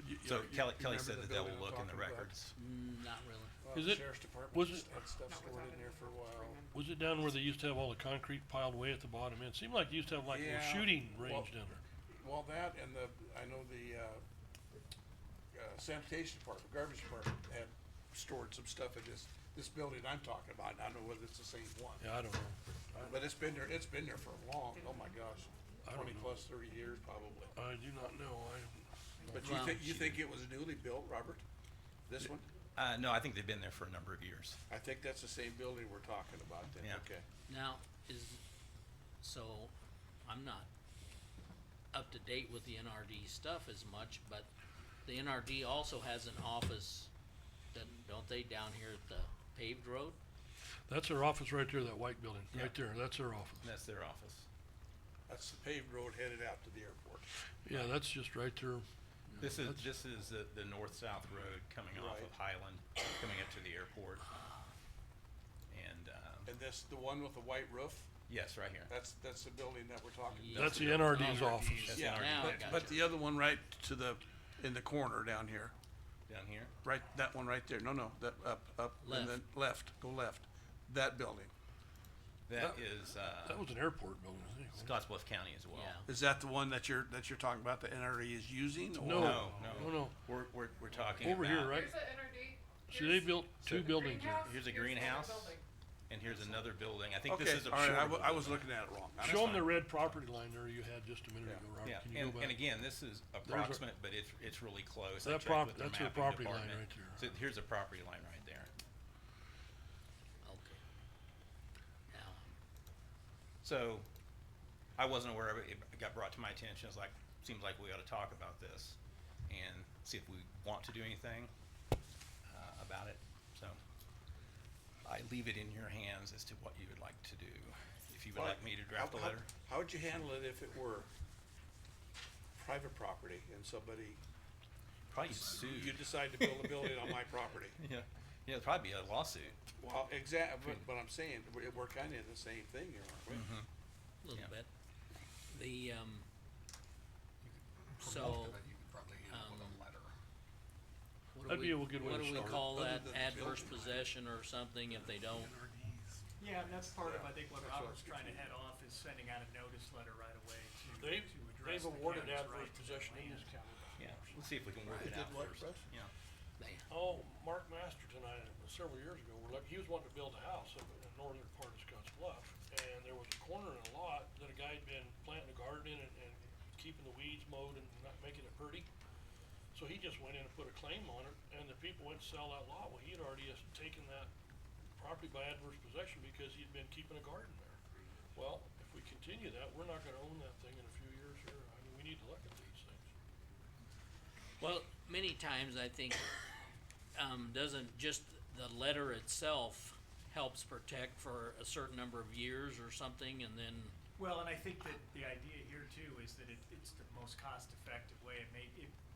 You- So you- Kelly you remember said the that they will building I'm look in the talking about? records. of. Not really. Is The it- sheriff's department was just it- had stuff Not stored without in there for a while. agreement. Was it down where they used to have all the concrete piled way at the bottom end? Seemed like they used to have like a little Yeah, shooting well- range down there. Well, that and I know the, sanitation department, garbage department had stored some stuff in this building I'm talking about. I don't know whether it's the same one. Yeah, I don't know. But it's been there for long, oh my gosh, I don't 20 know. plus 30 years probably. I do not know. But Well, you think it was newly built, Robert? This one? No, I think they've been there for a number of years. I think that's the same building we're talking about then, Yeah. okay. Now, so, I'm not up to date with the NRD stuff as much, but the NRD also has an office, don't they, down here at the paved road? That's their office right there, that white building, Yeah. right there. That's their office. That's their office. That's the paved road headed out to the airport. Yeah, that's just right there. This is the north-south road coming off Right. of Highland, coming up to the airport. And, And the one with the white roof, yes, right here. that's the building that we're talking Yeah. about. That's the NRD's office. That's the Yeah, NRD. Now I but gotcha. the other one right to in the corner down here, Down here? right, that one right there, no, that up, and then go left, that building. That is, That was an airport building, I think. Scotts Bluff County as well. Yeah. Is that the one that you're talking about, the NRE is using, or? No. No, No. We're talking Over here, about- right? Here's the NRD. See, they built two So- buildings there. Here's a the greenhouse, building. and here's another building. I think this Okay, is a all right, shorter I was building. looking at it wrong. Show them the red property line there you had just a minute ago, Robert. Yeah, Can you go back? and again, this is approximate, but it's really close. I That checked prop- with their that's their mapping property line department. right there. So here's a property line right there. Okay. Now, So, I wasn't aware of it. It got brought to my attention. It's like, seems like we ought to talk about this and see if we want to do anything about it. So, I leave it in your hands as to what you would like to do. If you would like me to draft a letter. How would you handle it if it were private property and somebody, Probably sued. you decide to build a building on my property? Yeah, it'd probably be a lawsuit. Well, but I'm saying, we're kinda in the same thing here, aren't we? Mm-hmm. a little Yeah. bit. The, For so, most of it, you could probably handle with a letter. That'd be a good way what to do we start. call Other that, than adverse building. possession or something if they don't? Yeah, and that's part of, I think, what That's what I Robert's was trying to head off is sending out a notice letter right away to They've, address they've the awarded county's adverse right to possession in land. this county. Yeah, let's see if we can work it Did out what, first. Russ? Yeah. They, Oh, Mark Masterton, several years ago, he was wanting to build a house up in the northern part of Scotts Bluff. And there was a corner in a lot that a guy had been planting a garden in and keeping the weeds mowed and not making it pretty. So he just went in and put a claim on it, and the people went to sell that lot. Well, he had already taken that property by adverse possession because he'd been keeping a garden there. Well, if we continue that, we're not gonna own that thing in a few years here. I mean, we need to look at these things. well, many times I think, doesn't just the letter itself helps protect for a certain number of years or something, and then, Well, and I think that the idea here too is that it's the most cost-effective way.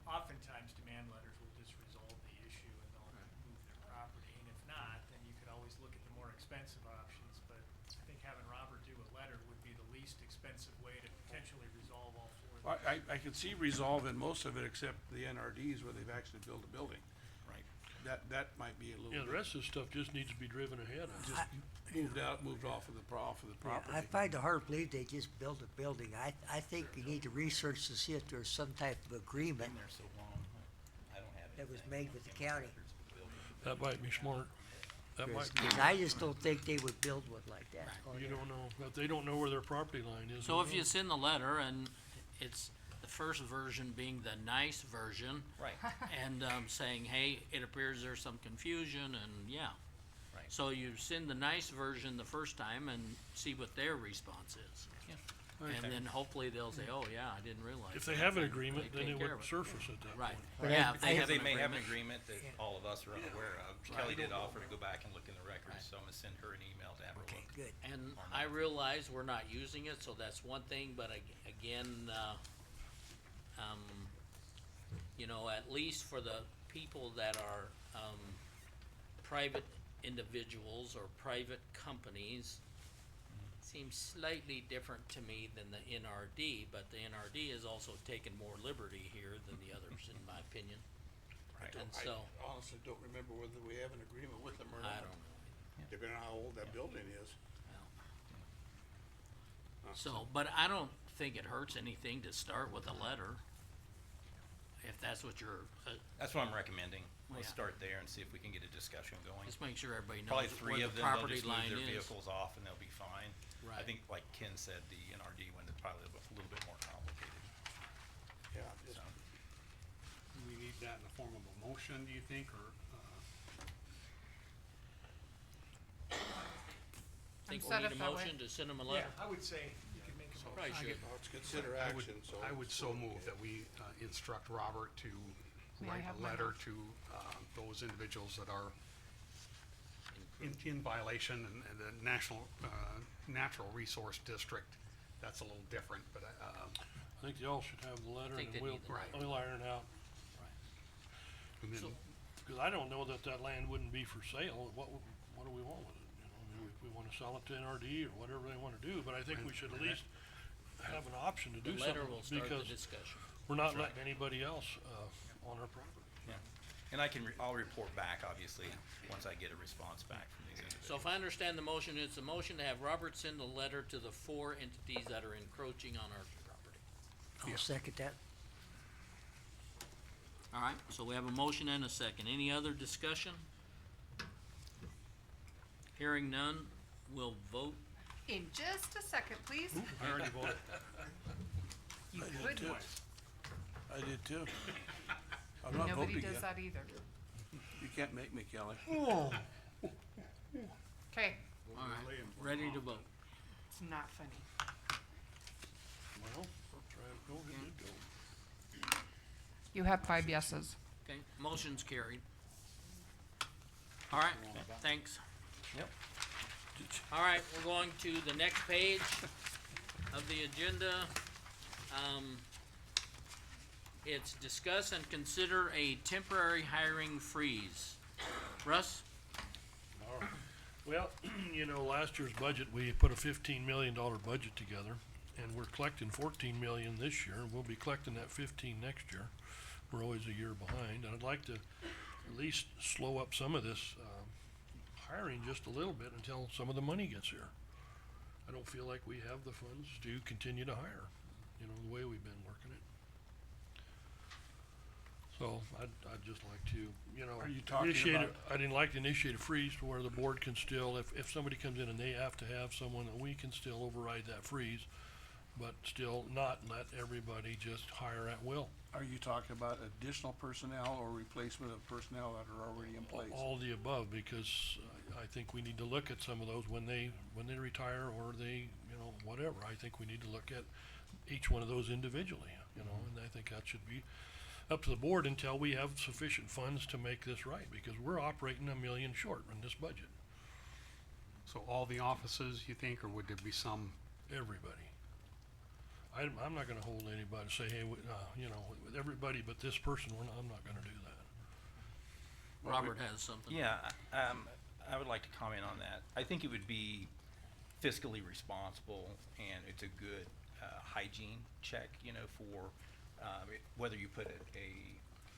Oftentimes demand letters will just resolve the issue and they'll move their property. And if not, then you could always look at the more expensive options. But I think having Robert do a letter would be the least expensive way to potentially I could see resolve in most of it except the NRDs where they've actually built a building. Right. That might be a little Yeah, bit. the rest of the stuff just needs to be driven ahead. Just moved off of the property. I find it hard to believe they just built a building. I think you need to research to see if there's some type of agreement Been there so long, I don't have that was anything. made with the county. That might be smart. That might be. Cause I just don't think they would build one like that. You don't know, but they don't know where their property line is. So if you send the letter and it's the first version being the nice version. Right. And, saying, hey, it appears there's some confusion and, yeah. Right. So you send the nice version the first time and see what their response is. And then hopefully they'll say, oh, yeah, I didn't realize. If they that," have an and agreement, they then take it care would of surface at that Right. point. Yeah, if they have They an may have an agreement. agreement that all of us are unaware of. Kelly did offer to go back and look in the records, Right. so I'm gonna send her an email to have her Okay, look. good. And I realize we're not using it, so that's one thing, but again, you know, at least for the people that are, private individuals or private companies, seems slightly different to me than the NRD, but the NRD has also taken more liberty here than the others, in my opinion. Right. And I so, honestly don't remember whether we have an agreement with them or I not. don't know. Depending on how old that building is. So, but I don't think it hurts anything to start with a letter. If that's what you're, That's what I'm recommending. Let's Yeah. start there and see if we can get a discussion going. just make sure everybody Probably knows three where of the them, they'll property just move line their is. vehicles off and they'll be fine. I Right. think, like Ken said, the NRD one is probably a little bit more complicated. Yeah, just, Do we need that in the form of a motion, do you think, or, Think we set need up a that way. motion to send them a letter? I would say you can make a Probably should. let's consider I would, action, so. I would so move that we, instruct Robert to May I write have a my letter note? to, those individuals that are in violation and the Natural Resource District. That's a little different, but, I think they all should have the letter Think and they we'll, need the letter. we'll iron it out. and then, So- Cause I don't know that land wouldn't be for sale. What do we want with it? You know, I mean, if we wanna sell it to NRD or whatever they wanna do, but I think we should at least have an option to The do letter something will start the because discussion. we're not letting anybody else, on our property. Yeah. And I'll report back, obviously, once I get a response back from these individuals. So if I understand the motion, it's a motion to have Robert send a letter to the 4 entities that are encroaching on our property. I'll second that. All right, so we have a motion and a second. Any other discussion? Hearing none, we'll vote. In just a second, please. I already voted. You I did could. too. I did too. I'm not Nobody voting does yet. that either. You can't make me, Kelly. Okay, All right, ready to vote. it's not funny. Well, try it, go ahead, go. You have 5 yeses. Okay, motion's carried. All right, thanks. Yep. All right, we're going to the next page of the agenda. It's discuss and consider a temporary hiring freeze. Russ? All right. Well, you know, last year's budget, we put a $15 million budget together, and we're collecting 14 million this year, and we'll be collecting that 15 next year. We're always a year behind, and I'd like to at least slow up some of this, hiring just a little bit until some of the money gets here. I don't feel like we have the funds to continue to hire, you know, the way we've been working it. So I'd just like to, you know, Are you talking initiate about- I'd like to initiate a freeze to where the board can still, if somebody comes in and they have to have someone, that we can still override that freeze, but still not let everybody just hire at will. Are you talking about additional personnel or replacement of personnel that are already in place? All the above, because I think we need to look at some of those when they retire or they, you know, whatever. I think we need to look at each one of those individually, you know, and I think that should be up to the board until we have sufficient funds to make this right, because we're operating $1 million short in this budget, so all the offices, you think, or would there be some? everybody. I'm not gonna hold anybody, say, hey, you know, with everybody but this person, I'm not gonna do that. Robert has something. Yeah, I would like to comment on that. I think it would be fiscally responsible and it's a good hygiene check, for, whether you put a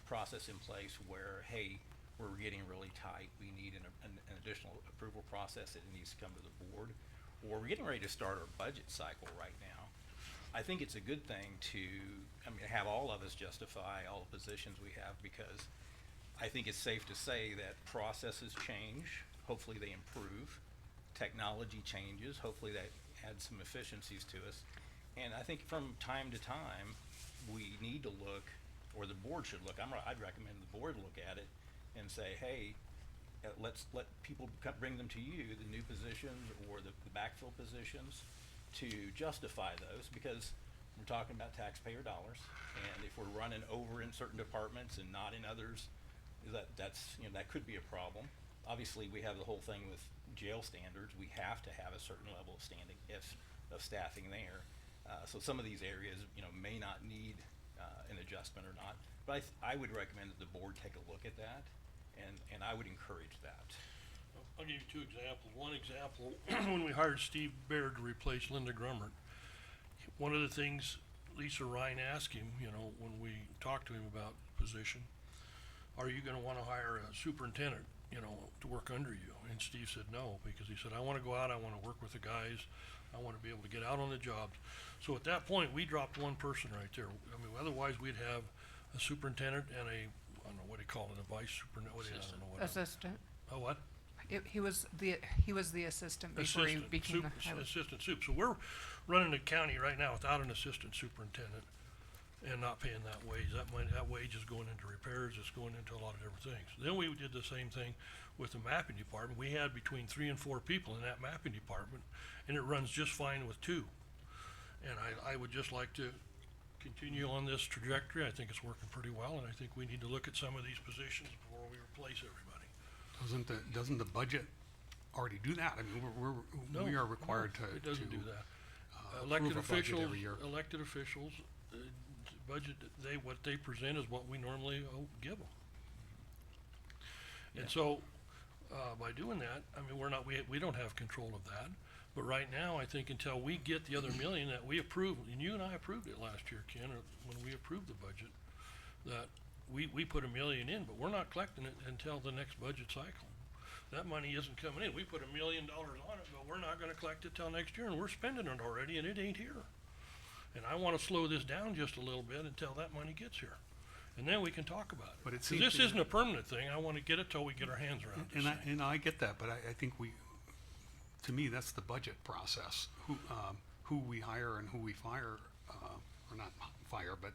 process in place where, hey, we're getting really tight, we need an additional approval process that needs to come to the board, or we're getting ready to start our budget cycle right now. I think it's a good thing to, have all of us justify all the positions we have, because I think it's safe to say that processes change, hopefully they improve, technology changes, hopefully that adds some efficiencies to us. And I think from time to time, we need to look, or the board should look, I'd recommend the board look at it and say, hey, let's let people bring them to you, the new positions or the backfill positions, to justify those, because we're talking about taxpayer dollars, and if we're running over in certain departments and not in others, that's that could be a problem. Obviously, we have the whole thing with jail standards. We have to have a certain level of of staffing there. So some of these areas, may not need an adjustment or not. But I would recommend that the board take a look at that, and I would encourage that. I'll give you two examples. One example, when we hired Steve Baird to replace Linda Grummert, one of the things Lisa Ryan asked him, when we talked to him about the position, are you gonna wanna hire a superintendent, to work under you? And Steve said no, because he said, I wanna go out, I wanna work with the guys, I wanna be able to get out on the jobs. So at that point, we dropped one person right there. Otherwise we'd have a superintendent and I don't know, what do you call it, a vice superintendent, I don't know what. Assistant. Oh, what? He was the assistant before he became the highway. Assistant soup. So we're running the county right now without an assistant superintendent and not paying that wage. That wage is going into repairs, it's going into a lot of different things. Then we did the same thing with the mapping department. We had between 3 and 4 people in that mapping department, and it runs just fine with 2. And I would just like to continue on this trajectory. I think it's working pretty well, and I think we need to look at some of these positions before we replace everybody. Doesn't the budget already do that? We are required to. It doesn't do that. Elected officials every year. Elected officials, budget, what they present is what we normally give them. And so, by doing that, we don't have control of that. But right now, I think until we get the other million that we approved, and you and I approved it last year, Ken, when we approved the budget, that we put $1 million in, but we're not collecting it until the next budget cycle. That money isn't coming in. We put $1 million on it, but we're not gonna collect it till next year, and we're spending it already, and it ain't here. And I wanna slow this down just a little bit until that money gets here. And then we can talk about it. But it 'Cause seems this to- isn't a permanent thing. I wanna get it till we get our hands around it. And I get that, but I think to me, that's the budget process. Who we hire and who we fire, or not fire, but,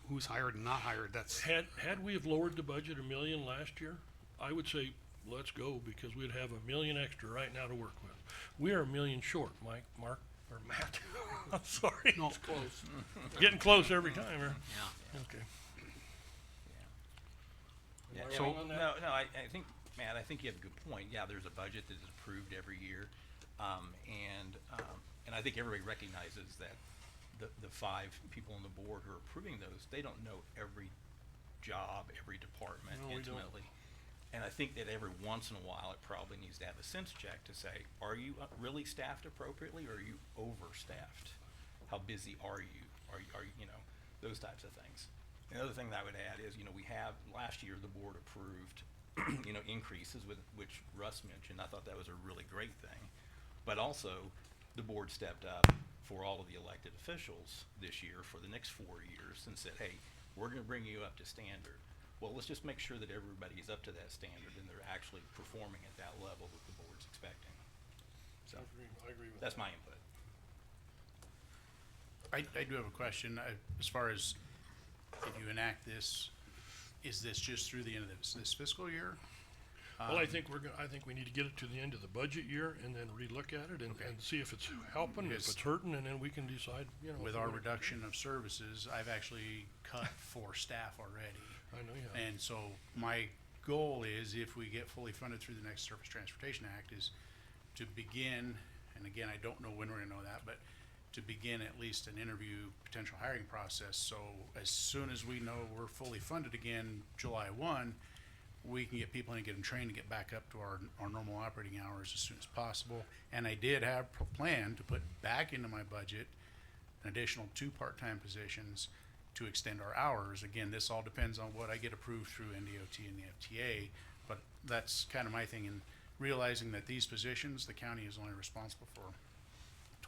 who's hired and not hired, that's. Had we have lowered the budget $1 million last year, I would say, let's go, because we'd have $1 million extra right now to work with. We are $1 million short, Matt. I'm sorry. No. It's close. Getting close every time, huh? Yeah. Okay. Yeah, Am I wrong on that? no, I think, Matt, I think you have a good point. Yeah, there's a budget that is approved every year. And I think everybody recognizes that the 5 people on the board who are approving those, they don't know every job, every department No, we don't. intimately. And I think that every once in a while, it probably needs to have a sense check to say, are you really staffed appropriately, or are you overstaffed? How busy are you? Are you, those types of things. Another thing that I would add is, we have, last year, the board approved, increases which Russ mentioned. I thought that was a really great thing. But also, the board stepped up for all of the elected officials this year for the next 4 years and said, hey, we're gonna bring you up to standard. Well, let's just make sure that everybody's up to that standard and they're actually performing at that level that the board's expecting. So, I agree with that. that's my input. I do have a question, as far as if you enact this, is this just through the end of this fiscal year? Well, I think we need to get it to the end of the budget year and then relook at it and see if it's helping, if Because it's hurting, and then we can decide, With our reduction of services, I've actually cut 4 staff already. I know you have. And so my goal is, if we get fully funded through the next Surface Transportation Act, is to begin, and again, I don't know when we're gonna know that, but to begin at least an interview potential hiring process. So as soon as we know we're fully funded again, July 1, we can get people in and get them trained to get back up to our normal operating hours as soon as possible. And I did have planned to put back into my budget an additional 2 part-time positions to extend our hours. Again, this all depends on what I get approved through NDOT and the FTA, but that's kind of my thing in realizing that these positions, the county is only responsible for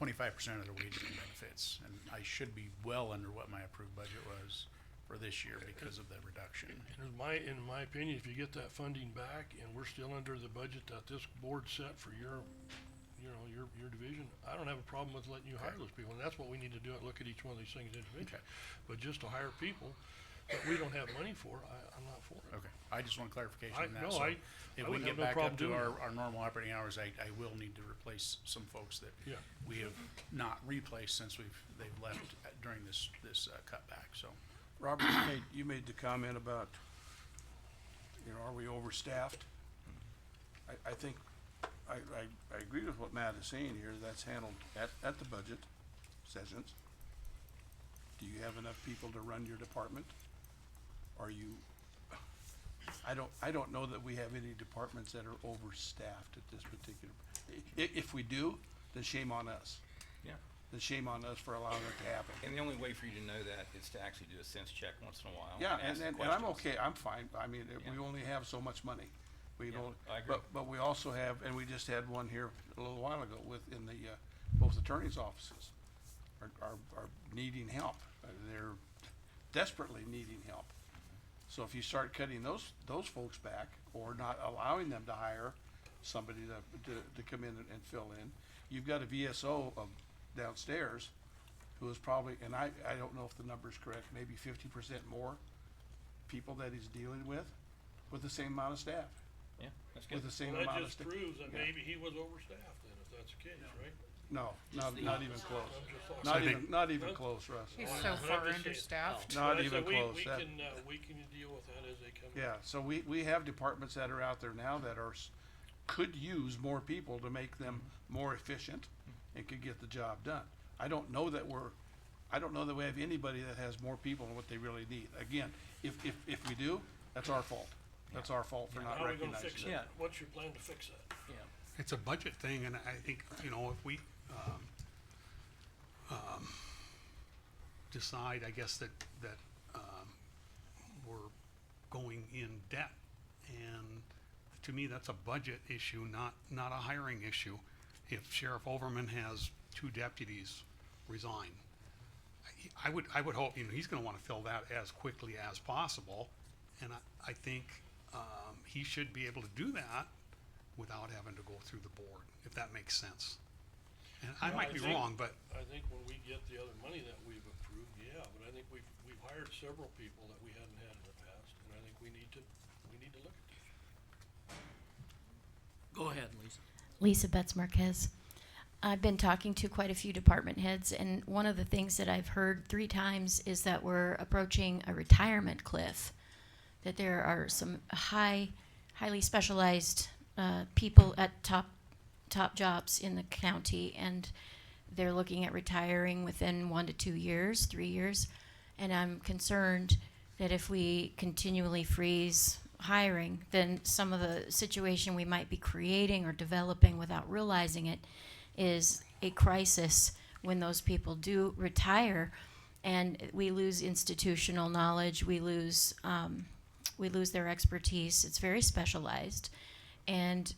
25% of their wages and benefits. And I should be well under what my approved budget was for this year because of the reduction. In my opinion, if you get that funding back and we're still under the budget that this board set for your division, I don't have a problem with letting you hire those people, and that's what we need to do, look at each one of these things individually. But just to hire people that we don't have money for, I'm not for it. Okay, I just want clarification on that. No, So I if we wouldn't can have get no back problem up to doing our normal operating hours, I will need to replace some folks that Yeah. we have not replaced since they've left during this cutback, so. Robert, you made the comment about, are we overstaffed? I think, I agree with what Matt is saying here, that's handled at the budget sessions. Do you have enough people to run your department? Are you, I don't know that we have any departments that are overstaffed at this particular, if we do, then shame on us. Yeah. Then shame on us for allowing it to happen. And the only way for you to know that is to actually do a sense check once in a while. Yeah, ask the and I'm questions. okay, I'm fine, I mean, we Yeah. only have so much money. We Yeah, don't, I agree. but we also have, and we just had one here a little while ago in the, both attorneys' offices are needing help. They're desperately needing help. So if you start cutting those folks back, or not allowing them to hire somebody to come in and fill in, you've got a VSO of downstairs who is probably, and I don't know if the number's correct, maybe 50% more people that he's dealing with the same amount of staff, Yeah, that's with good. the same Well, amount that of just staff. proves that Yeah. maybe he was overstaffed then, if that's the case, right? No, Just the not even opposite. close. I'm just talking- Not I think- even, not even Well, close, Russ. He's Well, so I'm far just saying. understaffed. Not But I even said close. we can deal with that as they come. Yeah, so we have departments that are out there now that could use more people to make them more efficient and could get the job done. I don't know that we have anybody that has more people than what they really need. Again, if we do, that's our fault. That's our fault for not How are we gonna fix recognizing it. that? What's your plan to fix that? Yeah. It's a budget thing, and I think, if we, decide, I guess, that we're going in debt, and to me, that's a budget issue, not a hiring issue. If Sheriff Overman has 2 deputies resign, I would hope, he's gonna wanna fill that as quickly as possible, and I think, he should be able to do that without having to go through the board, if that makes sense. And I Well, might be think- wrong, but I think when we get the other money that we've approved, yeah, but I think we've hired several people that we hadn't had in the past, and I think we need to look at this. Go ahead, Lisa. Lisa Betts Marquez. I've been talking to quite a few department heads, and one of the things that I've heard 3 times is that we're approaching a retirement cliff. That there are some highly specialized people at top jobs in the county, and they're looking at retiring within 1 to 2 years, 3 years, and I'm concerned that if we continually freeze hiring, then some of the situation we might be creating or developing without realizing it is a crisis when those people do retire, and we lose institutional knowledge, we lose their expertise. It's very specialized, and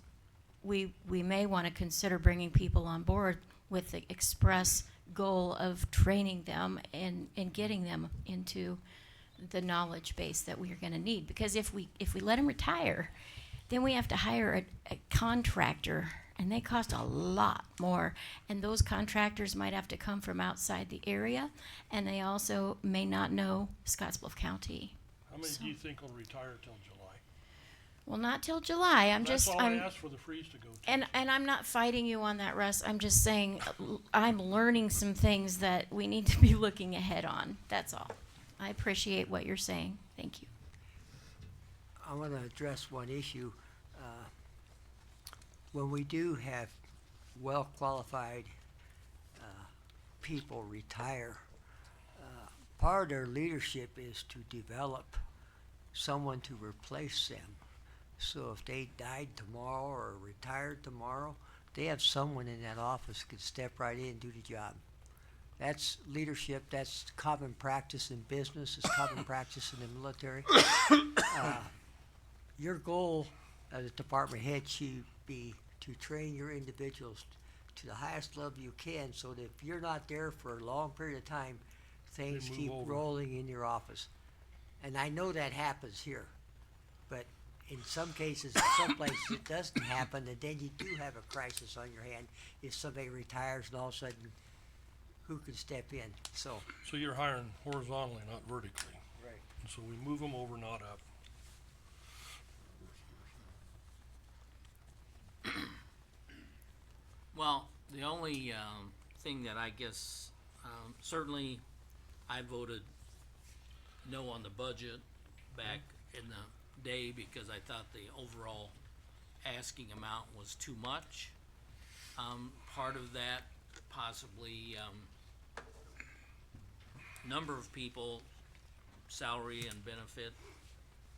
we may want to consider bringing people on board with the express goal of training them and getting them into the knowledge base that we are going to need. Because if we let them retire, then we have to hire a contractor, and they cost a lot more. And those contractors might have to come from outside the area, and they also may not know Scotts Bluff County. How many do you think will retire till July? Well, not till July. That's all I asked for the freeze to go to. And I'm not fighting you on that, Russ. I'm just saying I'm learning some things that we need to be looking ahead on. That's all. I appreciate what you're saying. Thank you. I want to address one issue. When we do have well-qualified people retire, part of their leadership is to develop someone to replace them. So if they died tomorrow or retired tomorrow, they have someone in that office could step right in and do the job. That's leadership, that's common practice in business, it's common practice in the military. Your goal as a department head should be to train your individuals to the highest level you can, so that if you're not there for a long period of time, things move keep over. rolling in your office. And I know that happens here, but in some cases, in some places, it doesn't happen, and then you do have a crisis on your hand if somebody retires and all of a sudden, who can step in? So, So you're hiring horizontally, not vertically. right. And so we move them over, not up. Well, the only, thing that I guess, certainly I voted no on the budget back in the day because I thought the overall asking amount was too much. Part of that possibly, number of people, salary and benefit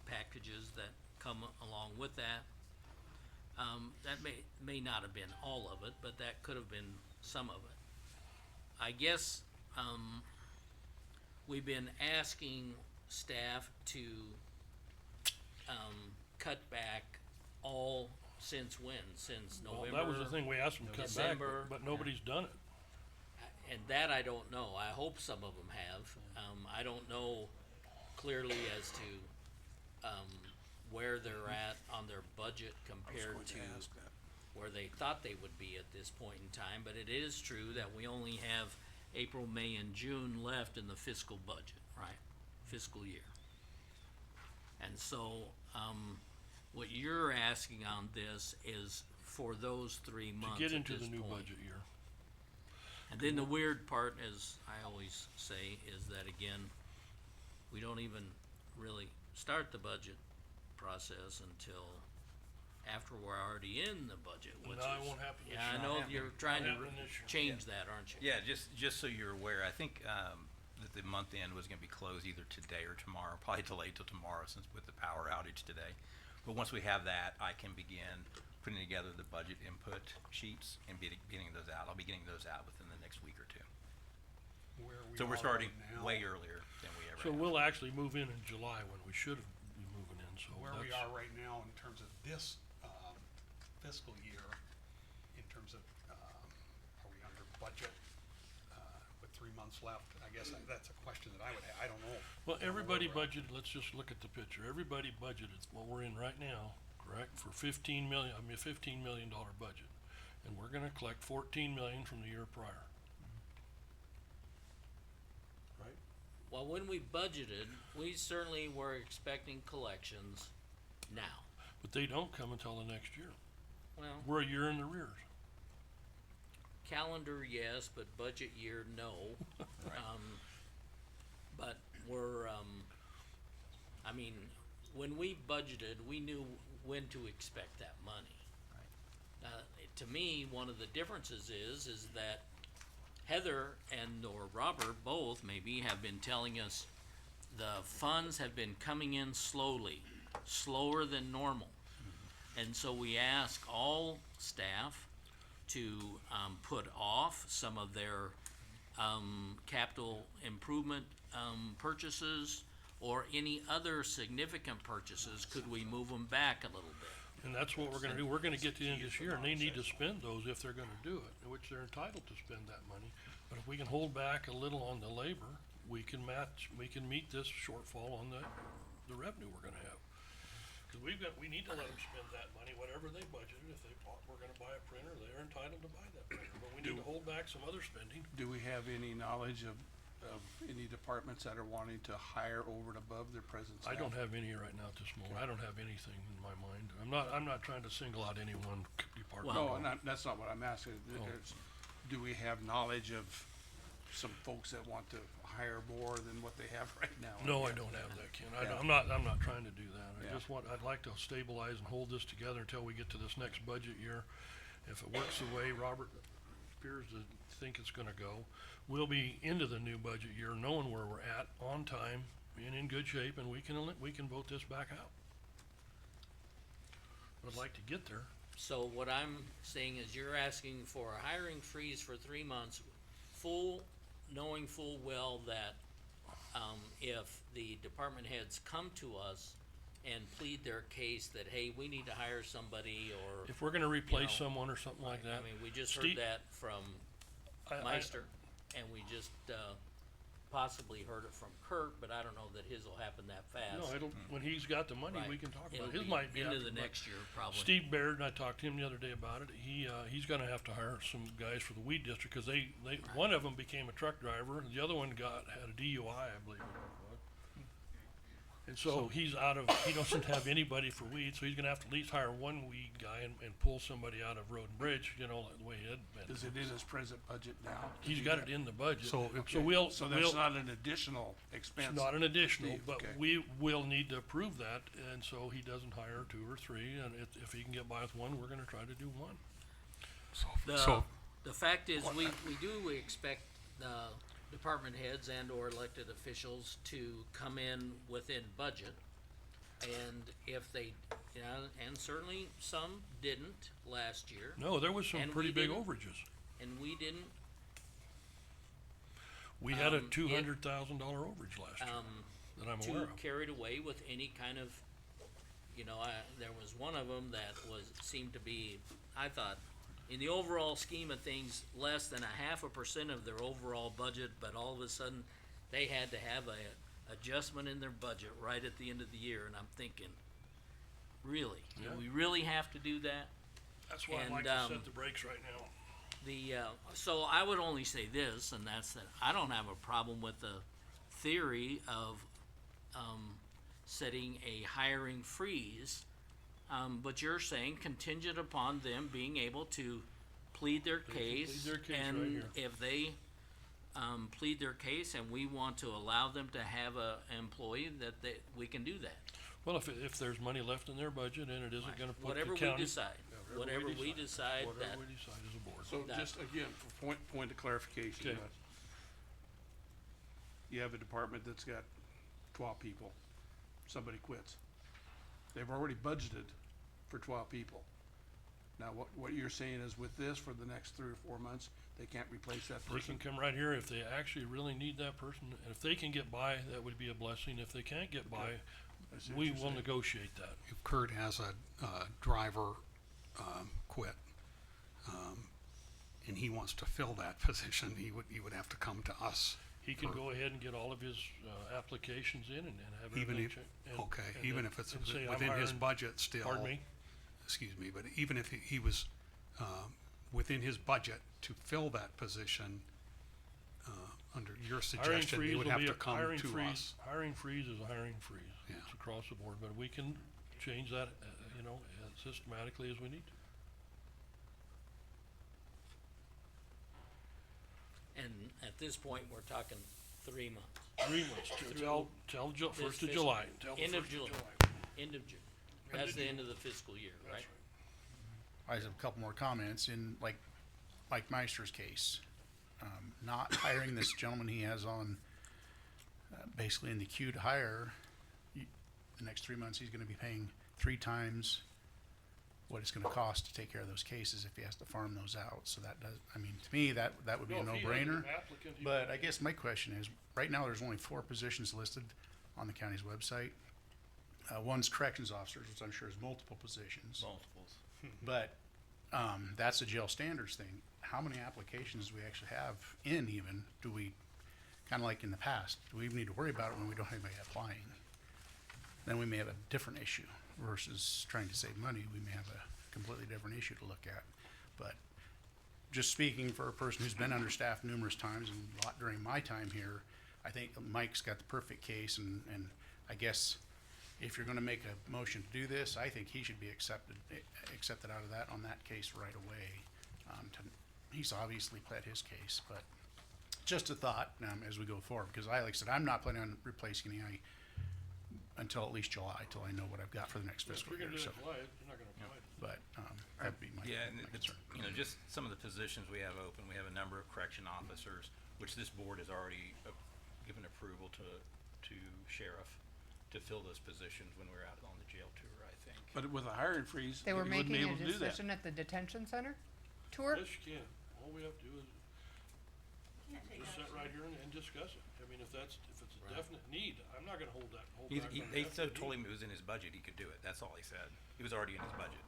packages that come along with that. That may not have been all of it, but that could have been some of it. I guess, we've been asking staff to, cut back all since when? Since Well, November? that was the thing, we asked them to cut back, December, but nobody's done it. and that I don't know. I hope some of them have. I don't know clearly as to, where they're at on their budget compared to where they thought they would be at this point in time, but it is true that we only have April, May, and June left in the fiscal budget, right? Fiscal year. And so, what you're asking on this is for those 3 months To get at into the this new point. budget year. And then the weird part, as I always say, is that again, we don't even really start the budget process until after we're already in the budget, which No, it is. won't happen this Yeah, I year. know Not you're trying to Won't happen this year. change that, aren't you? Yeah, just so you're aware, I think, that the month end was gonna be closed either today or tomorrow, probably delayed till tomorrow since with the power outage today. But once we have that, I can begin putting together the budget input sheets and getting those out. I'll be getting those out within the next week or two. Where we So we're are starting right now- way earlier than we ever So have. we'll actually move in July when we should have been moving in, so Where we that's- are right now in terms of this, fiscal year, in terms of, are we under budget, with 3 months left? I guess that's a question that I would I don't know. Well, everybody budgeted, let's just look at the picture, everybody budgeted what we're in right now, correct, for $15 million budget. And we're gonna collect 14 million from the year prior. Right? Well, when we budgeted, we certainly were expecting collections now. But they don't come until the next year. Well, We're a year in the rears. calendar, yes, but budget year, no. But we're, I mean, when we budgeted, we knew when to expect that money. To me, one of the differences is that Heather and or Robert both maybe have been telling us the funds have been coming in slowly, slower than normal. And so we ask all staff to, put off some of their, capital improvement, purchases or any other significant purchases. Could we move them back a little bit? And that's what we're gonna do, we're gonna get to the end of this year, and they need to spend those if they're gonna do it, which they're entitled to spend that money. But if we can hold back a little on the labor, we can meet this shortfall on the revenue we're gonna have. Cause we need to let them spend that money, whatever they budgeted, if we're gonna buy a printer, they're entitled to buy that printer, but we need to hold back some other spending. Do we have any knowledge of any departments that are wanting to hire over and above their present staff? I don't have any right now at this moment, I don't have anything in my mind, I'm not trying to single out any one department. No, that's not what I'm asking. Oh. Do we have knowledge of some folks that want to hire more than what they have right now? No, I don't have that, Ken. Yeah. I'm not trying to do that. Yeah. I'd like to stabilize and hold this together until we get to this next budget year. If it works the way Robert appears to think it's gonna go, we'll be into the new budget year knowing where we're at, on time, being in good shape, and we can vote this back out. I'd like to get there. So what I'm saying is you're asking for a hiring freeze for 3 months, knowing full well that, if the department heads come to us and plead their case that, hey, we need to hire somebody, or, If we're gonna replace know, someone or something like that. I mean, we just heard Steve- that from Meister, and we just, possibly heard it from Kirk, but I don't know that his will happen that fast. No, it'll, when he's got the money, we Right. can talk It'll about it. His be might be into after, the but next year, probably. Steve Baird, and I talked to him the other day about it, he's gonna have to hire some guys for the weed district, cause they, one of them became a truck driver, and the other one had a DUI, I believe it was. And so he's he doesn't have anybody for weed, so he's gonna have to at least hire one weed guy and pull somebody out of Road and Bridge, you know, like the way Ed meant. Is it in his present budget now? to He's do got that? it in the budget. So, So we'll, So that's we'll, not an additional expense? it's not an additional, Steve, but okay. we will need to approve that, and so he doesn't hire 2 or 3, and if he can get by with one, we're gonna try to do one. The fact is, we do expect the department heads and or elected officials to come in within budget. And if they, and certainly some didn't last year, No, there was some And pretty we big didn't- overages. and we didn't, We had a it- $200,000 overage last year, that I'm aware too of. carried away with any kind of, there was one of them that seemed to be, I thought, in the overall scheme of things, less than 0.5% of their overall budget, but all of a sudden, they had to have a adjustment in their budget right at the end of the year, and I'm thinking, really? Do Yeah. we really have to do that? That's why I'd and, like to set the brakes right now. So I would only say this, and that's that I don't have a problem with the theory of, setting a hiring freeze. But you're saying contingent upon them being able to plead their They can plead case. their case right And here. if they, plead their case and we want to allow them to have a employee, we can do that. Well, if there's money left in their budget and it isn't gonna put the Whatever county. we decide, whatever we decide that, Whatever we decide as a board. So That- just again, for point of clarification, Okay. You have a department that's got 12 people, somebody quits. They've already budgeted for 12 people. Now, what you're saying is with this, for the next 3 or 4 months, they can't replace that They person? can come right here if they actually really need that person, and if they can get by, that would be a blessing. If they can't get by, I see what we you're will saying. negotiate that. if Kurt has a driver quit, and he wants to fill that position, he would have to come to us. He can for- go ahead and get all of his, applications in and have Even everything if, checked. okay, and even then- if it's and say, "I'm within his hiring-" budget still. Pardon me? Excuse me, but even if he was, within his budget to fill that position, under your Hiring suggestion, they freeze would will have be to a come hiring to freeze. us. Hiring freeze is a hiring freeze. Yeah. It's across the board, but we can change that, systematically as we need to. and at this point, we're talking 3 months. 3 months, Through tell this first of fiscal- July, tell the End of first of July. July. End of June. End That's of the June. end of the fiscal year, That's right? I just have a couple more comments in like Meister's case. Not hiring this gentleman he has on, basically in the queue to hire. The next 3 months, he's gonna be paying 3 times what it's gonna cost to take care of those cases if he has to farm those out. So that does, I mean, to me, that would be a No, if he had an no-brainer. applicant, he But would- I guess my question is, right now, there's only 4 positions listed on the county's website. One's corrections officers, which I'm sure is multiple positions. Multiples. But, that's a jail standards thing. How many applications do we actually have in even? Do we, kinda like in the past, do we even need to worry about it when we don't have anybody applying? Then we may have a different issue versus trying to save money, we may have a completely different issue to look at. But just speaking for a person who's been understaffed numerous times and a lot during my time here, I think Mike's got the perfect case and I guess if you're gonna make a motion to do this, I think he should be accepted out of that on that case right away. He's obviously pled his case, but just a thought, as we go forward, because like I said, I'm not planning on replacing any until at least July, till I know what I've got for the next If fiscal you're gonna year, do so. it July, you're not gonna apply it. But, that'd be my Yeah, and my it's, concern. just some of the positions we have open, we have a number of correction officers, which this board has already given approval to sheriff to fill those positions when we were out on the jail tour, I think. But with a hiring freeze, They you were wouldn't be making a able to do that. decision at the detention center tour? Yes, you can. All we have to do is just sit right here and discuss it. I mean, if it's a definite need, I'm not gonna hold back on They definite so need. told him it was in his budget, he could do it, that's all he said. It was already in his budget.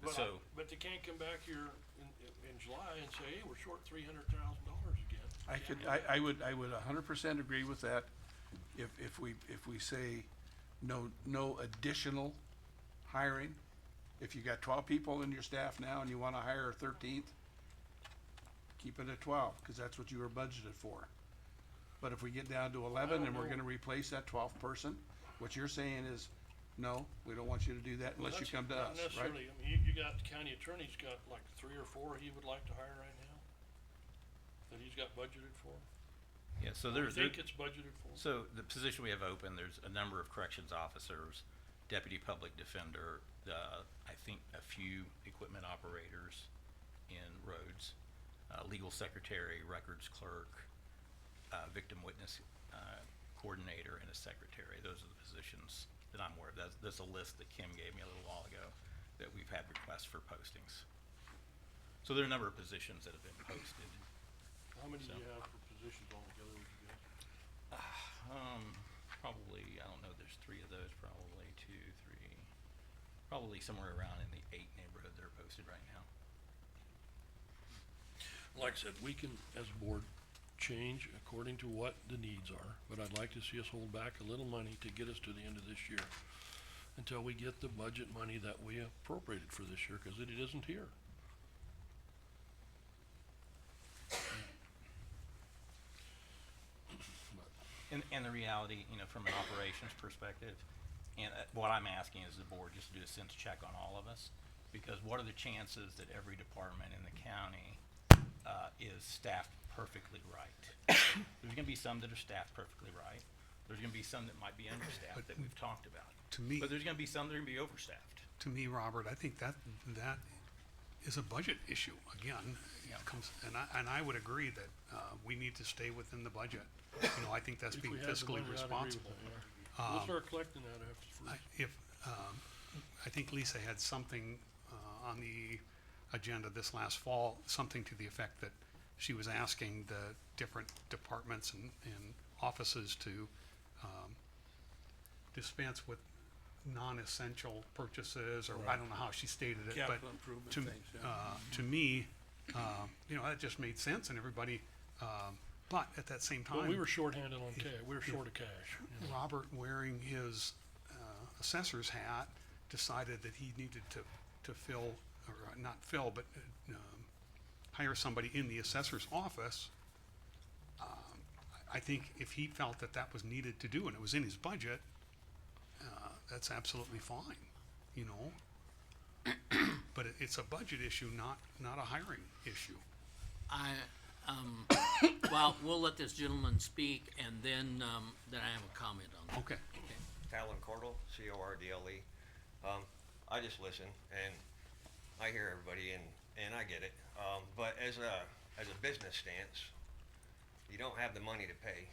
But So, but they can't come back here in July and say, hey, we're short $300,000 again. I would 100% agree with that if we say no additional hiring. If you got 12 people in your staff now and you wanna hire a 13th, keep it at 12, cause that's what you were budgeted for. But if we get down to 11 and we're gonna replace that 12th person, what you're saying is, no, we don't want you to do that unless you come to us, Not right? necessarily, I mean, you got the county attorney's got like 3 or 4 he would like to hire right now, that he's got budgeted for. yeah, so I there's. think it's budgeted for. So the position we have open, there's a number of corrections officers, deputy public defender, I think a few equipment operators in roads, legal secretary, records clerk, victim witness, coordinator, and a secretary. Those are the positions that I'm aware of. That's a list that Kim gave me a little while ago that we've had requests for postings. So there are a number of positions that have been posted. How many do So- you have for positions altogether, would you guess? Probably, I don't know, there's 3 of those, probably 2, 3, probably somewhere around in the 8 neighborhood that are posted right now. Like I said, we can, as a board, change according to what the needs are, but I'd like to see us hold back a little money to get us to the end of this year, until we get the budget money that we appropriated for this year, cause it isn't here. And the reality, from an operations perspective, and what I'm asking is the board just to do a sense check on all of us, because what are the chances that every department in the county, is staffed perfectly right? There's gonna be some that are staffed perfectly right, there's gonna be some that might be understaffed that we've talked about. To me, But there's gonna be some that are gonna be overstaffed. to me, Robert, I think that is a budget issue again. Yeah. And I would agree that, we need to stay within the budget. I think that's If being we had the fiscally money, I'd agree with responsible. that, yeah. We'll Um, start collecting that after the first. I think Lisa had something, on the agenda this last fall, something to the effect that she was asking the different departments and offices to, dispense with non-essential purchases, or I don't know how she stated it, but Capital improvement things, yeah. to me, that just made sense, and everybody, but at that same time. But we were shorthanded on cash, we were short of cash. Robert, wearing his assessor's hat, decided that he needed to fill, or not fill, but hire somebody in the assessor's office. I think if he felt that that was needed to do and it was in his budget, that's absolutely fine, But it's a budget issue, not a hiring issue. Well, we'll let this gentleman speak, and then I have a comment on that. Okay. Fallon Cordle, C-O-R-D-L-E. I just listen and I hear everybody and I get it. But as a business stance, you don't have the money to pay.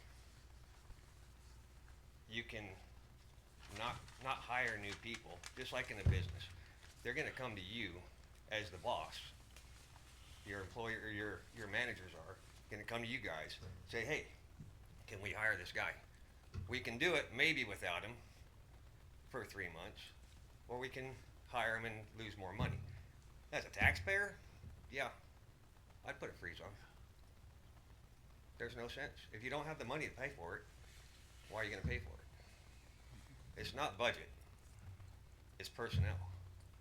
You can not hire new people, just like in a business. They're gonna come to you as the boss. Your employer, or your managers are gonna come to you guys, say, hey, can we hire this guy? We can do it maybe without him for 3 months, or we can hire him and lose more money. As a taxpayer, yeah, I'd put a freeze on. There's no sense. If you don't have the money to pay for it, why are you gonna pay for it? It's not budget, it's personnel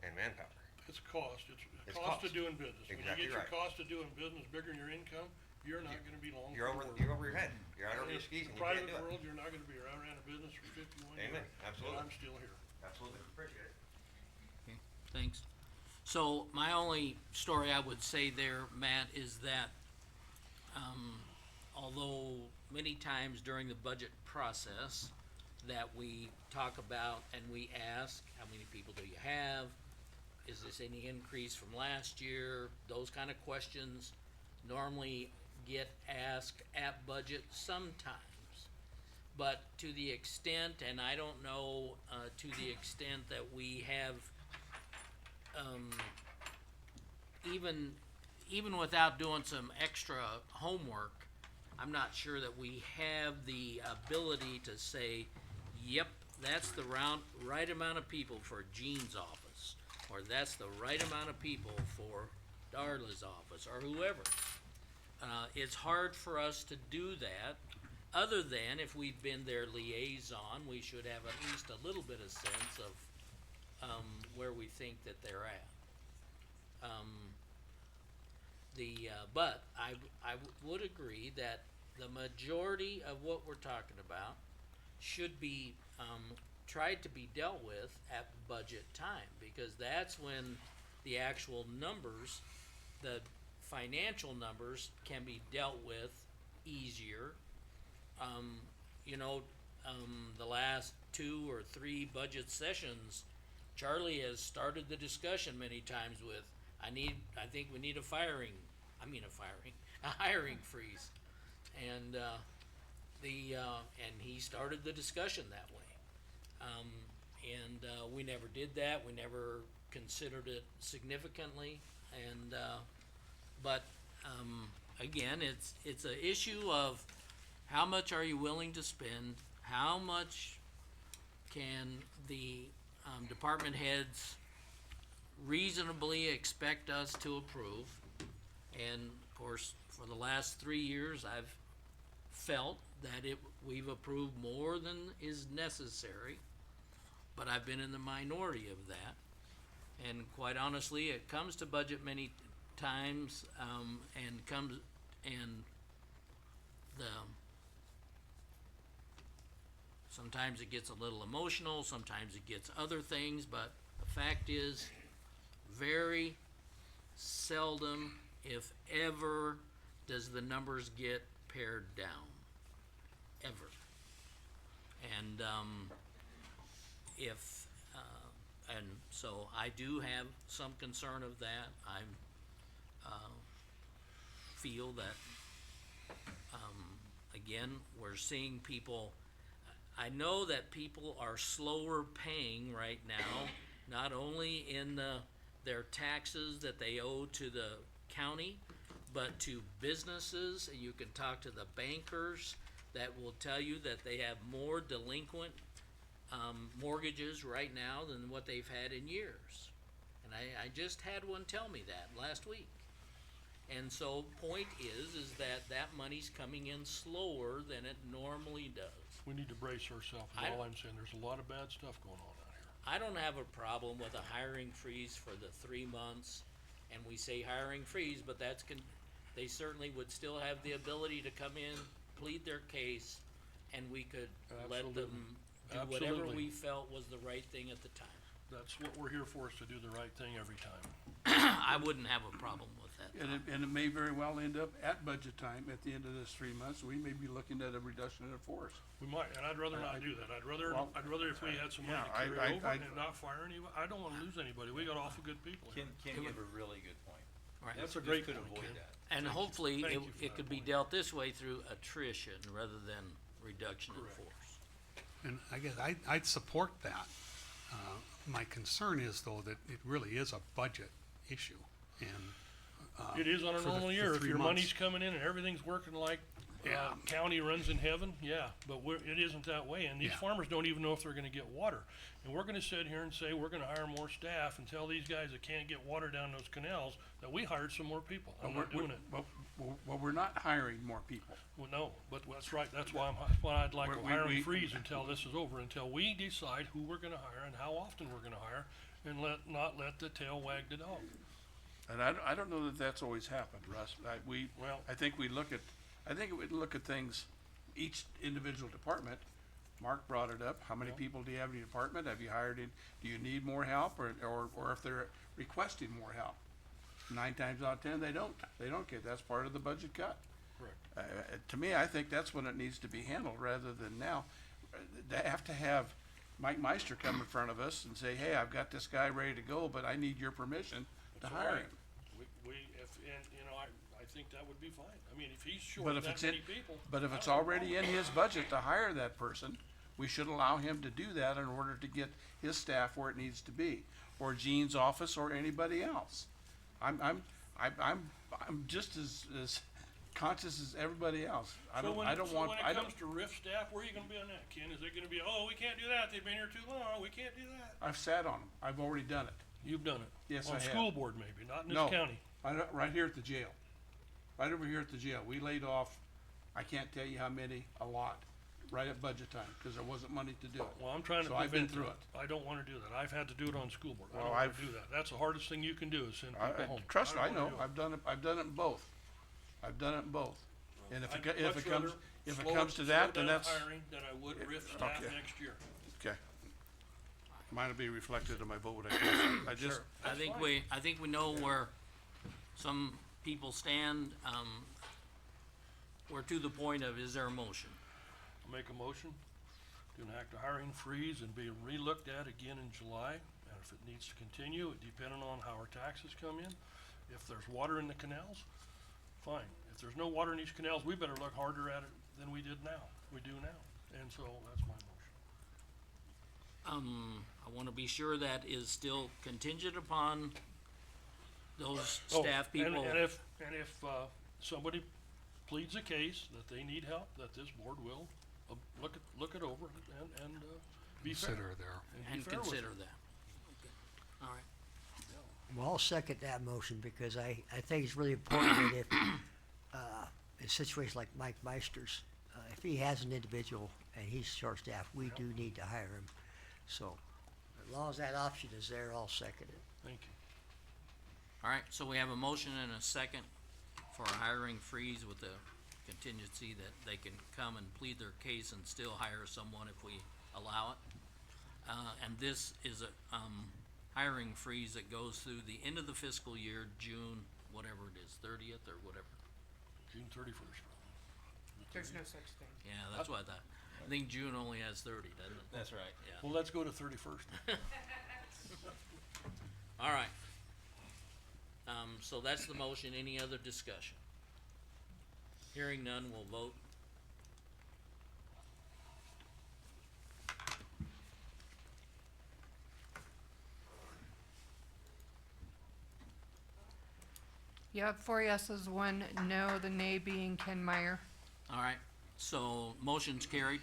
and manpower. It's cost, it's It's cost of cost. doing business. Exactly When you get right. your cost of doing business bigger than your income, you're not gonna be long You're for over, work. you're over your head. You're out over your skis and you can't do In the it. private world, you're not gonna be around a business for 51 years. Amen. Absolutely. And I'm still here. Absolutely, appreciate it. Okay, thanks. So my only story I would say there, Matt, is that, although many times during the budget process that we talk about and we ask, how many people do you have? Is this any increase from last year? Those kind of questions normally get asked at budget sometimes. but to the extent, and I don't know, to the extent that we have, even without doing some extra homework, I'm not sure that we have the ability to say, yep, that's the right amount of people for Gene's office, or that's the right amount of people for Darla's office, or whoever. It's hard for us to do that, other than if we've been their liaison, we should have at least a little bit of sense of, where we think that they're at. But I would agree that the majority of what we're talking about should be, tried to be dealt with at budget time, because that's when the actual numbers, the financial numbers, can be dealt with easier. The last 2 or 3 budget sessions, Charlie has started the discussion many times with, I think we need a hiring freeze. And, and he started the discussion that way. We never did that, we never considered it significantly, and, again, it's an issue of how much are you willing to spend, how much can the, department heads reasonably expect us to approve. And of course, for the last 3 years, I've felt that we've approved more than is necessary, but I've been in the minority of that. And quite honestly, it comes to budget many times, sometimes it gets a little emotional, sometimes it gets other things, but the fact is, very seldom, if ever, does the numbers get pared down, ever. And, and so I do have some concern of that. Feel that, again, we're seeing people, I know that people are slower paying right now, not only in their taxes that they owe to the county, but to businesses. You can talk to the bankers that will tell you that they have more delinquent mortgages right now than what they've had in years. And I just had one tell me that last week. And so point is that money's coming in slower than it normally does. We need to brace ourselves, is all I'm saying. There's a lot of bad stuff going on out here. I don't have a problem with a hiring freeze for the 3 months, and we say hiring freeze, but they certainly would still have the ability to come in, plead their case, and we could let them do whatever we felt was the right thing at the time. That's what we're here for, is to do the right thing every time. I wouldn't have a problem with that. And it may very well end up at budget time, at the end of this 3 months, we may be looking at a reduction in force. We might, and I'd rather not do that. I'd rather if we had some money to Yeah, carry over and not fire anybody. I don't wanna lose anybody. We got awful good people here. Ken gave a really good point. Right. That's a great Could point, avoid Ken. that. And hopefully, Thank you for it that could be point. dealt this way through attrition rather than reduction in Correct. force. And I guess I'd support that. My concern is, though, that it really is a budget issue, and. It is on a for the- normal for year. If 3 your months. money's coming in and everything's working like, Yeah. county runs in heaven, yeah, but it isn't that way. And these Yeah. farmers don't even know if they're gonna get water. And we're gonna sit here and say, we're gonna hire more staff and tell these guys that can't get water down those canals that we hired some more people. I'm not doing it. Well, we're not hiring more people. Well, no, but that's right, that's why I'd like a We- hiring freeze until this is over, until we decide who we're gonna hire and how often we're gonna hire, and not let the tail wag the dog. And I don't know that that's always happened, Russ. I think we look at things, each individual department. Mark brought it up. How many people do you have in your department? Have you hired in? Do you need more help, or if they're requesting more help? 9 times out of 10, they don't get. That's part of the budget cut. Correct. To me, I think that's when it needs to be handled rather than now. They have to have Mike Meister come in front of us and say, hey, I've got this guy ready to go, but I need your permission to hire him. And, I think that would be fine. I mean, if he's But short if that it's in, many people. but if I it's don't have a already in problem. his budget to hire that person, we should allow him to do that in order to get his staff where it needs to be, or Gene's office, or anybody else. I'm just as conscious as everybody else. I don't want, So when it comes to RIF staff, where are you gonna be on that, Ken? Is it gonna be, oh, we can't do that, they've been here too long, we can't do that? I've sat on them. I've already done it. You've done it? Yes, I On have. school board maybe, not in No. this county. Right here at the jail. Right over here at the jail. We laid off, I can't tell you how many, a lot, right at budget time, cause there wasn't money to do it. Well, I'm trying to So I've been prevent through that. I don't wanna do that. I've had to do it on school board. I Well, don't wanna I've- do that. That's the hardest thing you can do is send people home. Trust me, I don't wanna know. do it. I've done it in both. I've done it in both. And if I'd it, if much it comes, rather if it slow comes to slow that, then down that's, hiring than I would RIF staff okay. next year. okay. Mine will be reflected in my vote, I guess. I just, I think we know where some people stand. We're to the point of, is there a motion? I'll make a motion to enact a hiring freeze and be re-looked at again in July. And if it needs to continue, depending on how our taxes come in, if there's water in the canals, fine. If there's no water in these canals, we better look harder at it than we do now. And so that's my motion. I wanna be sure that is still contingent upon those Oh, staff people. And if somebody pleads a case that they need help, that this board will look it over and be fair. Consider there. And be fair with consider it. that. Okay. All right. Well, I'll second that motion because I think it's really important that if, in a situation like Mike Meister's, if he has an individual and he's short-staffed, we do need to hire him. So, as long as that option is there, I'll second it. Thank you. All right, so we have a motion and a second for a hiring freeze with the contingency that they can come and plead their case and still hire someone if we allow it. And this is a, hiring freeze that goes through the end of the fiscal year, June, whatever it is, 30th or whatever. June 31st. There's no such thing. Yeah, that's what I thought. I think June only has 30, doesn't it? That's right. Yeah. Well, let's go to 31st. All right. So that's the motion. Any other discussion? Hearing none, we'll vote. Yep, 4 yeses, 1 no, the nay being Ken Meyer. All right, so motion's carried.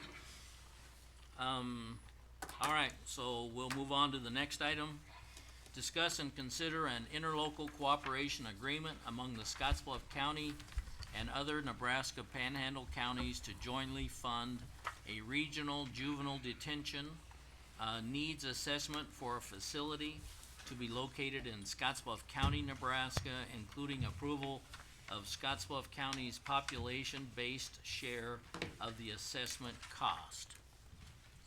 All right, so we'll move on to the next item. Discuss and consider an interlocal cooperation agreement among the Scotts Bluff County and other Nebraska Panhandle counties to jointly fund a regional juvenile detention needs assessment for a facility to be located in Scotts Bluff County, Nebraska, including approval of Scotts Bluff County's population-based share of the assessment cost.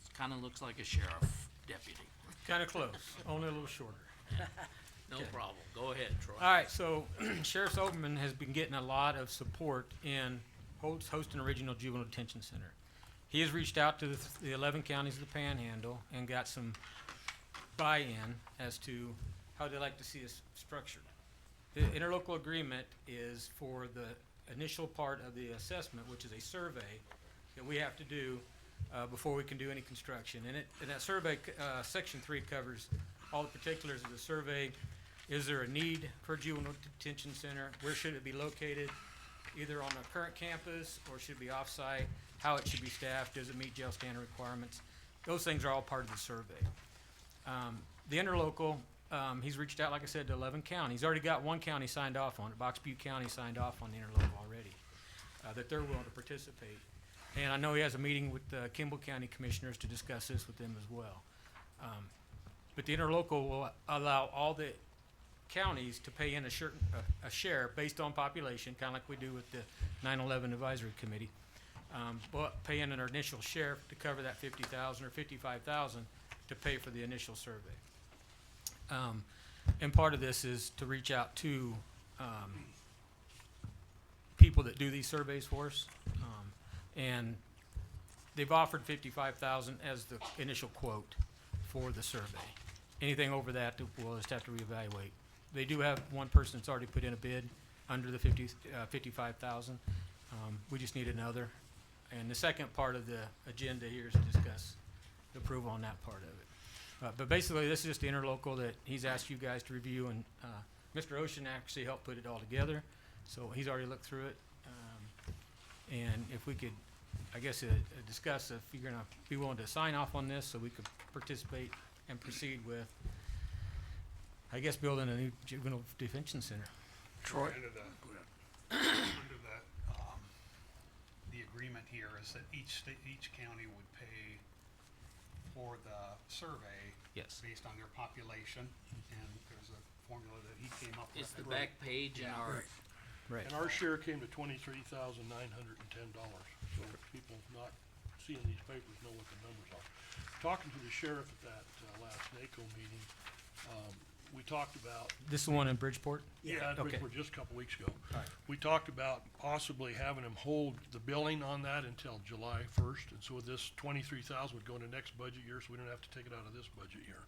It kinda looks like a sheriff deputy. Kinda close, only a little shorter. No problem. Go ahead, Troy. All right, so Sheriff Oberman has been getting a lot of support in hosting a regional juvenile detention center. He has reached out to the 11 counties of the Panhandle and got some buy-in as to how they like to see us structured. The interlocal agreement is for the initial part of the assessment, which is a survey that we have to do before we can do any construction. And that survey, section 3 covers all the particulars of the survey. Is there a need for a juvenile detention center? Where should it be located? Either on the current campus or should it be off-site? How it should be staffed? Does it meet jail standard requirements? Those things are all part of the survey. The interlocal, he's reached out, like I said, to 11 counties. He's already got one county signed off on it. Box Butte County signed off on the interlocal already, that they're willing to participate. And I know he has a meeting with the Kimball County Commissioners to discuss this with them as well. But the interlocal will allow all the counties to pay in a share based on population, kind of like we do with the 9/11 Advisory Committee. But pay in an initial share to cover that 50,000 or 55,000 to pay for the initial survey. And part of this is to reach out to people that do these surveys for us. And they've offered 55,000 as the initial quote for the survey. Anything over that, we'll just have to reevaluate. They do have one person that's already put in a bid, under the 55,000. We just need another. And the second part of the agenda here is to discuss the approval on that part of it. But basically, this is just the interlocal that he's asked you guys to review, and Mr. Ocean actually helped put it all together, so he's already looked through it. And if we could, I guess, discuss if you're gonna be willing to sign off on this, so we could participate and proceed with, I guess, building a new juvenile detention center. Troy? Under the, the agreement here is that each county would pay for the survey. Yes. Based on their population, and there's a formula that he came up with. It's the back page in our, Right. And our share came to $23,910. So people not seeing these papers know what the numbers are. Talking to the sheriff at that last NACO meeting, we talked about. This is the one in Bridgeport? Yeah, Okay. Bridgeport, just a couple weeks ago. All right. We talked about possibly having him hold the billing on that until July 1st. And so this 23,000 would go into next budget year, so we don't have to take it out of this budget year.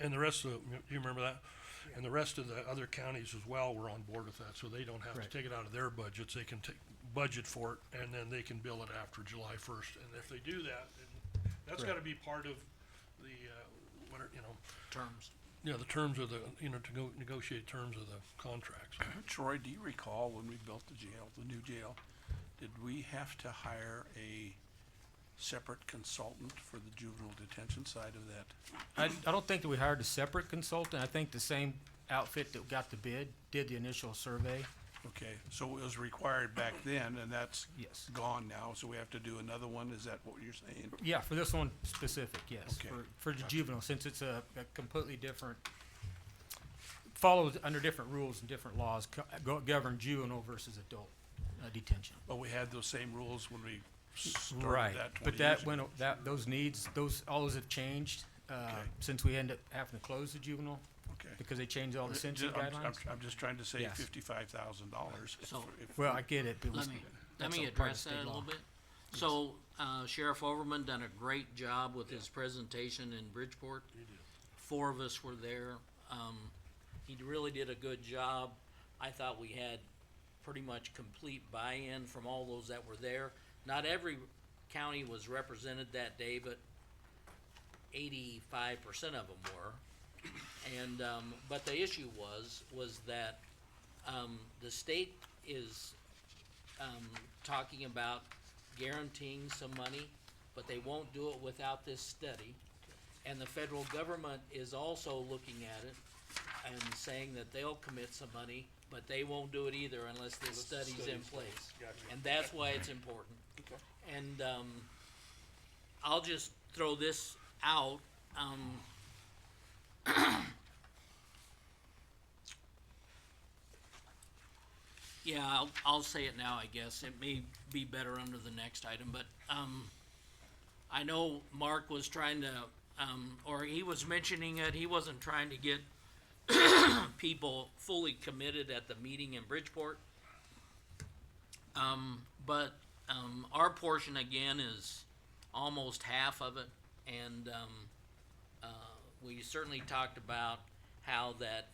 And the rest of, do you remember that? And the rest of the other counties as well were on board with that, so they don't have Right. to take it out of their budgets. They can budget for it, and then they can bill it after July 1st. And if they do that, then that's Right. gotta be part of the, terms. yeah, the terms of the, to negotiate terms of the contracts. Troy, do you recall when we built the jail, the new jail, did we have to hire a separate consultant for the juvenile detention side of that? I don't think that we hired a separate consultant. I think the same outfit that got the bid did the initial survey. Okay, so it was required back then, and that's Yes. gone now, so we have to do another one, is that what you're saying? Yeah, for this one specific, yes. Okay. For the juvenile, since it's a completely different, follows under different rules and different laws, govern juvenile versus adult detention. But we had those same rules when we started Right, that 20 but years that, ago. those needs, all those have changed, Okay. since we end up having to close the juvenile, Okay. because they changed all the census I'm- guidelines. I'm just trying to save Yes. $55,000. So- Well, I get it, but it was- Let that's me a part of address state that a law. little bit. So, Sheriff Overman done a great job with his presentation in Bridgeport. Four of us were there. He really did a good job. I thought we had pretty much complete buy-in from all those that were there. Not every county was represented that day, but 85% of them were. And, but the issue was that, the state is, talking about guaranteeing some money, but they won't do it without this study. And the federal government is also looking at it and saying that they'll commit some money, but they won't do it either unless this study's in place. And that's why it's important. And, I'll just throw this out, yeah, I'll say it now, I guess. It may be better under the next item, but, I know Mark was trying to, or he was mentioning it, he wasn't trying to get people fully committed at the meeting in Bridgeport. But, our portion again is almost half of it, and, we certainly talked about how that,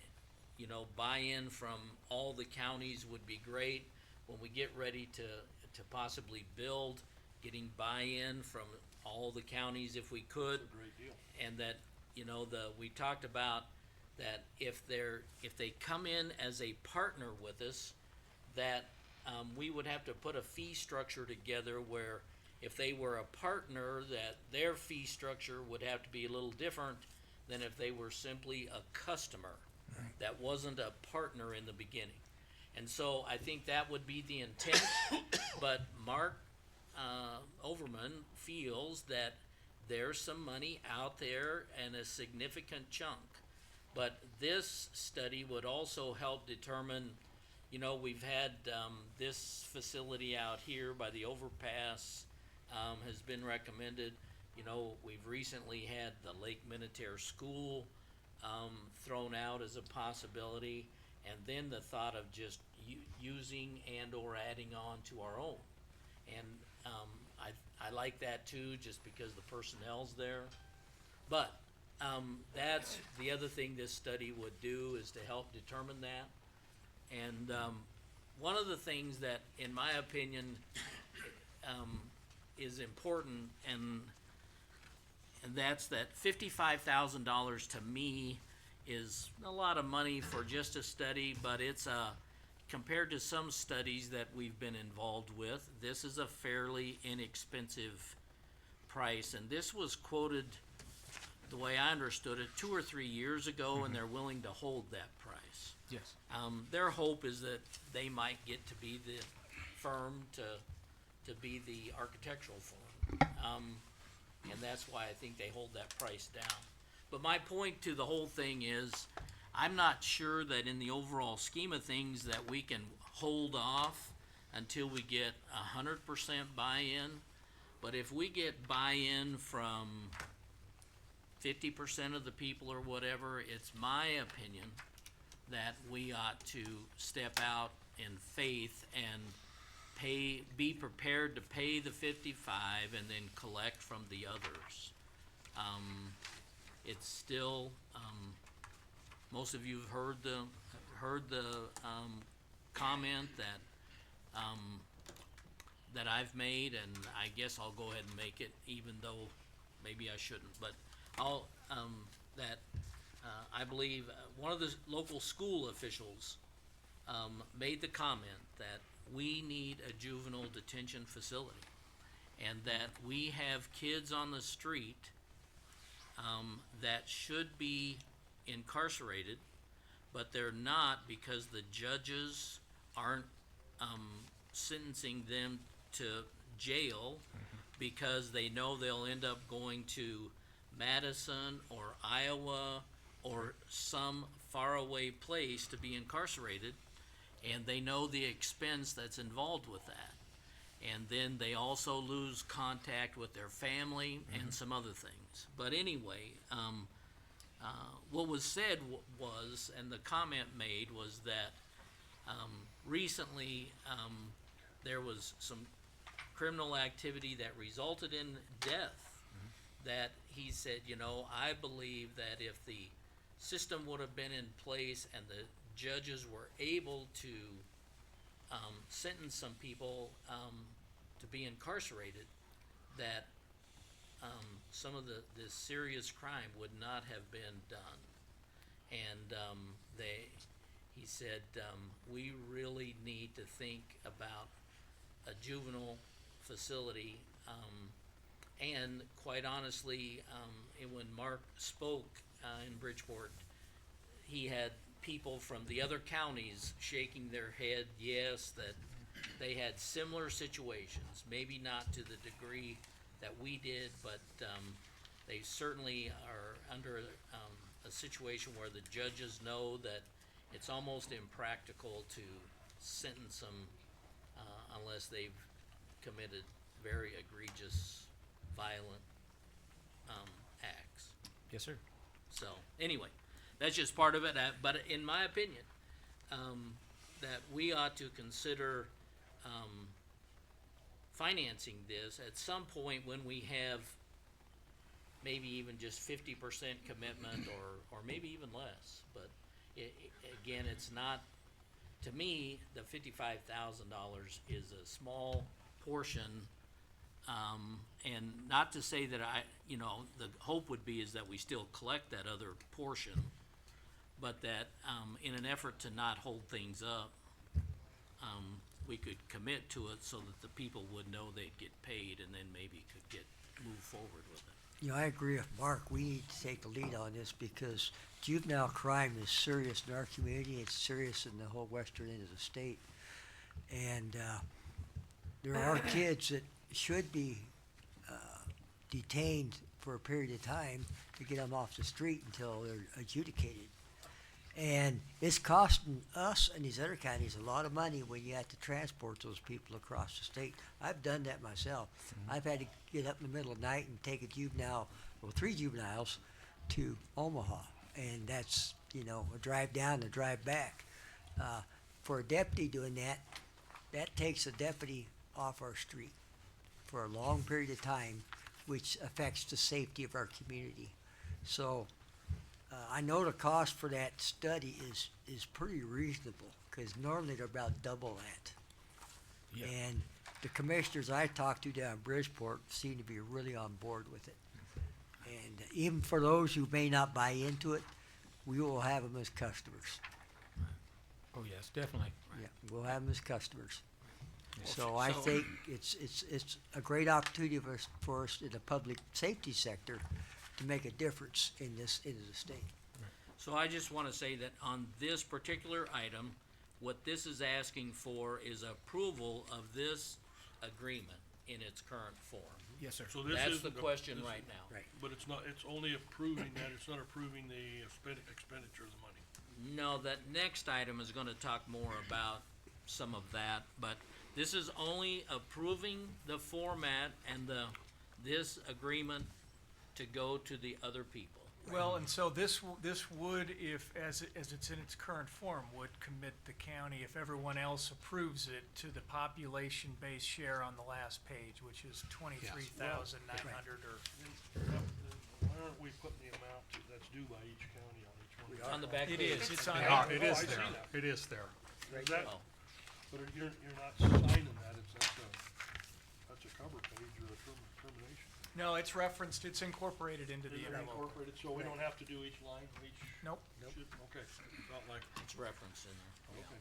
buy-in from all the counties would be great. When we get ready to possibly build, getting buy-in from all the counties if we could. Great deal. And that, we talked about that if they come in as a partner with us, that, we would have to put a fee structure together where if they were a partner, that their fee structure would have to be a little different than if they were simply a customer that wasn't a partner in the beginning. And so I think that would be the intent, but Mark, Overman feels that there's some money out there and a significant chunk. But this study would also help determine, we've had, this facility out here by the overpass, has been recommended. We've recently had the Lake Minnetonka School, thrown out as a possibility, and then the thought of just using and or adding on to our own. And, I like that too, just because the personnel's there. But, that's the other thing this study would do, is to help determine that. And, one of the things that, in my opinion, is important, and that's that $55,000 to me is a lot of money for just a study, but it's compared to some studies that we've been involved with, this is a fairly inexpensive price. And this was quoted, the way I understood it, 2 or 3 years ago, and they're willing to hold that price. Yes. Their hope is that they might get to be the firm to be the architectural firm. And that's why I think they hold that price down. But my point to the whole thing is, I'm not sure that in the overall scheme of things that we can hold off until we get 100% buy-in. But if we get buy-in from 50% of the people or whatever, it's my opinion that we ought to step out in faith and be prepared to pay the 55 and then collect from the others. It's still, most of you have heard the comment that I've made, and I guess I'll go ahead and make it, even though maybe I shouldn't. But I believe one of the local school officials made the comment that we need a juvenile detention facility, and that we have kids on the street that should be incarcerated, but they're not because the judges aren't sentencing them to jail because they know they'll end up going to Madison or Iowa or some faraway place to be incarcerated, and they know the expense that's involved with that. And then they also lose contact with their family and some other things. But anyway, what was said was, and the comment made was that recently there was some criminal activity that resulted in death. That he said, I believe that if the system would have been in place and the judges were able to sentence some people to be incarcerated, that some of this serious crime would not have been done. And he said, we really need to think about a juvenile facility. And quite honestly, when Mark spoke in Bridgeport, he had people from the other counties shaking their head, yes, that they had similar situations, maybe not to the degree that we did, but they certainly are under a situation where the judges know that it's almost impractical to sentence them unless they've committed very egregious, violent acts. Yes, sir. So, anyway, that's just part of it, but in my opinion, that we ought to consider financing this at some point when we have maybe even just 50% commitment or maybe even less. But again, it's not, to me, the $55,000 is a small portion. And not to say that the hope would be is that we still collect that other portion, but that in an effort to not hold things up, we could commit to it so that the people would know they'd get paid and then maybe could move forward with it. I agree with Mark. We need to take the lead on this because juvenile crime is serious in our community. It's serious in the whole western end of the state. And there are kids that should be detained for a period of time to get them off the street until they're adjudicated. And it's costing us and these other counties a lot of money when you have to transport those people across the state. I've done that myself. I've had to get up in the middle of the night and take a 3 juveniles to Omaha. And that's, a drive down and a drive back. For a deputy doing that takes a deputy off our street for a long period of time, which affects the safety of our community. So I know the cost for that study is pretty reasonable, cause normally they're about double that. Yeah. And the commissioners I talked to down in Bridgeport seem to be really on board with it. And even for those who may not buy into it, we will have them as customers. Oh, yes, definitely. Yeah, we'll have them as customers. Yes. So I So- think it's a great opportunity for us in the public safety sector to make a difference in the state. So I just wanna say that on this particular item, what this is asking for is approval of this agreement in its current form. Yes, sir. So this That's isn't the a- question this- right now. Right. But it's not, it's only approving that, it's not approving the expenditure of the money. No, that next item is gonna talk more about some of that, but this is only approving the format and this agreement to go to the other people. Well, and so this would, if, as it's in its current form, would commit the county, if everyone else approves it, to the population-based share on the last page, which is 23,900 or. Why aren't we putting the amount that's due by each county on each one? It's on the back It page. is, it's on. Yeah, the- it Oh, is I see there. that. It is there. Is that, Oh. but you're not signing that, that's a cover page or a termination. No, it's referenced, it's incorporated into the Is it envelope. incorporated, so we don't have to do each line, each? Nope. Okay, felt like, It's referenced in there. okay.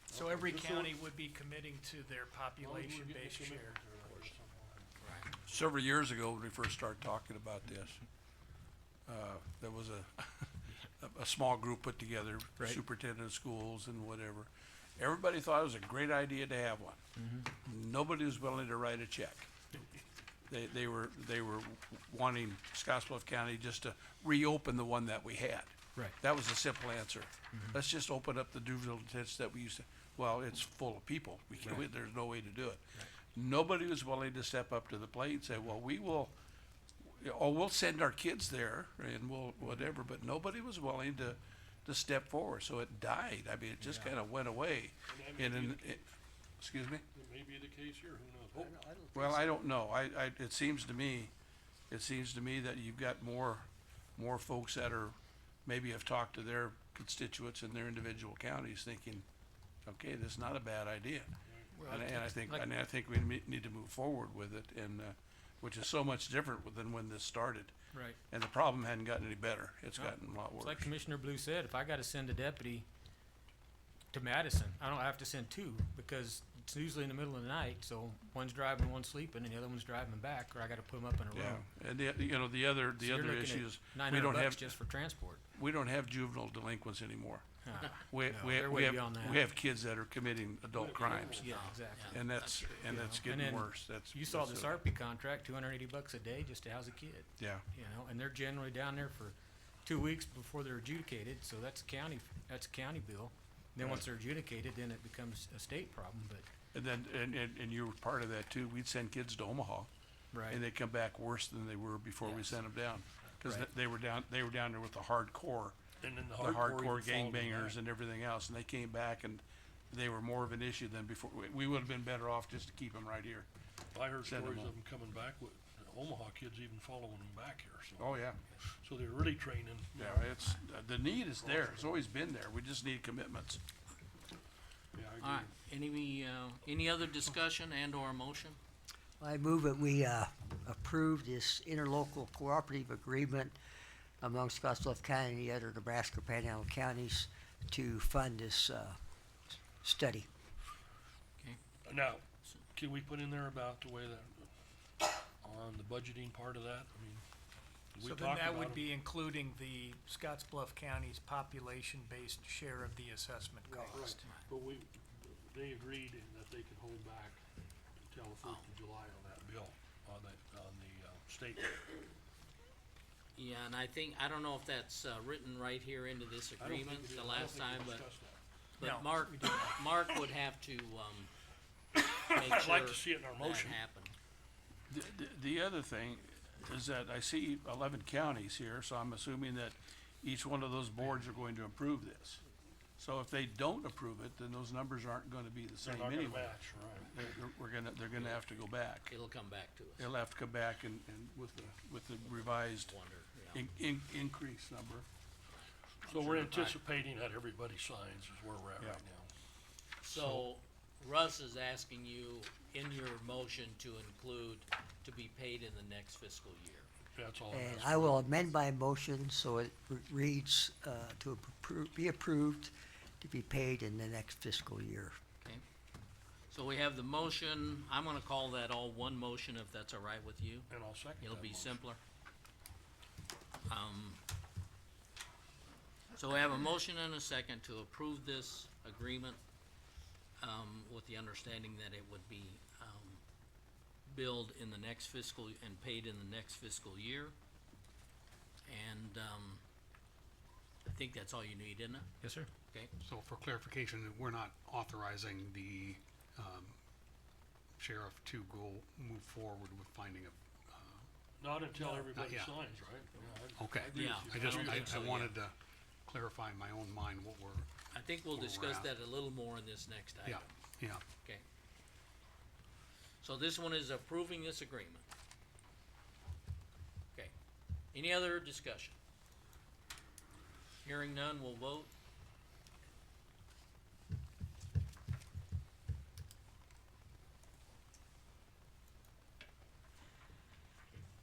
So every Just county would be committing to their As long as we're getting a population-based share. commitment there, that's something. Several years ago, when we first started talking about this, there was a small group put together, Right. superintendent of schools and whatever. Everybody thought it was a great idea to have one. Nobody was willing to write a check. They were wanting Scotts Bluff County just to reopen the one that we had. Right. That was a simple answer. Let's just open up the juvenile detention that we used to, well, it's full of people. We can't, Right. there's no way to do it. Nobody was willing to step up to the plate and say, well, we'll send our kids there and we'll, whatever, but nobody was willing to step forward, so it died. I mean, it just kinda went away. And that may And, be excuse me? It may be the case here, who knows? Well, I don't know. It seems to me that you've got more folks that are, maybe have talked to their constituents in their individual counties thinking, okay, this is not a bad idea. And I think we need to move forward with it and, which is so much different than when this started. Right. And the problem hadn't gotten any better. It's gotten a lot It's worse. like Commissioner Blue said, if I gotta send a deputy to Madison, I have to send two, because it's usually in the middle of the night, so one's driving, one's sleeping, and the other one's driving back, or I gotta put them up in a row. Yeah, and the other So you're looking issue at is, we 900 don't bucks have, just for transport. we don't have juvenile delinquents anymore. No, We they're way beyond that. have kids that are committing adult crimes. Yeah, exactly. And that's And getting then worse. You saw the SARPI contract, $280 a day just to house a kid. Yeah, And they're generally down there for 2 weeks before they're adjudicated, so that's a county bill. Then once they're adjudicated, then it becomes a state problem, but. and then, and you were part of that too. We'd send kids to Omaha. Right. And they'd come back worse than they were before we Yes. sent them down. Cause Right. they were down there with the hardcore. And then The hardcore even followed gangbangers that. and everything else, and they came back and they were more of an issue than before. We would've been better off just to keep them right here. I heard Send 'em stories of home. them coming back with Omaha kids even following them back here, so. Oh, yeah. So they're really training. Yeah, it's, the need is there. It's always been there. We just need commitments. Yeah, I agree. Alright, any other discussion and or motion? I move that we approve this interlocal cooperative agreement among Scotts Bluff County and the other Nebraska Panhandle counties to fund this study. Now, can we put in there about the way that, on the budgeting part of that, I mean, we So then talked that about would 'em. be including the Scotts Bluff County's population-based share of the assessment cost. But they agreed that they could hold back until the 1st of July on that bill, on the state. Yeah, and I don't know if that's, written right here into this I don't think agreement it is. the I don't last think we time, but, discussed that. No, Mark would have to, make I'd sure like to see it in our that motion. happened. The other thing is that I see 11 counties here, so I'm assuming that each one of those boards are going to approve this. So if they don't approve it, then those numbers aren't gonna be the They're same not gonna anyway. match, right. They're gonna have to go back. It'll come back to us. They'll have to come back and with the revised Wonder, yeah. increase number. So we're Commissioner Pryor. anticipating that everybody signs is where we're at right now. So Russ is asking you in your motion to include to be paid in the next fiscal year. That's all I'm And asking. I will amend my motion so it reads, to be approved to be paid in the next fiscal year. Okay. So we have the motion, I'm gonna call that all one motion if that's all right with you. And I'll second It'll that be motion. simpler. So we have a motion and a second to approve this agreement, with the understanding that it would be, billed in the next fiscal, and paid in the next fiscal year. And, I think that's all you need, isn't it? Yes, sir. Okay, So for clarification, we're not authorizing the, sheriff to move forward with finding a, Not until everybody yet. signs, right? Yeah, okay. I agree with Yeah. you. I just, don't think so, I yeah. wanted to clarify in my own mind what we're, I think we'll Where we're discuss at. that a little more in this next item. yeah. Okay. So this one is approving this agreement. Okay. Any other discussion? Hearing none, we'll vote.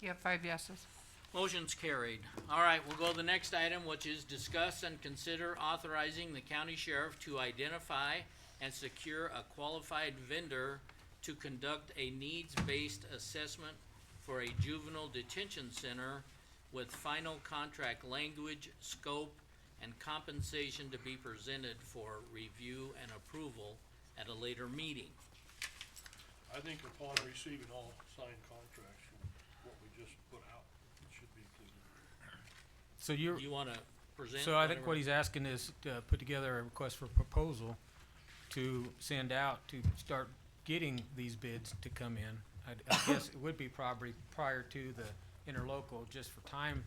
You have 5 yeses. Motion's carried. All right, we'll go to the next item, which is discuss and consider authorizing the county sheriff to identify and secure a qualified vendor to conduct a needs-based assessment for a juvenile detention center with final contract language, scope, and compensation to be presented for review and approval at a later meeting. I think upon receiving all signed contracts from what we just put out, it should be included. So you're, You wanna present? so I think whatever- what he's asking is to put together a request for proposal to send out to start getting these bids to come in. I guess it would be probably prior to the interlocal, just for time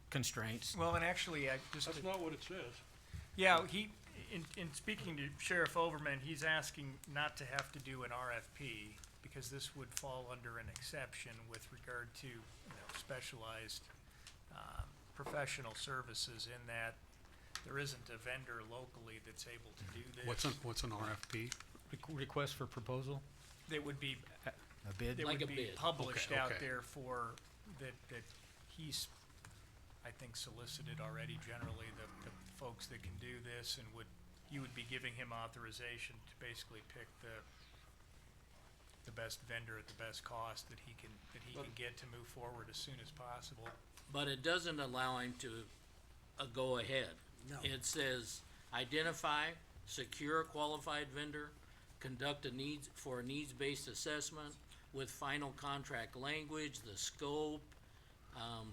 constraints. Well, and actually, I just, That's not what it says. yeah, in speaking to Sheriff Overman, he's asking not to have to do an RFP, because this would fall under an exception with regard to, specialized, professional services, in that there isn't a vendor locally that's able to do this. What's an RFP? Request for proposal, That would be, a bid? that Like would a be bid. published Okay, out okay. there for, that he's, I think, solicited already generally the folks that can do this, and you would be giving him authorization to basically pick the best vendor at the best cost that he can get to move forward as soon as possible. But it doesn't allow him to, go ahead. No. It says, identify, secure a qualified vendor, conduct a needs-based assessment with final contract language, the scope,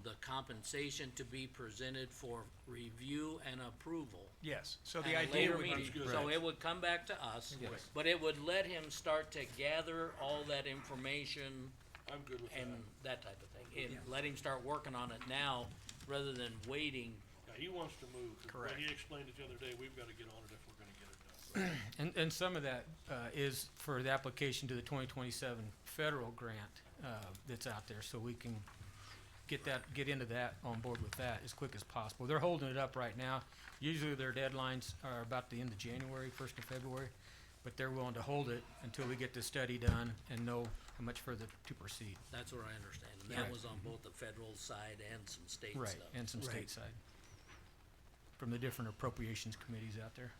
the compensation to be presented for review and approval. Yes, so at the a idea later would be, meeting. So it would come back to us, Yes. but it would let him start to gather all that information I'm good with that. and that type of thing. And let him start working on it now, rather than waiting. Yeah, he wants to move. Correct. He explained it the other day, we've gotta get on it if we're gonna get it done. And some of that, is for the application to the 2027 federal grant, that's out there, so we can get into that, on board with that as quick as possible. They're holding it up right now. Usually their deadlines are about the end of January, 1st of February, but they're willing to hold it until we get the study done and know how much further to proceed. That's what I understand, and that Right. was on both the federal side and some state Right, stuff. and some Right. stateside, from the different appropriations committees out there.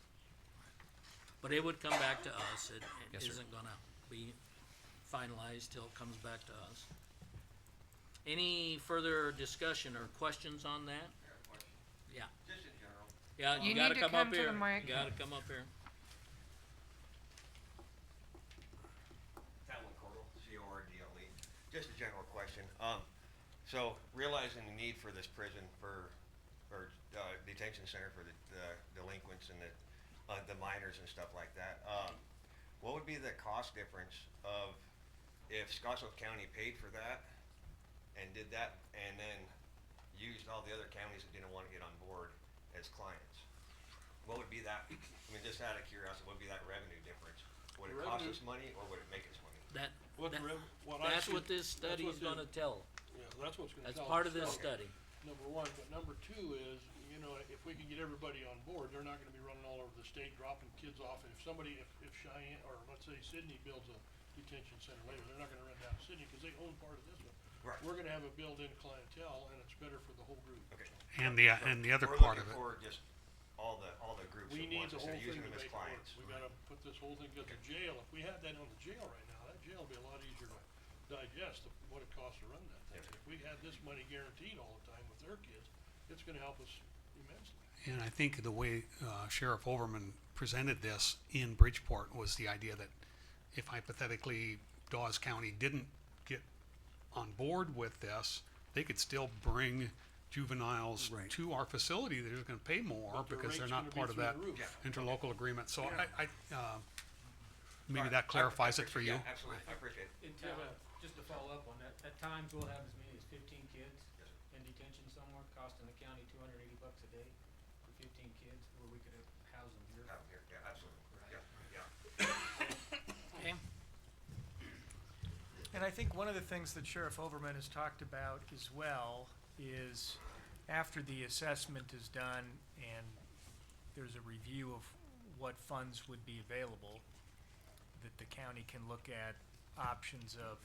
But it would come back to us, it Yes, sir. isn't gonna be finalized till it comes back to us. Any further discussion or questions on that? Yeah, Just in general. yeah, You you gotta need to come up come to here, the mic. you gotta come up here. Talon Cordell, CORDLE. Just a general question. So realizing the need for this prison or detention center for the delinquents and the minors and stuff like that, what would be the cost difference of if Scotts Bluff County paid for that and did that and then used all the other counties that didn't want to get on board as clients? What would be that, I mean, just out of curiosity, what would be that revenue difference? Would it cost us money or would it make us money? What I That's see- what this that's study's what the- gonna tell. Yeah, that's what's gonna That's tell part us. of this So, study. number one, but number two is, you know, if we can get everybody on board, they're not gonna be running all over the state dropping kids off. And if somebody, if Cheyenne, or let's say Sydney builds a detention center later, they're not gonna run down to Sydney, cause they own part of this one. Right. We're gonna have a built-in clientele, and it's better for the whole group. Okay. And the other We're part of looking it. for just all the groups We at need once the instead whole of thing using to them as make it work. clients. We gotta put this whole thing, cause the jail, if we had that on the jail right now, that jail would be a lot easier to digest of what it costs to run that thing. Yeah. If we had this money guaranteed all the time with their kids, it's gonna help us immensely. And I think the way Sheriff Overman presented this in Bridgeport was the idea that if hypothetically Dawes County didn't get on board with this, they could still bring juveniles Right. to our facility. They're just gonna pay more But the because they're rate's not gonna be part of through that the roof. Yeah. interlocal agreement. So Yeah. maybe Alright, that clarifies I it for appreciate- you. Yeah, absolutely, I appreciate it. Just to follow up on that, at times we'll have as many as 15 kids Yes, sir. in detention somewhere, costing the county $280 a day for 15 kids, where we could have housed them here. Out here, yeah, absolutely, yeah. Okay, And I think one of the things that Sheriff Overman has talked about as well is after the assessment is done and there's a review of what funds would be available, that the county can look at options of,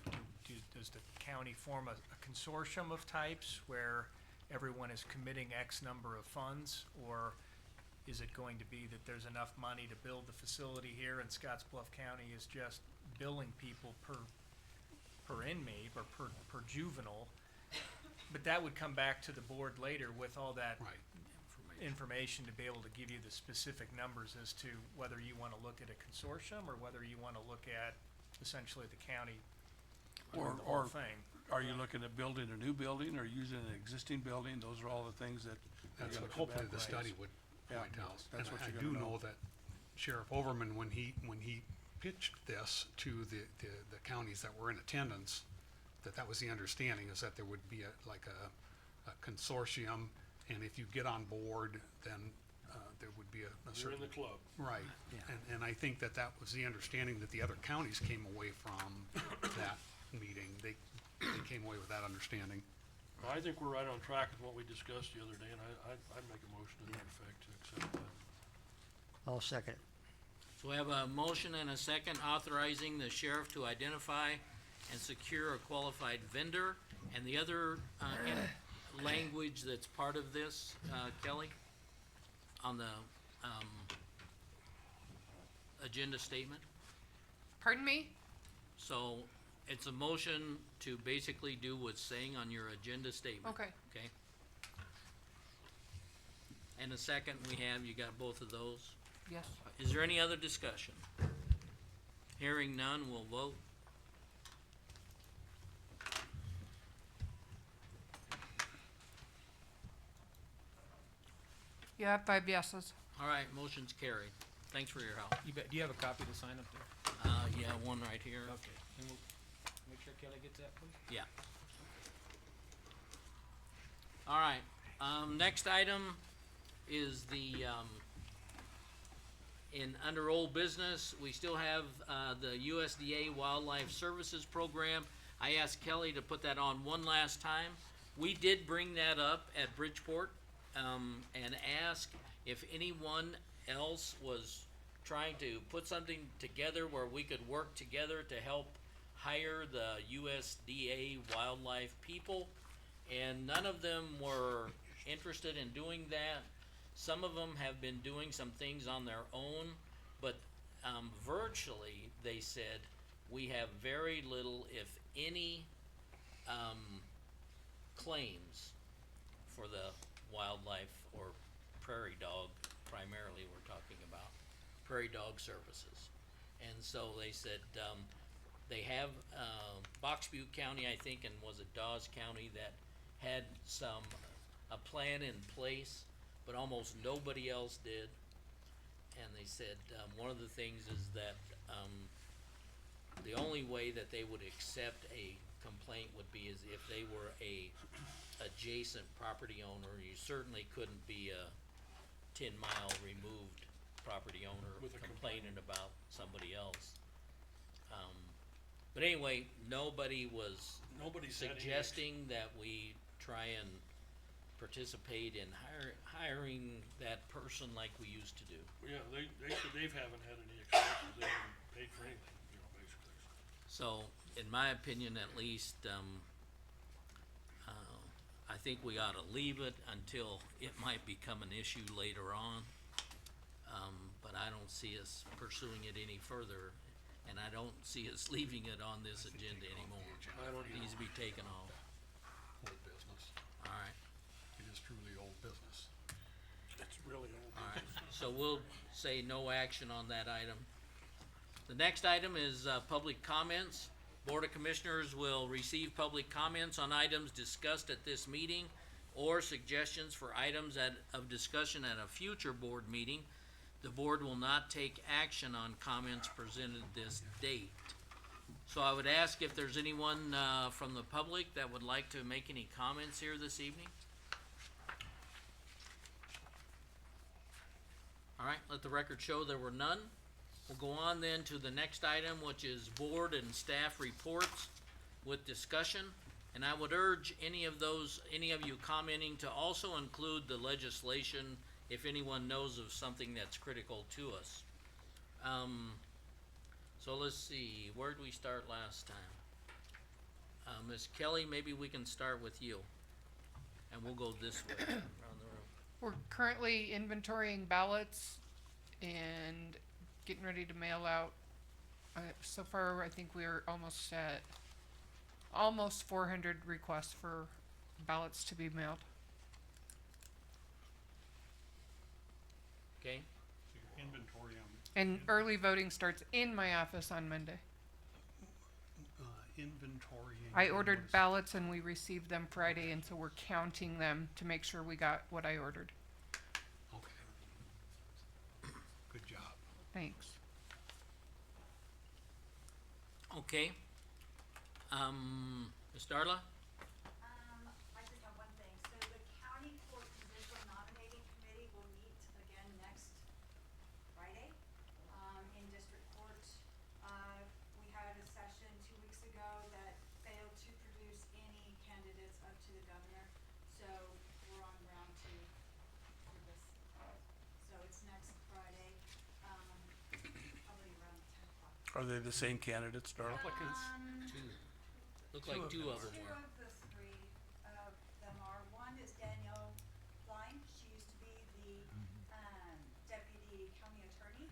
does the county form a consortium of types where everyone is committing X number of funds? Or is it going to be that there's enough money to build the facility here and Scotts Bluff County is just billing people per inmate or per juvenile? But that would come back to the board later with all that Right. information to be able to give you the specific numbers as to whether you wanna look at a consortium or whether you wanna look at essentially the county or the whole Or thing. are you looking at building a new building or using an existing building? Those are all the things that. are That's gonna what come hopefully back the with. study would Yeah, point out. that's And what I you're do gonna know that Sheriff Overman, when he pitched this to the counties that were in attendance, that was the understanding, is that there would be a consortium, and if you get on board, then there would be a You're certain. in the club. Right, and I think that was the understanding that the other counties came away from that meeting. They came away with that understanding. I think we're right on track with what we discussed the other day, and I'd make a motion to that effect to accept that. I'll second it. so we have a motion and a second authorizing the sheriff to identify and secure a qualified vendor. And the other, language that's part of this, Kelly, on the, agenda statement. Pardon me? So it's a motion to basically do what's saying on your agenda statement. Okay. Okay? And the second we have, you got both of those. Yes. Is there any other discussion? Hearing none, we'll vote. You have 5 yeses. All right, motion's carried. Thanks for your help. You bet, do you have a copy to sign up there? Yeah, one right here. Okay, and we'll make sure Kelly gets that, please. Yeah. All right, next item is the, under old business, we still have, the USDA Wildlife Services Program. I asked Kelly to put that on one last time. We did bring that up at Bridgeport, and ask if anyone else was trying to put something together where we could work together to help hire the USDA wildlife people, and none of them were interested in doing that. Some of them have been doing some things on their own, but virtually, they said, we have very little, if any, claims for the wildlife or prairie dog, primarily we're talking about, prairie dog services. And so they said, they have, Box Butte County, I think, and was it Dawes County, that had a plan in place, but almost nobody else did. And they said, one of the things is that, the only way that they would accept a complaint would be is if they were a adjacent property owner. You certainly couldn't be a 10-mile removed property owner With a complaining about somebody else. But anyway, nobody was Nobody's had any suggesting that we try and participate in hiring that person like we used to do. Yeah, they said they haven't had any expenses, they haven't paid for anything, you know, basically. So, in my opinion at least, I think we ought to leave it until it might become an issue later on. But I don't see us pursuing it any further, and I don't see us leaving it on this agenda anymore. I don't It needs to be taken off. Old business. Alright, It is truly old business. It's really old. alright, so we'll say no action on that item. The next item is, public comments. Board of Commissioners will receive public comments on items discussed at this meeting or suggestions for items of discussion at a future board meeting. The board will not take action on comments presented this date. So I would ask if there's anyone, from the public that would like to make any comments here this evening? Alright, let the record show there were none. We'll go on then to the next item, which is board and staff reports with discussion. And I would urge any of you commenting to also include the legislation if anyone knows of something that's critical to us. So let's see, where did we start last time? Ms. Kelly, maybe we can start with you. And we'll go this way around the room. We're currently inventorying ballots and getting ready to mail out. So far, I think we're almost at almost 400 requests for ballots to be mailed. Okay, So your inventory on. And early voting starts in my office on Monday. Inventory. I ordered ballots and we received them Friday, and so we're counting them to make sure we got what I ordered. Okay. Good job. Thanks. okay. Ms. Darla? I just have one thing. So the county court judicial nominating committee will meet again next Friday, in district court. We had a session 2 weeks ago that failed to produce any candidates up to the governor. So we're on round 2 for this. So it's next Friday, probably around 10 o'clock. Are they the same candidates, Darla? Look like two of them Two were. of the three of them are, one is Danielle Klein, she used to be the, deputy county attorney.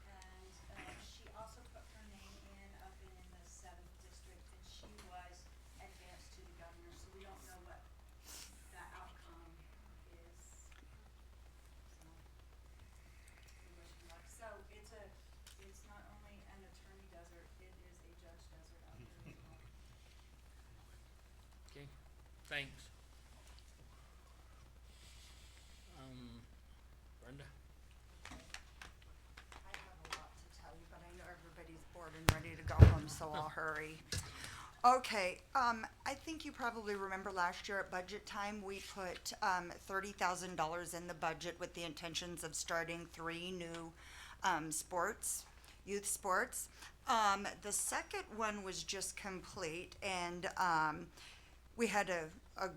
And, she also put her name in up in the 7th district, and she was advanced to the governor, so we don't know what the outcome is. So, we wish her luck. So it's not only an attorney desert, it is a judge desert out there as well. Okay, thanks. Brenda? I have a lot to tell you, but I know everybody's bored and ready to go home, so I'll hurry. Okay, I think you probably remember last year at budget time, we put $30,000 in the budget with the intentions of starting 3 new youth sports. The second one was just complete, and we had a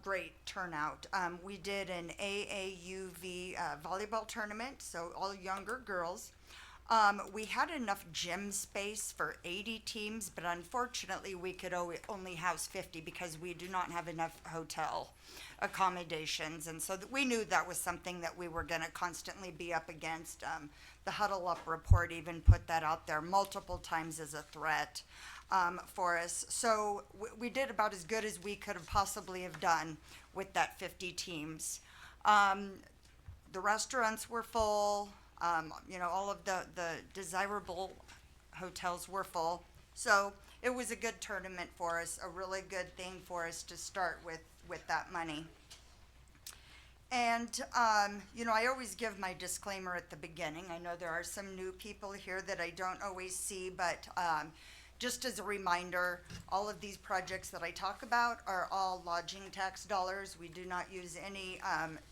great turnout. We did an AAUV volleyball tournament, so all younger girls. We had enough gym space for 80 teams, but unfortunately we could only house 50 because we do not have enough hotel accommodations. And so we knew that was something that we were going to constantly be up against. The Huddle Up report even put that out there multiple times as a threat for us. So we did about as good as we could have possibly have done with that 50 teams. The restaurants were full. All of the desirable hotels were full. So it was a good tournament for us, a really good thing for us to start with that money. And, I always give my disclaimer at the beginning. I know there are some new people here that I don't always see, but just as a reminder, all of these projects that I talk about are all lodging tax dollars. We do not use any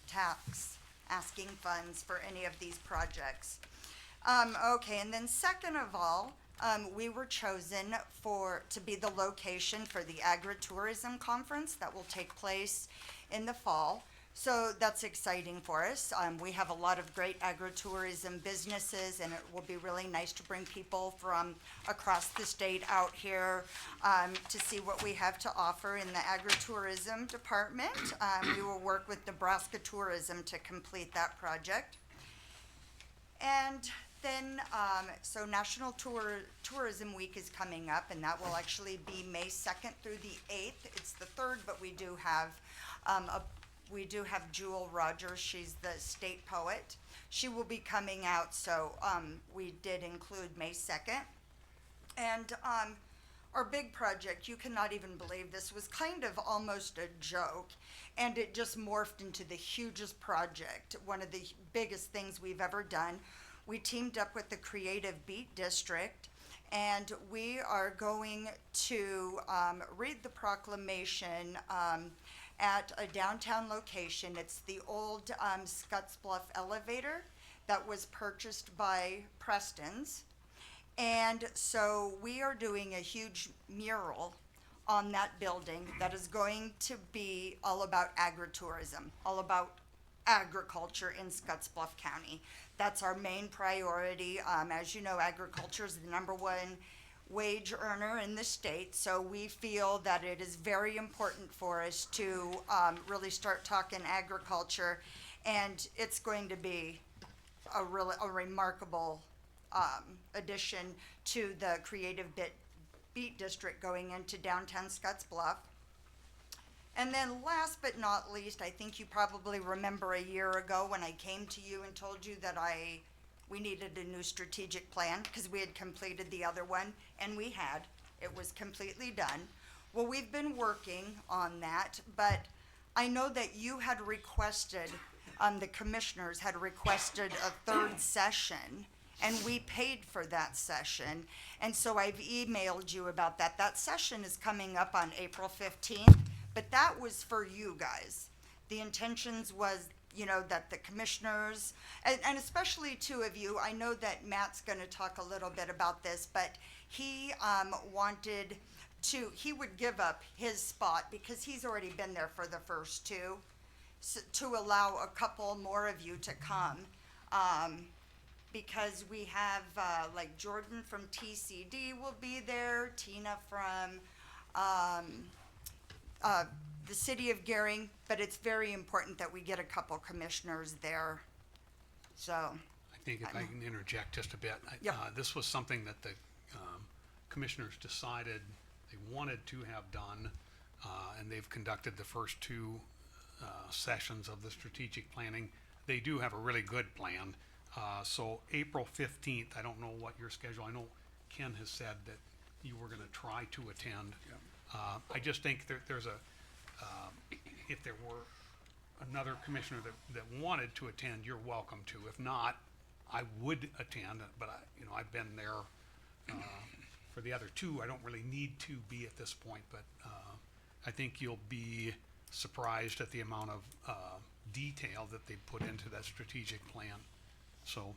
tax asking funds for any of these projects. Okay, and then second of all, we were chosen to be the location for the agritourism conference that will take place in the fall. So that's exciting for us. We have a lot of great agritourism businesses, and it will be really nice to bring people from across the state out here to see what we have to offer in the agritourism department. We will work with Nebraska Tourism to complete that project. And then, so National Tourism Week is coming up, and that will actually be May 2nd through the 8th. It's the 3rd, but we do have Jewel Rogers. She's the state poet. She will be coming out, so we did include May 2nd. And our big project, you cannot even believe this, was kind of almost a joke, and it just morphed into the hugest project, one of the biggest things we've ever done. We teamed up with the Creative Beat District, and we are going to read the proclamation at a downtown location. It's the old Scotts Bluff elevator that was purchased by Preston's. And so we are doing a huge mural on that building that is going to be all about agritourism, all about agriculture in Scotts Bluff County. That's our main priority. As you know, agriculture is the #1 wage earner in the state, so we feel that it is very important for us to really start talking agriculture, and it's going to be a remarkable addition to the Creative Beat District going into downtown Scotts Bluff. And then last but not least, I think you probably remember a year ago when I came to you and told you that we needed a new strategic plan because we had completed the other one, and we had. It was completely done. Well, we've been working on that, but I know that you had requested, the commissioners had requested a 3rd session, and we paid for that session. And so I've emailed you about that. That session is coming up on April 15th. But that was for you guys. The intentions was, that the commissioners, and especially 2 of you, I know that Matt's gonna talk a little bit about this, but he he would give up his spot because he's already been there for the first 2, so, to allow a couple more of you to come. Because we have, like Jordan from TCD will be there, Tina from, the city of Gering, but it's very important that we get a couple commissioners there. So, I think if I can interject just a bit, Yep. this was something that the commissioners decided they wanted to have done, and they've conducted the first 2 sessions of the strategic planning. They do have a really good plan. So April 15th, I don't know what your schedule, I know Ken has said that you were gonna try to attend. I just think there's if there were another commissioner that wanted to attend, you're welcome to. If not, I would attend, but I've been there, for the other 2. I don't really need to be at this point, but, I think you'll be surprised at the amount of, detail that they put into that strategic plan. So,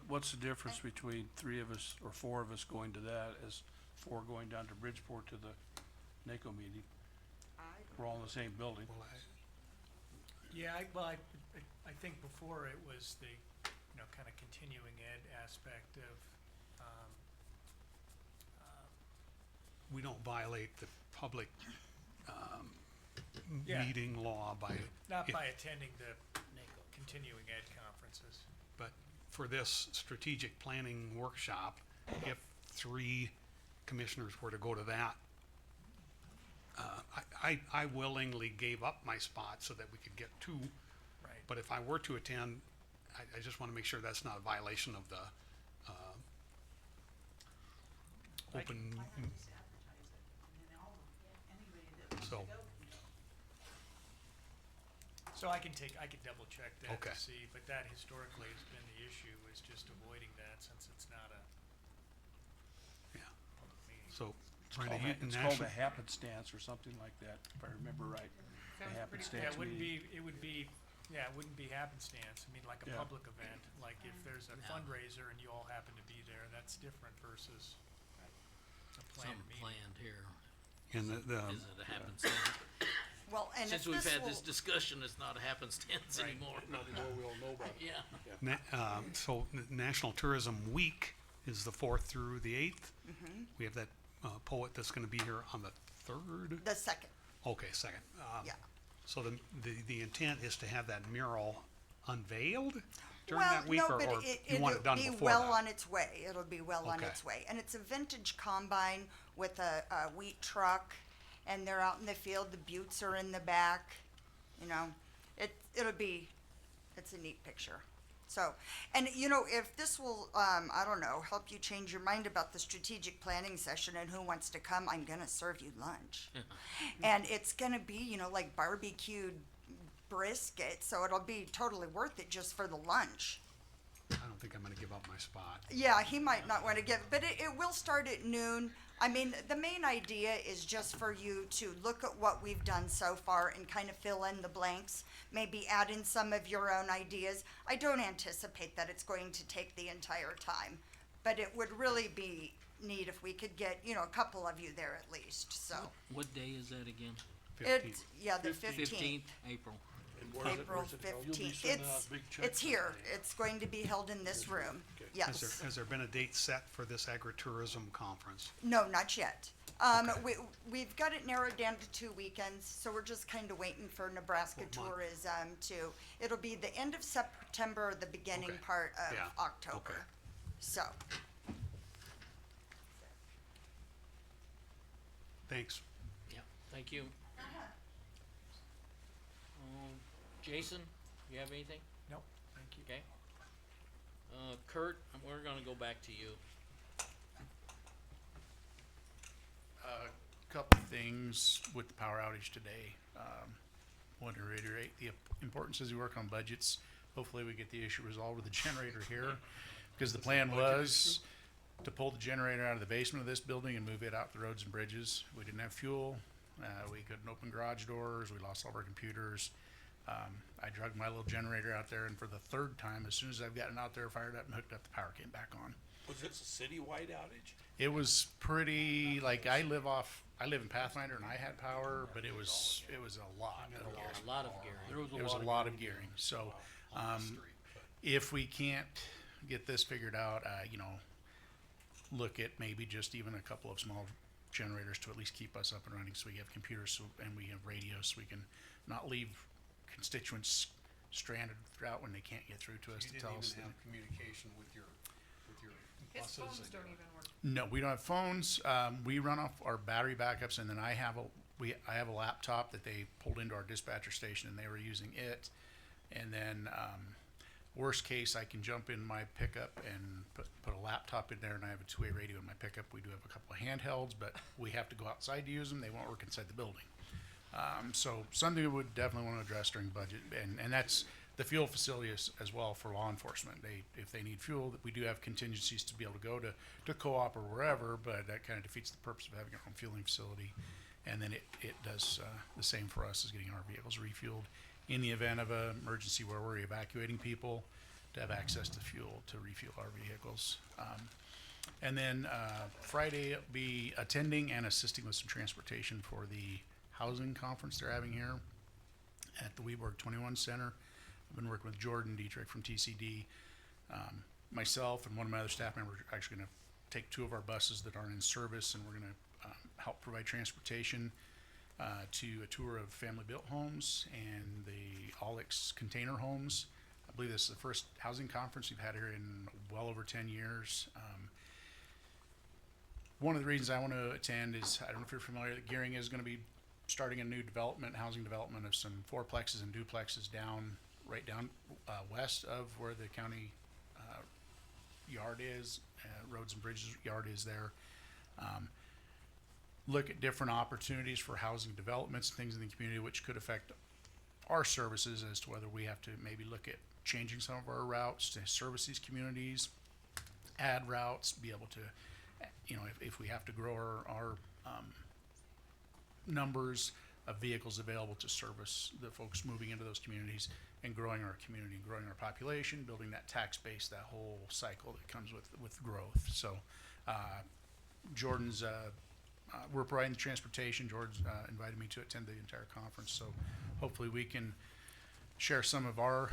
What's the difference between 3 of us or 4 of us going to that as 4 going down to Bridgeport to the NACO meeting? We're all in the same building. Yeah, I think before it was the, kind of continuing ed aspect of, we don't violate the public, Yeah. meeting law by. not if- by attending the continuing ed conferences. But for this strategic planning workshop, if 3 commissioners were to go to that, I willingly gave up my spot so that we could get 2. Right. But if I were to attend, I just wanna make sure that's not a violation of the, open. So, So I can double check that Okay. to see, but that historically has been the issue, is just avoiding that since it's not a yeah, public meeting. so. It's Brenda, called, you- it's called a national- happenstance or something like that, if I remember right. A Sounds pretty happenstance Yeah, it wouldn't meeting. be, it wouldn't be happenstance. I mean, like a Yeah. public event, like if there's a Yeah. fundraiser and you all happen to be there, that's different versus a planned Something meeting. planned here. And Is it a happenstance? Well, and if Since we've this had will, this discussion, it's not a happenstance anymore. Not anymore, we all know about it. Yeah. So National Tourism Week is the 4th through the 8th. We have that poet that's gonna be here on the 3rd. the second, Okay, 2nd. yeah. So the intent is to have that mural unveiled during Well, that week, no, or but you want it done it'll be before well that? on its way. It'll be well on Okay. its way. And it's a vintage combine with a wheat truck, and they're out in the field. The buttes are in the back. You know, it's a neat picture. So, and you know, if this will, I don't know, help you change your mind about the strategic planning session and who wants to come, I'm gonna serve you lunch. And it's gonna be, you know, like barbecued brisket, so it'll be totally worth it just for the lunch. I don't think I'm gonna give up my spot. Yeah, he might not want to give, but it will start at noon. I mean, the main idea is just for you to look at what we've done so far and kind of fill in the blanks, maybe add in some of your own ideas. I don't anticipate that it's going to take the entire time, but it would really be neat if we could get, you know, a couple of you there at least, so. What day is that again? It's, yeah, the 15th fifteenth. April. And where's it- April where's it held? You'll be 15th. sending out big checks It's that here. day. It's going to be held in this room. Yes. Has there been a date set for this agritourism conference? No, not yet. We've got it narrowed down to 2 weekends, so we're just kind of waiting for Nebraska What month? Tourism to, it'll be the end of September, the beginning Okay. part of Yeah. October. Okay. So, Thanks. Yeah, thank you. Jason, you have anything? Nope, thank you. Okay. Kurt, we're gonna go back to you. Couple things with the power outage today. Want to reiterate the importance as we work on budgets. Hopefully we get the issue resolved with the generator here, because the plan was to pull the generator out of the basement of this building and move it out the roads and bridges. We didn't have fuel. We couldn't open garage doors. We lost all of our computers. I dragged my little generator out there, and for the 3rd time, as soon as I've gotten out there, fired up and hooked up, the power came back on. Was this a citywide outage? It was pretty, like, I live in Pathfinder and I had power, but it was a lot of gearing. A lot of Gary. There was a lot of gearing, so, if we can't get this figured out, you know, look at maybe just even a couple of small generators to at least keep us up and running, so we have computers, and we have radios, so we can not leave constituents stranded throughout when they can't get through to us to tell us. You didn't even have communication with your His buses? phones and don't your- even work. No, we don't have phones. We run off our battery backups, and then I have a laptop that they pulled into our dispatcher station, and they were using it. And then, worst case, I can jump in my pickup and put a laptop in there, and I have a 2-way radio in my pickup. We do have a couple of handhelds, but we have to go outside to use them. They won't work inside the building. So something we would definitely want to address during budget, and that's the fuel facility as well for law enforcement. If they need fuel, we do have contingencies to be able to go to co-op or wherever, but that kind of defeats the purpose of having our own fueling facility. And then it does the same for us as getting our vehicles refueled in the event of an emergency where we're evacuating people, to have access to fuel to refuel our vehicles. And then Friday, I'll be attending and assisting with some transportation for the housing conference they're having here at the Weeborg 21 Center. I've been working with Jordan Dietrich from TCD. Myself and one of my other staff members are actually going to take 2 of our buses that aren't in service, and we're going to help provide transportation to a tour of family-built homes and the Alex container homes. I believe this is the first housing conference we've had here in well over 10 years. One of the reasons I want to attend is, I don't know if you're familiar, that Gearing is going to be starting a new housing development of some 4plexes and duplexes right down west of where the county yard is, roads and bridges yard is there. Look at different opportunities for housing developments and things in the community which could affect our services, as to whether we have to maybe look at changing some of our routes to service these communities, add routes, be able to, you know, if we have to grow our numbers of vehicles available to service the folks moving into those communities, and growing our community, growing our population, building that tax base, that whole cycle that comes with growth. So Jordan's we're providing the transportation. George invited me to attend the entire conference, so hopefully we can share some of our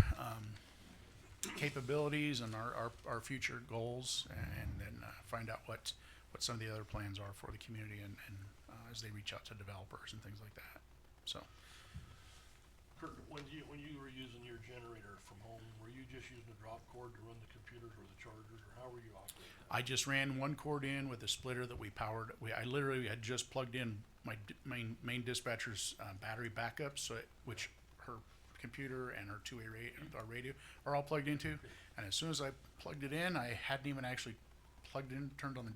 capabilities and our future goals, and then find out what some of the other plans are for the community, and as they reach out to developers and things like that. So. Kurt, when you were using your generator from home, were you just using a drop cord to run the computers or the chargers, or how were you operating that? I just ran one cord in with a splitter that we powered. I literally had just plugged in my main dispatcher's battery backup, which her computer and her two-way our radio are all plugged into. And as soon as I plugged it in, I hadn't even actually plugged in, turned on the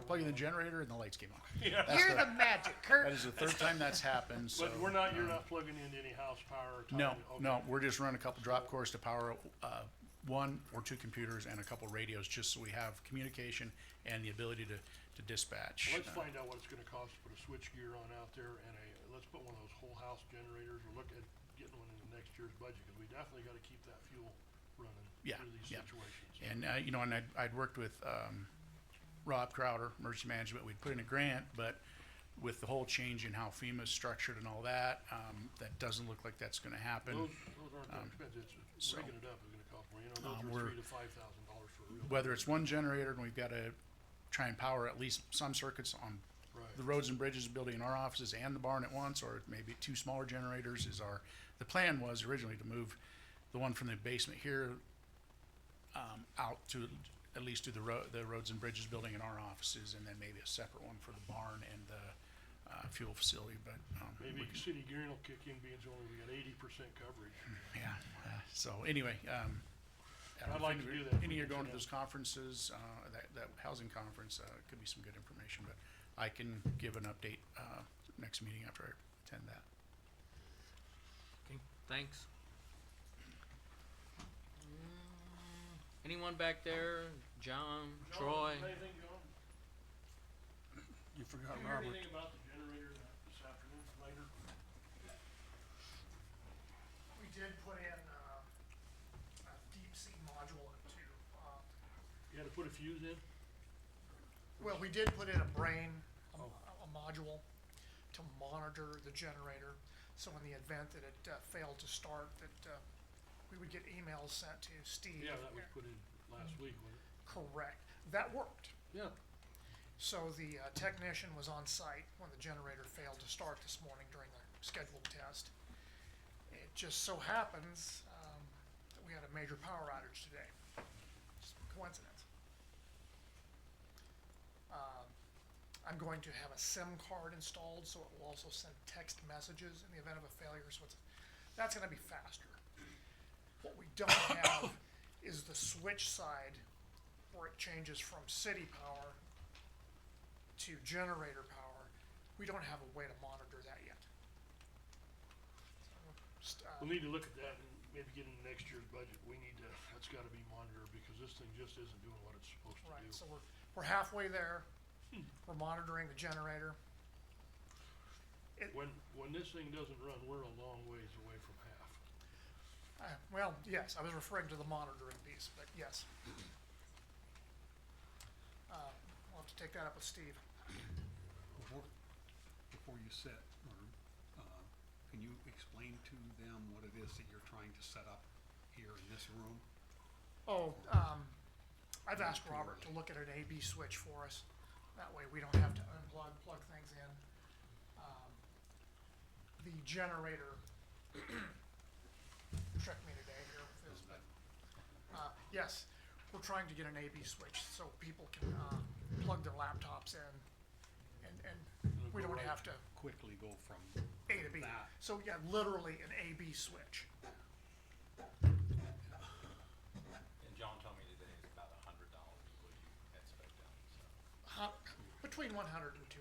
plugged in the generator, and the lights came on. Yeah. You're the magic, Kurt. That is the third time that's happened. So, But you're not plugging into any house power or No, okay. no, we're just running a couple drop cords to power one or two computers and a couple radios, just so we have communication and the ability to dispatch. Let's find out what it's gonna cost to put a switch gear on out there, and let's put one of those whole house generators, or look at getting one in the next year's budget, cause we definitely gotta keep that fuel running Yeah, through these yeah. situations. And, and I'd worked with Rob Crowder, Emergency Management. We'd put in a grant, but with the whole change in how FEMA's structured and all that, that doesn't look like that's gonna happen. Those aren't that expensive, so, rigging it up is gonna cost more, those are we're- $3,000 to $5,000 for a real. Whether it's one generator, and we've gotta try and power at least some circuits on Right. the roads and bridges building in our offices and the barn at once, or maybe two smaller generators the plan was originally to move the one from the basement here out to at least to the roads and bridges building in our offices, and then maybe a separate one for the barn and the fuel facility, but Maybe City Green will kick in, being only we got 80% coverage. yeah, so anyway, I'd like to do that. Any year going to those conferences, that housing conference, could be some good information, but I can give an update, next meeting after I attend that. Okay, thanks. Anyone back there? John, Troy? Anything, John? You forgot Did you hear anything about the generator this afternoon, later? We did put in a deep sea module into, You had to put a fuse in? well, we did put in a brain, a module to monitor the generator. So in the event that it failed to start, that we would get emails sent to Steve. Yeah, that was put in last week, wasn't it? Correct. That worked. Yeah. So the technician was on site when the generator failed to start this morning during the scheduled test. It just so happens that we had a major power outage today. Just coincidence. I'm going to have a SIM card installed, so it will also send text messages in the event of a failure. So that's going to be faster. What we don't have is the switch side where it changes from city power to generator power. We don't have a way to monitor that yet. We'll need to look at that and maybe get into next year's budget. That's gotta be monitored, because this thing just isn't doing what it's supposed to Right, do. so we're halfway there. We're monitoring the generator. When this thing doesn't run, we're a long ways away from half. Well, yes, I was referring to the monitoring piece, but yes. We'll have to take that up with Steve. Before you sit, can you explain to them what it is that you're trying to set up here in this room? Oh, I've asked Robert to look at an AB switch for us. That way we don't have to plug things in. The generator tricked me today here with this, but, yes, we're trying to get an AB switch so people can, plug their laptops in and we don't have to Quickly go from A to B. that. So, yeah, literally an AB switch. And John told me today it's about $100 what you expect out, so. Between $100 and $200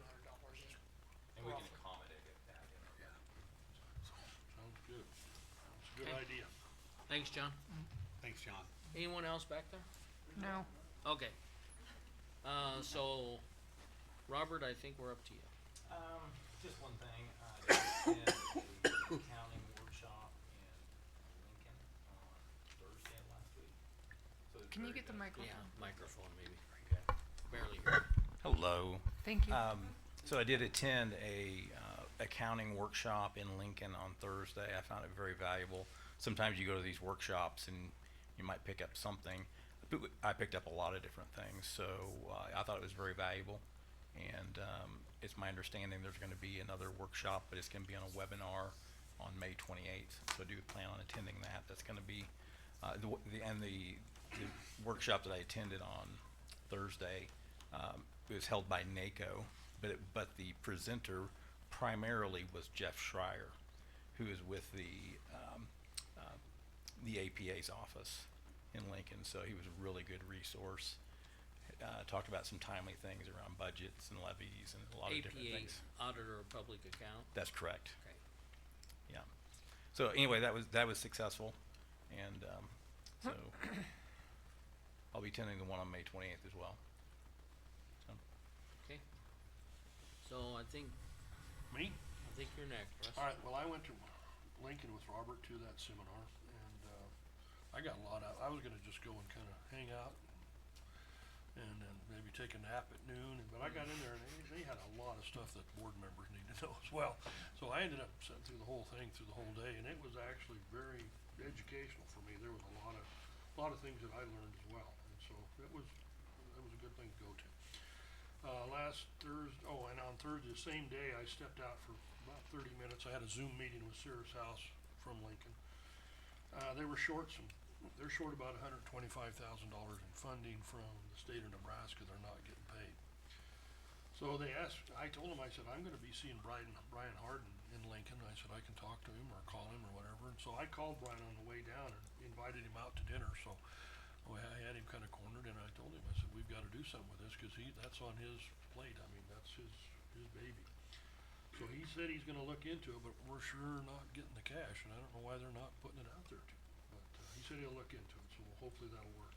is And we can roughly. accommodate it that, Sounds good. It's a good Okay. idea. Thanks, John. Thanks, John. Anyone else back there? No. Okay. So, Robert, I think we're up to you. Just one thing, I attended the accounting workshop in Lincoln on Thursday of last week. So it was Can you very get the good. microphone? Yeah, microphone maybe. Okay. Barely heard. Hello. Thank you. So I did attend a accounting workshop in Lincoln on Thursday. I found it very valuable. Sometimes you go to these workshops and you might pick up something. I picked up a lot of different things, so I thought it was very valuable. And it's my understanding there's going to be another workshop, but it's going to be on a webinar on May 28th. So I do plan on attending that. That's going to be the workshop that I attended on Thursday. It was held by NACO, but the presenter primarily was Jeff Schreier, who is with the APA's office in Lincoln. So he was a really good resource. Talked about some timely things around budgets and levies and a lot of different APA, things. Auditor of Public Account. That's correct. Okay. Yeah. So anyway, that was successful, and so I'll be attending the one on May 28th as well. So. Okay. So I think Me? you're next, Russ. All right, well, I went to Lincoln with Robert to that seminar, and, I got a lot out, I was gonna just go and kinda hang out and then maybe take a nap at noon, but I got in there and they had a lot of stuff that board members need to know as well. So I ended up sitting through the whole thing through the whole day, and it was actually very educational for me. There was a lot of things that I learned as well, and so it was a good thing to go to. Last Thursday, and on Thursday, the same day, I stepped out for about 30 minutes. I had a Zoom meeting with Sarah's House from Lincoln. They're short about $125,000 in funding from the state of Nebraska. They're not getting paid. So they asked, I told them, I said, I'm gonna be seeing Brian Harden in Lincoln. I said, I can talk to him or call him or whatever. And so I called Brian on the way down and invited him out to dinner. So I had him kinda cornered, and I told him, I said, we've gotta do something with this, cause that's on his plate. I mean, that's his baby. So he said he's gonna look into it, but we're sure not getting the cash, and I don't know why they're not putting it out there to. But he said he'll look into it, so hopefully that'll work.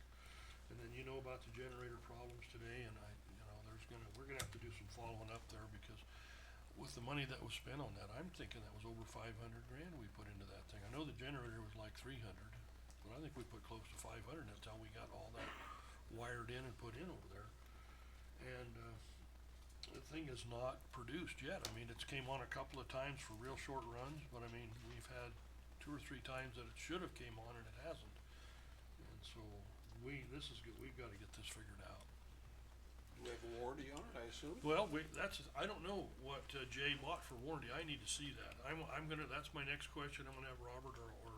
And then you know about the generator problems today, and we're gonna have to do some following up there, because with the money that was spent on that, I'm thinking that was over 500 grand we put into that thing. I know the generator was like 300, but I think we put close to 500. That's how we got all that wired in and put in over there. And the thing is not produced yet. I mean, it's came on a couple of times for real short runs, but I mean, we've had 2 or 3 times that it should have came on and it hasn't. And so this is good. We've gotta get this figured out. Do we have a warranty on it, I assume? Well, I don't know what Jay bought for warranty. I need to see that. That's my next question. I'm gonna have Robert or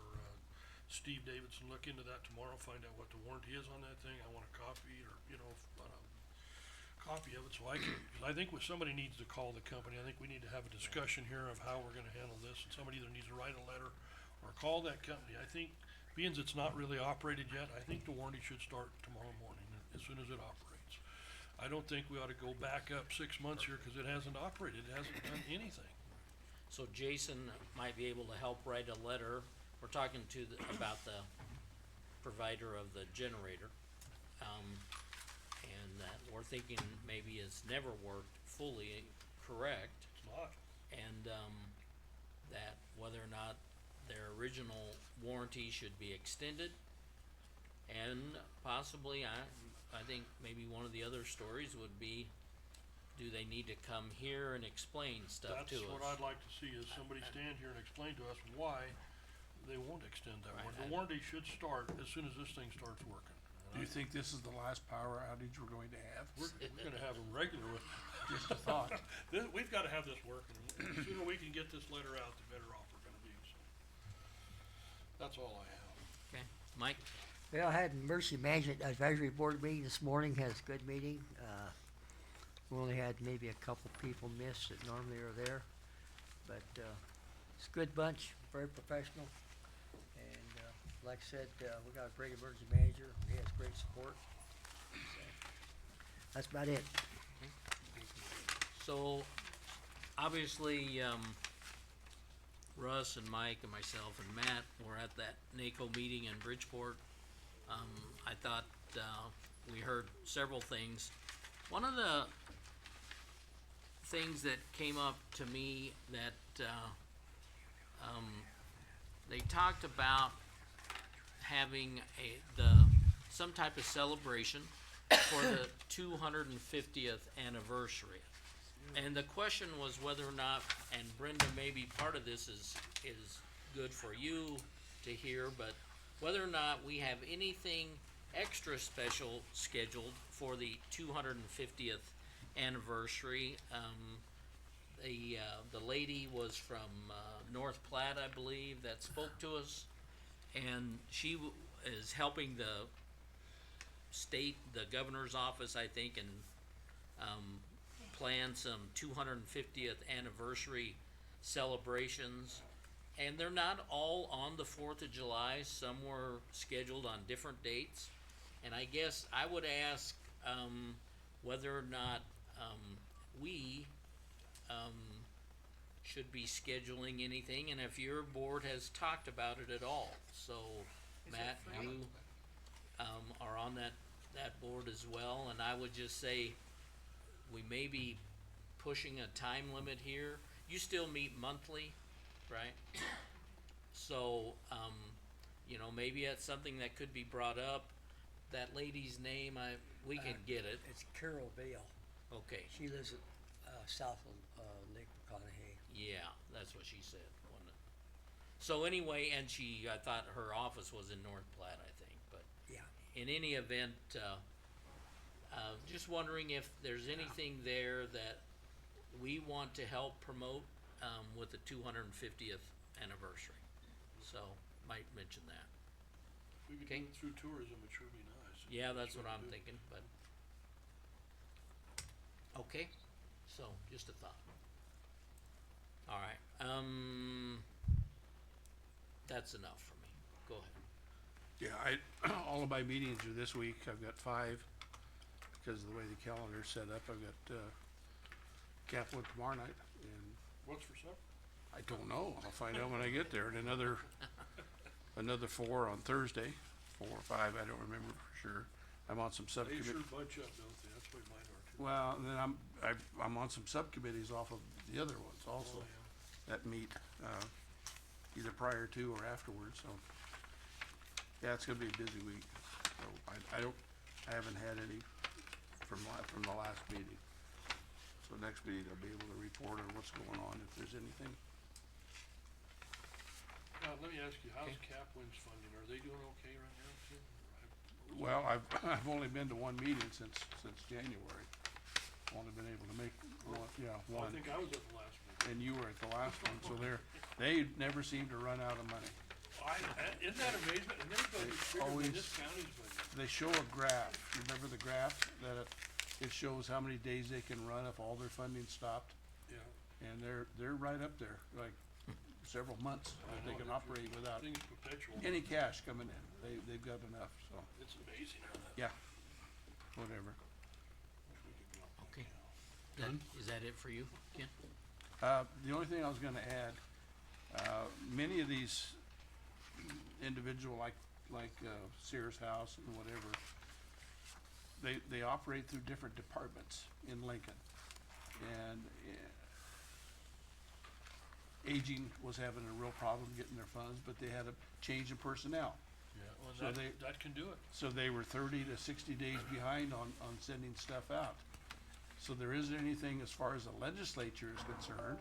Steve Davidson look into that tomorrow, find out what the warranty is on that thing. I want a copy or, copy of it so I can, cause I think somebody needs to call the company. I think we need to have a discussion here of how we're gonna handle this, and somebody either needs to write a letter or call that company. I think, being it's not really operated yet, I think the warranty should start tomorrow morning, as soon as it operates. I don't think we ought to go back up 6 months here, cause it hasn't operated, it hasn't done anything. So Jason might be able to help write a letter. We're talking about the provider of the generator. And that we're thinking maybe it's never worked fully correct. It's not. And, that whether or not their original warranty should be extended. And possibly, I think maybe one of the other stories would be, do they need to come here and explain stuff to us? That's what I'd like to see, is somebody stand here and explain to us why they won't extend that warranty. The warranty should start as soon as this thing starts working. Do you think this is the last power outage we're going to have? We're gonna have them regular with. Just a thought. We've gotta have this working. The sooner we can get this letter out, the better off we're gonna be, so. That's all I have. Okay, Mike? Well, I had Emergency Management Advisory Board meeting this morning, has a good meeting. We only had maybe a couple people miss that normally are there, but, it's a good bunch, very professional. And, like I said, we got a great emergency manager, he has great support. So, that's about it. So, obviously, Russ and Mike and myself and Matt were at that NACO meeting in Bridgeport. I thought, we heard several things. One of the things that came up to me that, they talked about having some type of celebration for the 250th anniversary And the question was whether or not, and Brenda, maybe part of this is good for you to hear, but whether or not we have anything extra special scheduled for the 250th anniversary. The lady was from North Platte, I believe, that spoke to us, and she is helping the state, the governor's office, I think, and plan some 250th anniversary celebrations. And they're not all on the 4th of July. Some were scheduled on different dates. And I guess I would ask whether or not we should be scheduling anything, and if your board has talked about it at all. So, Matt, you are on that board as well, and I would just say we may be pushing a time limit here. You still meet monthly, right? So, maybe that's something that could be brought up. That lady's name, we can get it. It's Carol Vale. Okay, She lives at, south of, Lake McConaughey. yeah, that's what she said, wasn't it? So anyway, and I thought her office was in North Platte, I think, but Yeah. in any event, just wondering if there's anything there that we want to help promote, with the 250th anniversary. So, might mention that. We could Okay. do it through tourism, it sure be nice. Yeah, that's what we I'm do. thinking, but. Okay, so, just a thought. Alright, that's enough for me. Go ahead. Yeah, all of my meetings are this week. I've got 5, because of the way the calendar's set up. I've got, Capitol tomorrow night, and What's for supper? I don't know. I'll find out when I get there. And another 4 on Thursday, 4 or 5, I don't remember for sure. I'm on some They subcommittee. sure bunch up, don't they? That's the way mine are too. Well, and then I'm on some subcommittees off of the other ones also, Oh, yeah. that meet, either prior to or afterwards, so. Yeah, it's gonna be a busy week, so I haven't had any from the last meeting. So next meeting I'll be able to report on what's going on, if there's anything. Let me ask you, how's Okay. Capwin's funding? Are they doing okay right now too? Well, I've only been to one meeting since January. Only been able to make one, I one. think I was at the last meeting. And you were at the last one, so they never seem to run out of money. Isn't that amazing? And their budget's bigger always- than this county's budget. They show a graph, you remember the graph, that it shows how many days they can run if all their funding stopped? Yeah. And they're right up there, like several months, that they can operate without Things perpetual. any cash coming in. They've got enough, so, It's amazing how that. yeah, whatever. We could go up Okay. now. Is that it for you, Ken? The only thing I was gonna add, many of these individual, like Sears House and whatever, they operate through different departments in Lincoln. And aging was having a real problem getting their funds, but they had a change in personnel. Yeah, well, So that can do it. So they were 30 to 60 days behind on sending stuff out. So there isn't anything as far as the legislature is concerned.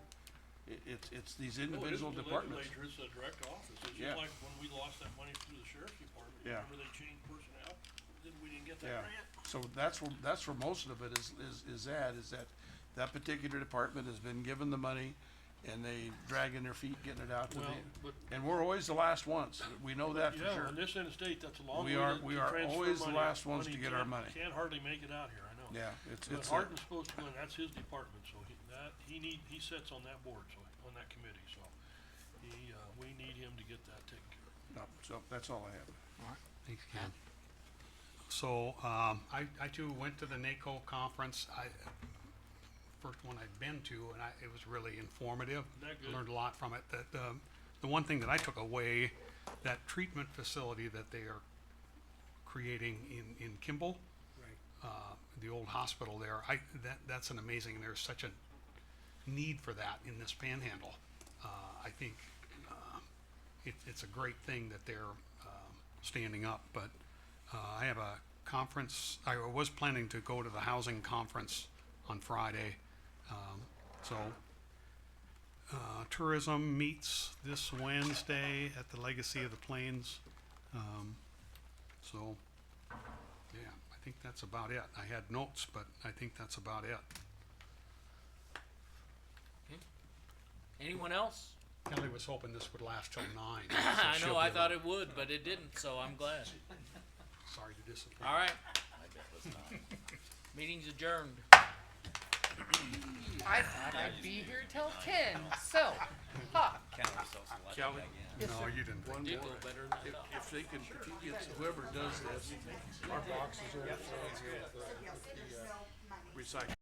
It's these individual departments. No, it isn't the legislature, it's the direct office. It's Yeah. just like when we lost that money through the sheriff's department. Yeah. Remember they changed personnel, then we didn't get that Yeah, grant. so that's where most of it is that particular department has been given the money and they dragging their feet getting it out to Well, the, but- and we're always the last ones. We know that for Yeah, sure. in this end of state, that's a long We way are- to we are transfer always the money. last ones to get our can't- money. Can't hardly make it out here, I know. Yeah, it's But a- Hardin's supposed to go in, that's his department, so he sits on that board, so, on that committee, so we need him to get that taken care of. No, so that's all I have. Alright. Thanks, Ken. So, I too went to the NACO conference. First one I'd been to, and it was really informative. Isn't that good? Learned a lot from it. The one thing that I took away, that treatment facility that they are creating in Kimball, the old hospital there, that's an amazing, and there's such a need for that in this panhandle. I think, it's a great thing that they're, standing up, but, I have a conference, I was planning to go to the housing conference on Friday. So, tourism meets this Wednesday at the Legacy of the Plains. So, yeah, I think that's about it. I had notes, but I think that's about it. Anyone else? Kelly was hoping this would last till 9. so I she'll know, be I able thought to- it would, but it didn't, so I'm glad. Sorry to disappoint. All right. Meeting's adjourned. I thought I'd be here till 10, so, ha. Count ourselves lucky, Kelly? I guess. No, you didn't. One Did more. go better than I If, thought. if they can, if he gets, whoever does this, our boxes are recycled.